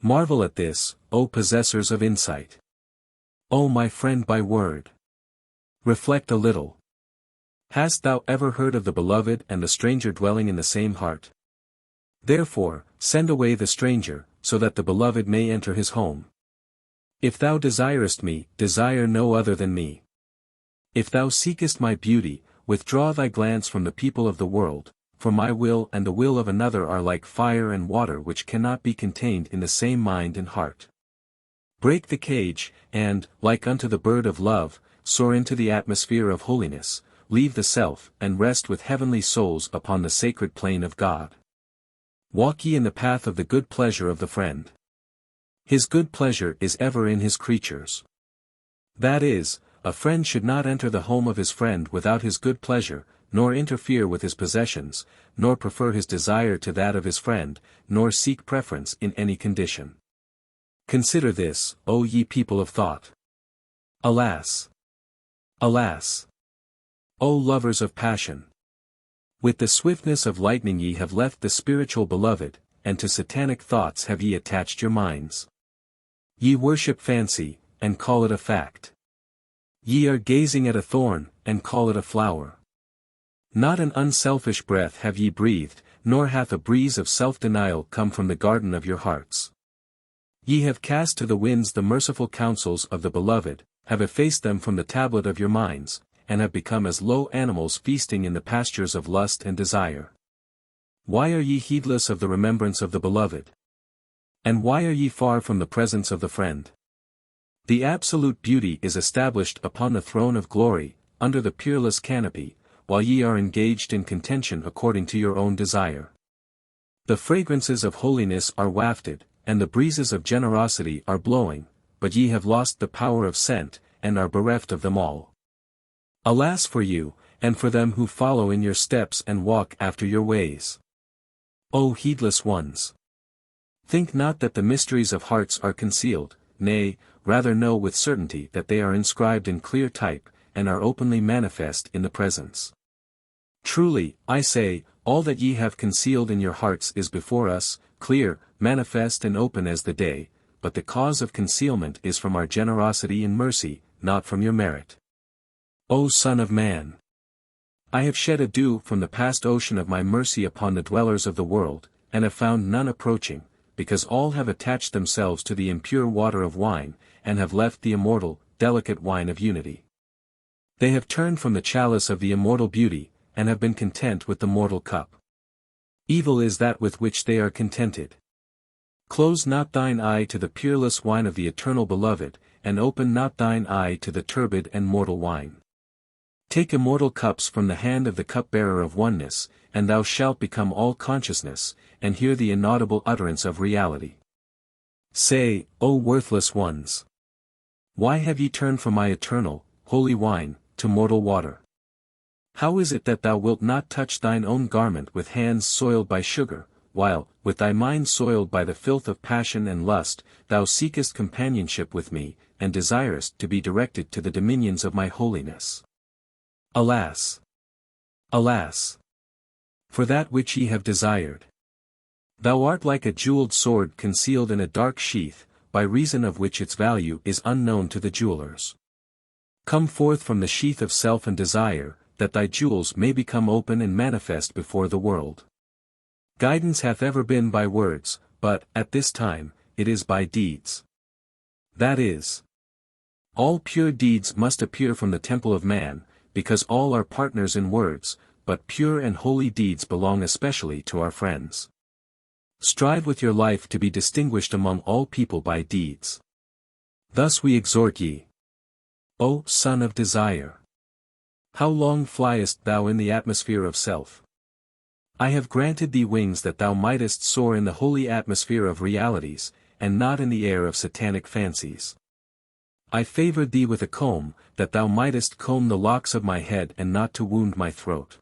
Marvel at this, O possessors of insight! O my friend by word! Reflect a little. Hast thou ever heard of the beloved and the stranger dwelling in the same heart? Therefore, send away the stranger, so that the beloved may enter his home. If thou desirest me, desire no other than me. If thou seekest my beauty, withdraw thy glance from the people of the world, for my will and the will of another are like fire and water which cannot be contained in the same mind and heart. Break the cage, and, like unto the bird of love, soar into the atmosphere of holiness, leave the self, and rest with heavenly souls upon the sacred plain of God. Walk ye in the path of the good pleasure of the friend. His good pleasure is ever in his creatures. That is, a friend should not enter the home of his friend without his good pleasure, nor interfere with his possessions, nor prefer his desire to that of his friend, nor seek preference in any condition. Consider this, O ye people of thought. Alas! Alas! O lovers of passion! With the swiftness of lightning ye have left the spiritual beloved, and to satanic thoughts have ye attached your minds. Ye worship fancy, and call it a fact. Ye are gazing at a thorn, and call it a flower. Not an unselfish breath have ye breathed, nor hath a breeze of self-denial come from the garden of your hearts. Ye have cast to the winds the merciful counsels of the beloved, have effaced them from the tablet of your minds, and have become as low animals feasting in the pastures of lust and desire. Why are ye heedless of the remembrance of the beloved? And why are ye far from the presence of the friend? The absolute beauty is established upon the throne of glory, under the peerless canopy, while ye are engaged in contention according to your own desire. The fragrances of holiness are wafted, and the breezes of generosity are blowing, but ye have lost the power of scent, and are bereft of them all. Alas for you, and for them who follow in your steps and walk after your ways. O heedless ones! Think not that the mysteries of hearts are concealed, nay, rather know with certainty that they are inscribed in clear type, and are openly manifest in the presence. Truly, I say, all that ye have concealed in your hearts is before us, clear, manifest and open as the day, but the cause of concealment is from our generosity and mercy, not from your merit. O Son of Man! I have shed a dew from the past ocean of my mercy upon the dwellers of the world, and have found none approaching, because all have attached themselves to the impure water of wine, and have left the immortal, delicate wine of unity. They have turned from the chalice of the immortal beauty, and have been content with the mortal cup. Evil is that with which they are contented. Close not thine eye to the peerless wine of the eternal Beloved, and open not thine eye to the turbid and mortal wine. Take immortal cups from the hand of the cupbearer of oneness, and thou shalt become all consciousness, and hear the inaudible utterance of reality. Say, O worthless ones! Why have ye turned from my eternal, holy wine, to mortal water? How is it that thou wilt not touch thine own garment with hands soiled by sugar, while, with thy mind soiled by the filth of passion and lust, thou seekest companionship with me, and desirest to be directed to the dominions of my holiness? Alas! Alas! For that which ye have desired. Thou art like a jeweled sword concealed in a dark sheath, by reason of which its value is unknown to the jewelers. Come forth from the sheath of self and desire, that thy jewels may become open and manifest before the world. Guidance hath ever been by words, but, at this time, it is by deeds. That is, all pure deeds must appear from the temple of man, because all are partners in words, but pure and holy deeds belong especially to our friends. Strive with your life to be distinguished among all people by deeds. Thus we exhort ye. O Son of Desire! How long fliest thou in the atmosphere of self? I have granted thee wings that thou mightest soar in the holy atmosphere of realities, and not in the air of satanic fancies. I favored thee with a comb, that thou mightest comb the locks of my head and not to wound my throat.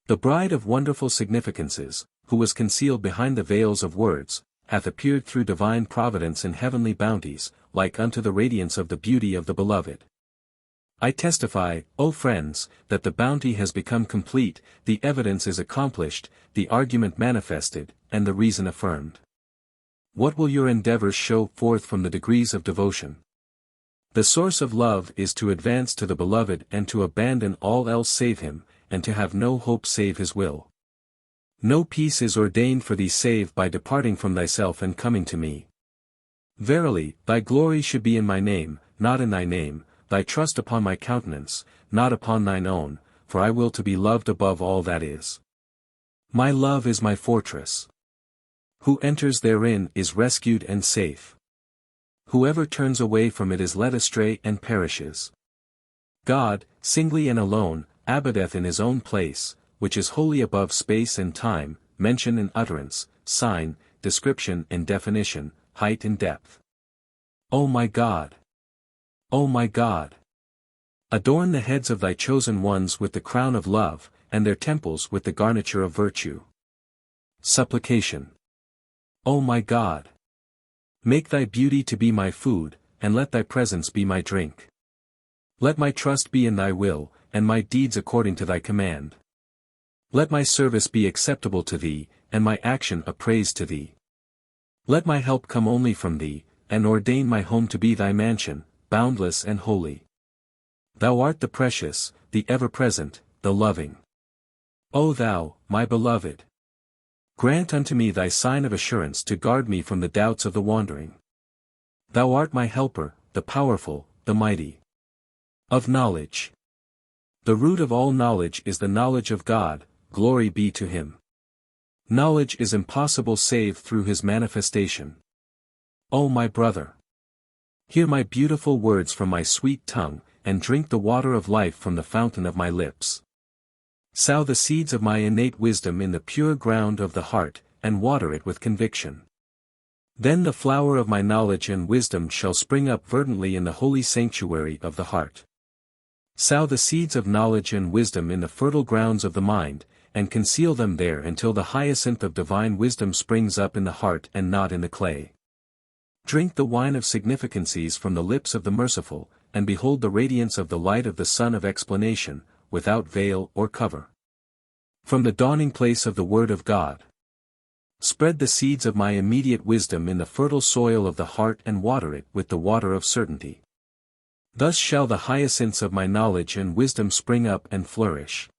The bride of wonderful significances, who was concealed behind the veils of words, hath appeared through divine providence and heavenly bounties, like unto the radiance of the beauty of the Beloved. I testify, O friends, that the bounty has become complete, the evidence is accomplished, the argument manifested, and the reason affirmed. What will your endeavors show forth from the degrees of devotion? The source of love is to advance to the Beloved and to abandon all else save him, and to have no hope save his will. No peace is ordained for thee save by departing from thyself and coming to me. Verily, thy glory should be in my name, not in thy name, thy trust upon my countenance, not upon thine own, for I will to be loved above all that is. My love is my fortress. Who enters therein is rescued and safe. Whoever turns away from it is led astray and perishes. God, singly and alone, abideth in his own place, which is wholly above space and time, mention and utterance, sign, description and definition, height and depth. O my God! O my God! Adorn the heads of thy chosen ones with the crown of love, and their temples with the garniture of virtue. Supplication. O my God! Make thy beauty to be my food, and let thy presence be my drink. Let my trust be in thy will, and my deeds according to thy command. Let my service be acceptable to thee, and my action a praise to thee. Let my help come only from thee, and ordain my home to be thy mansion, boundless and holy. Thou art the precious, the ever-present, the loving. O thou, my Beloved! Grant unto me thy sign of assurance to guard me from the doubts of the wandering. Thou art my helper, the powerful, the mighty. Of knowledge. The root of all knowledge is the knowledge of God, glory be to him. Knowledge is impossible save through his manifestation. O my brother! Hear my beautiful words from my sweet tongue, and drink the water of life from the fountain of my lips. Sow the seeds of my innate wisdom in the pure ground of the heart, and water it with conviction. Then the flower of my knowledge and wisdom shall spring up verdantly in the holy sanctuary of the heart. Sow the seeds of knowledge and wisdom in the fertile grounds of the mind, and conceal them there until the hyacinth of divine wisdom springs up in the heart and not in the clay. Drink the wine of significancies from the lips of the merciful, and behold the radiance of the light of the sun of explanation, without veil or cover. From the dawning place of the word of God. Spread the seeds of my immediate wisdom in the fertile soil of the heart and water it with the water of certainty. Thus shall the hyacinths of my knowledge and wisdom spring up and flourish.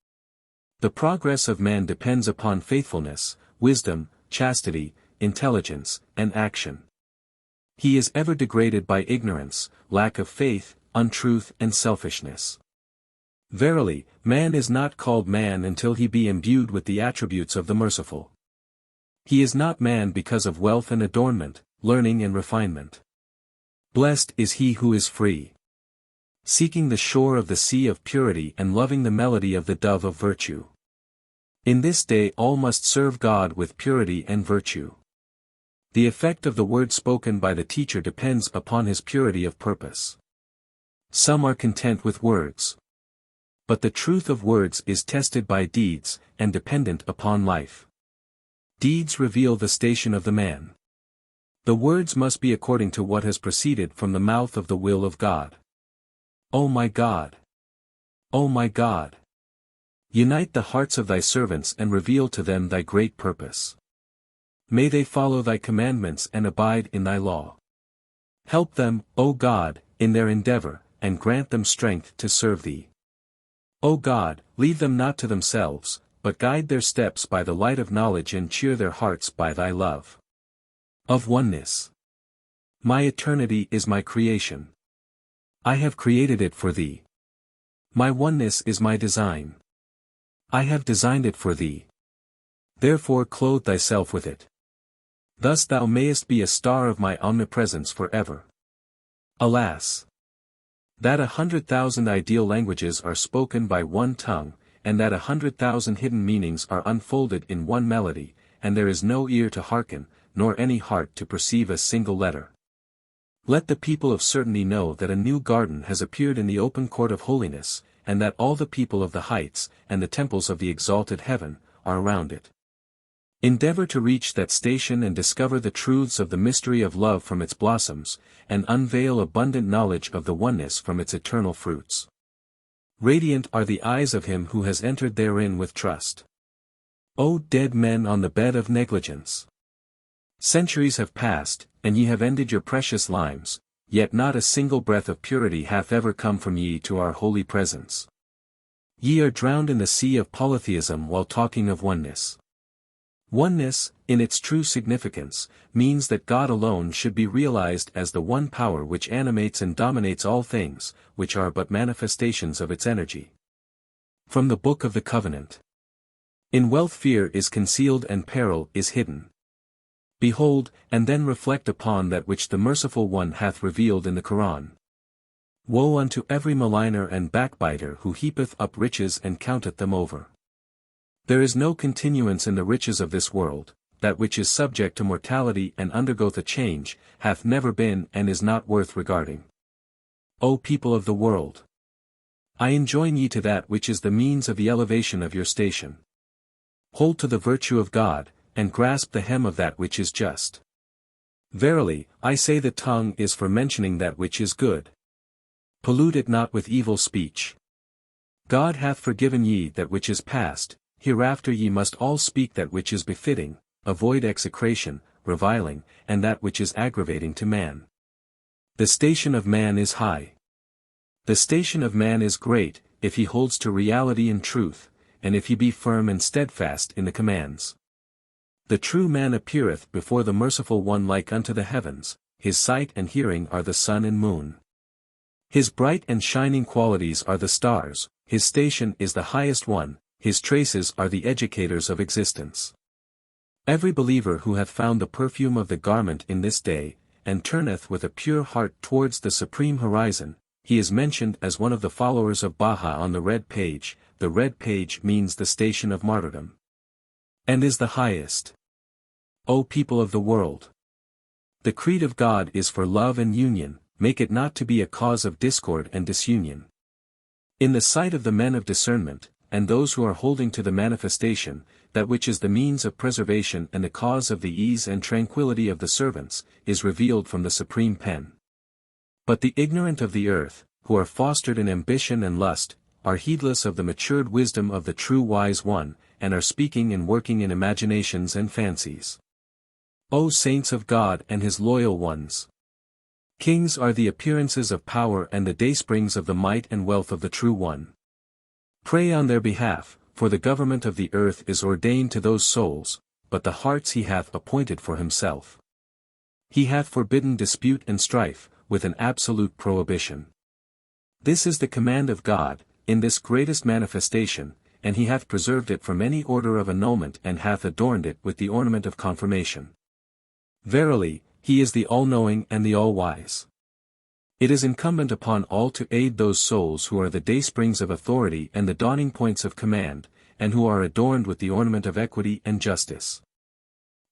The progress of man depends upon faithfulness, wisdom, chastity, intelligence, and action. He is ever degraded by ignorance, lack of faith, untruth and selfishness. Verily, man is not called man until he be imbued with the attributes of the merciful. He is not man because of wealth and adornment, learning and refinement. Blessed is he who is free, seeking the shore of the sea of purity and loving the melody of the dove of virtue. In this day all must serve God with purity and virtue. The effect of the word spoken by the teacher depends upon his purity of purpose. Some are content with words. But the truth of words is tested by deeds, and dependent upon life. Deeds reveal the station of the man. The words must be according to what has proceeded from the mouth of the will of God. O my God! O my God! Unite the hearts of thy servants and reveal to them thy great purpose. May they follow thy commandments and abide in thy law. Help them, O God, in their endeavor, and grant them strength to serve thee. O God, leave them not to themselves, but guide their steps by the light of knowledge and cheer their hearts by thy love of oneness. My eternity is my creation. I have created it for thee. My oneness is my design. I have designed it for thee. Therefore clothe thyself with it. Thus thou mayest be a star of my omnipresence forever. Alas! That 100,000 ideal languages are spoken by one tongue, and that 100,000 hidden meanings are unfolded in one melody, and there is no ear to hearken, nor any heart to perceive a single letter. Let the people of certainty know that a new garden has appeared in the open court of holiness, and that all the people of the heights, and the temples of the exalted heaven, are around it. Endeavor to reach that station and discover the truths of the mystery of love from its blossoms, and unveil abundant knowledge of the oneness from its eternal fruits. Radiant are the eyes of him who has entered therein with trust. O dead men on the bed of negligence! Centuries have passed, and ye have ended your precious lives, yet not a single breath of purity hath ever come from ye to our holy presence. Ye are drowned in the sea of polytheism while talking of oneness. Oneness, in its true significance, means that God alone should be realized as the one power which animates and dominates all things, which are but manifestations of its energy. From the Book of the Covenant. In wealth fear is concealed and peril is hidden. Behold, and then reflect upon that which the Merciful One hath revealed in the Quran. Woe unto every maligner and backbiter who heapeth up riches and counteth them over. There is no continuance in the riches of this world, that which is subject to mortality and undergoeth a change, hath never been and is not worth regarding. O people of the world! I enjoin ye to that which is the means of the elevation of your station. Hold to the virtue of God, and grasp the hem of that which is just. Verily, I say the tongue is for mentioning that which is good. Pollute it not with evil speech. God hath forgiven ye that which is past. Hereafter ye must all speak that which is befitting, avoid execration, reviling, and that which is aggravating to man. The station of man is high. The station of man is great, if he holds to reality and truth, and if he be firm and steadfast in the commands. The true man appeareth before the Merciful One like unto the heavens, his sight and hearing are the sun and moon. His bright and shining qualities are the stars, his station is the highest one, his traces are the educators of existence. Every believer who hath found the perfume of the garment in this day, and turneth with a pure heart towards the supreme horizon, he is mentioned as one of the followers of Baha on the red page. The red page means the station of martyrdom. And is the highest. O people of the world! The creed of God is for love and union, make it not to be a cause of discord and disunion. In the sight of the men of discernment, and those who are holding to the manifestation, that which is the means of preservation and the cause of the ease and tranquility of the servants, is revealed from the supreme pen. But the ignorant of the earth, who are fostered in ambition and lust, are heedless of the matured wisdom of the true wise one, and are speaking and working in imaginations and fancies. O saints of God and his loyal ones! Kings are the appearances of power and the daysprings of the might and wealth of the true one. Pray on their behalf, for the government of the earth is ordained to those souls, but the hearts he hath appointed for himself. He hath forbidden dispute and strife, with an absolute prohibition. This is the command of God, in this greatest manifestation, and he hath preserved it from any order of annulment and hath adorned it with the ornament of confirmation. Verily, he is the all-knowing and the all-wise. It is incumbent upon all to aid those souls who are the daysprings of authority and the dawning points of command, and who are adorned with the ornament of equity and justice.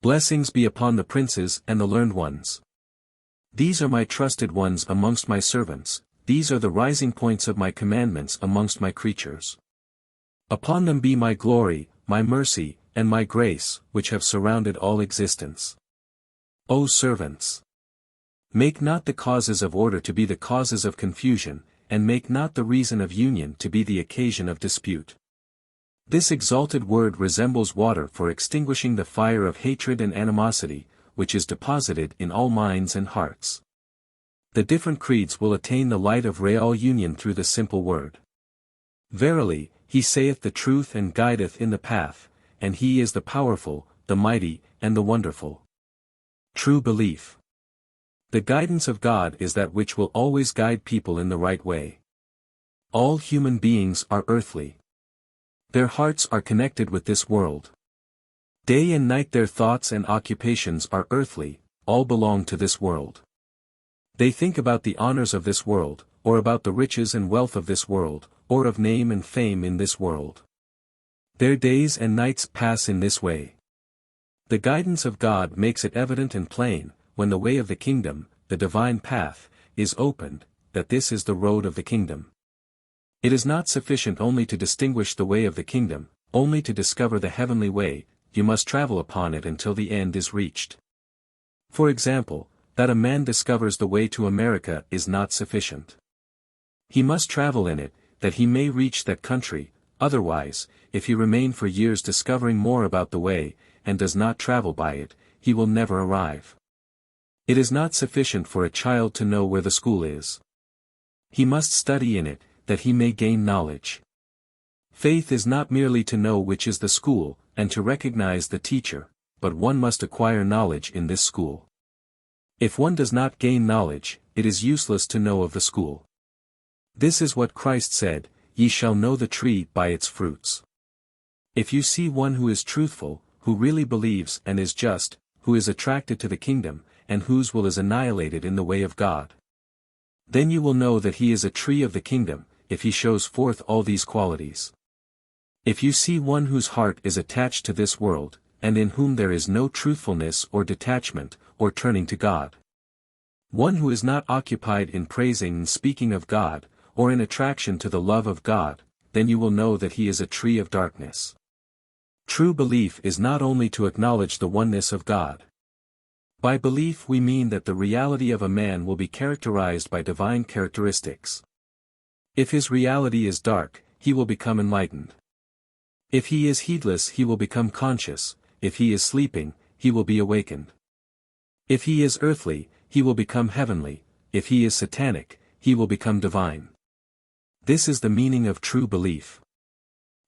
Blessings be upon the princes and the learned ones. These are my trusted ones amongst my servants, these are the rising points of my commandments amongst my creatures. Upon them be my glory, my mercy, and my grace, which have surrounded all existence. O servants! Make not the causes of order to be the causes of confusion, and make not the reason of union to be the occasion of dispute. This exalted word resembles water for extinguishing the fire of hatred and animosity, which is deposited in all minds and hearts. The different creeds will attain the light of real union through the simple word. Verily, he saith the truth and guideth in the path, and he is the powerful, the mighty, and the wonderful. True belief. The guidance of God is that which will always guide people in the right way. All human beings are earthly. Their hearts are connected with this world. Day and night their thoughts and occupations are earthly, all belong to this world. They think about the honors of this world, or about the riches and wealth of this world, or of name and fame in this world. Their days and nights pass in this way. The guidance of God makes it evident and plain, when the way of the kingdom, the divine path, is opened, that this is the road of the kingdom. It is not sufficient only to distinguish the way of the kingdom, only to discover the heavenly way, you must travel upon it until the end is reached. For example, that a man discovers the way to America is not sufficient. He must travel in it, that he may reach that country, otherwise, if he remain for years discovering more about the way, and does not travel by it, he will never arrive. It is not sufficient for a child to know where the school is. He must study in it, that he may gain knowledge. Faith is not merely to know which is the school, and to recognize the teacher, but one must acquire knowledge in this school. If one does not gain knowledge, it is useless to know of the school. This is what Christ said, "Ye shall know the tree by its fruits." If you see one who is truthful, who really believes and is just, who is attracted to the kingdom, and whose will is annihilated in the way of God, then you will know that he is a tree of the kingdom, if he shows forth all these qualities. If you see one whose heart is attached to this world, and in whom there is no truthfulness or detachment, or turning to God, one who is not occupied in praising and speaking of God, or in attraction to the love of God, then you will know that he is a tree of darkness. True belief is not only to acknowledge the oneness of God. By belief we mean that the reality of a man will be characterized by divine characteristics. If his reality is dark, he will become enlightened. If he is heedless he will become conscious, if he is sleeping, he will be awakened. If he is earthly, he will become heavenly, if he is satanic, he will become divine. This is the meaning of true belief.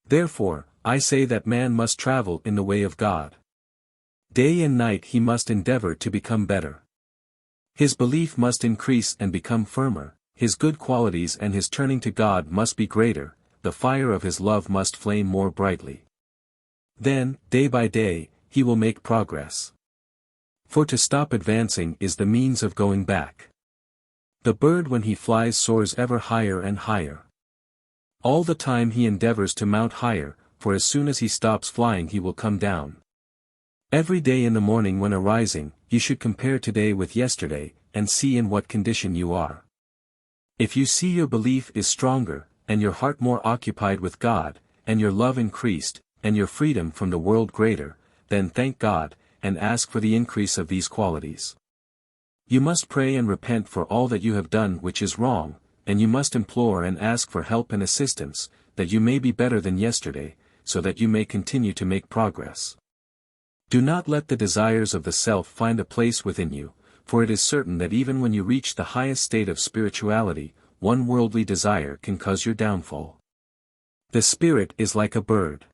Therefore, I say that man must travel in the way of God. Day and night he must endeavor to become better. His belief must increase and become firmer, his good qualities and his turning to God must be greater, the fire of his love must flame more brightly. Then, day by day, he will make progress. For to stop advancing is the means of going back. The bird when he flies soars ever higher and higher. All the time he endeavors to mount higher, for as soon as he stops flying he will come down. Every day in the morning when arising, you should compare today with yesterday, and see in what condition you are. If you see your belief is stronger, and your heart more occupied with God, and your love increased, and your freedom from the world greater, then thank God, and ask for the increase of these qualities. You must pray and repent for all that you have done which is wrong, and you must implore and ask for help and assistance, that you may be better than yesterday, so that you may continue to make progress. Do not let the desires of the self find a place within you, for it is certain that even when you reach the highest state of spirituality, one worldly desire can cause your downfall. The spirit is like a bird.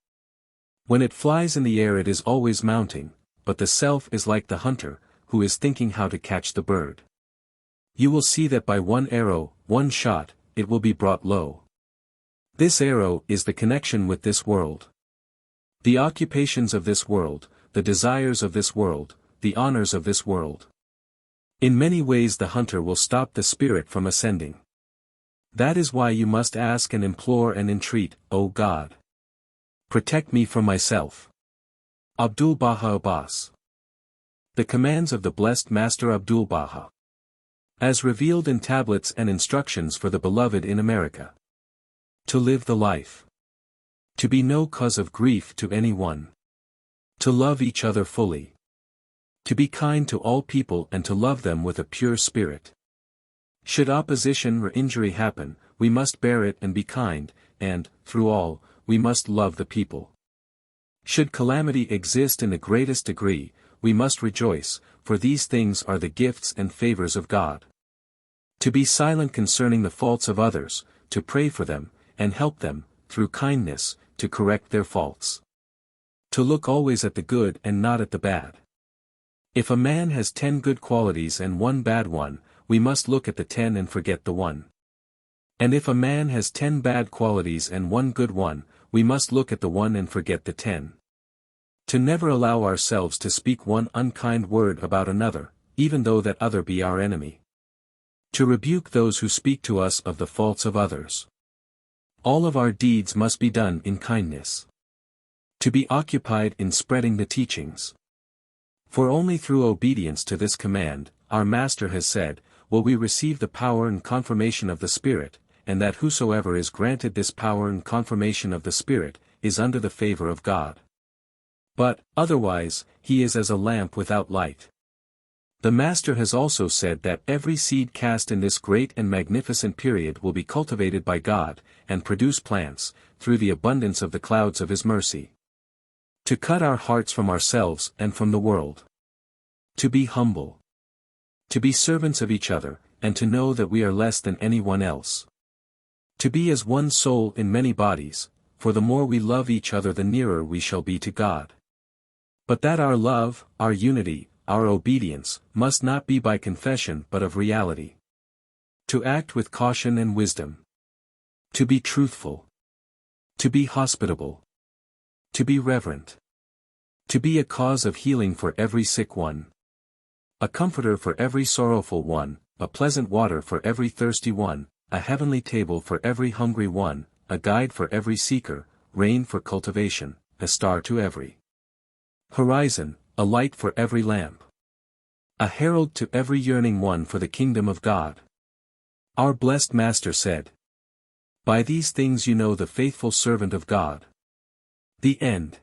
When it flies in the air it is always mounting, but the self is like the hunter, who is thinking how to catch the bird. You will see that by one arrow, one shot, it will be brought low. This arrow is the connection with this world. The occupations of this world, the desires of this world, the honors of this world. In many ways the hunter will stop the spirit from ascending. That is why you must ask and implore and entreat, O God. Protect me from myself. Abdul-Baha Abbas. The commands of the blessed Master Abdul-Baha. As revealed in tablets and instructions for the beloved in America. To live the life. To be no cause of grief to anyone. To love each other fully. To be kind to all people and to love them with a pure spirit. Should opposition or injury happen, we must bear it and be kind, and, through all, we must love the people. Should calamity exist in the greatest degree, we must rejoice, for these things are the gifts and favors of God. To be silent concerning the faults of others, to pray for them, and help them, through kindness, to correct their faults. To look always at the good and not at the bad. If a man has 10 good qualities and 1 bad one, we must look at the 10 and forget the 1. And if a man has 10 bad qualities and 1 good one, we must look at the 1 and forget the 10. To never allow ourselves to speak one unkind word about another, even though that other be our enemy. To rebuke those who speak to us of the faults of others. All of our deeds must be done in kindness. To be occupied in spreading the teachings. For only through obedience to this command, our Master has said, will we receive the power and confirmation of the Spirit, and that whosoever is granted this power and confirmation of the Spirit, is under the favor of God. But, otherwise, he is as a lamp without light. The Master has also said that every seed cast in this great and magnificent period will be cultivated by God, and produce plants, through the abundance of the clouds of His mercy. To cut our hearts from ourselves and from the world. To be humble. To be servants of each other, and to know that we are less than anyone else. To be as one soul in many bodies, for the more we love each other the nearer we shall be to God. But that our love, our unity, our obedience, must not be by confession but of reality. To act with caution and wisdom. To be truthful. To be hospitable. To be reverent. To be a cause of healing for every sick one. A comforter for every sorrowful one, a pleasant water for every thirsty one, a heavenly table for every hungry one, a guide for every seeker, rain for cultivation, a star to every horizon, a light for every lamp. A herald to every yearning one for the kingdom of God. Our blessed Master said, by these things you know the faithful servant of God. The end.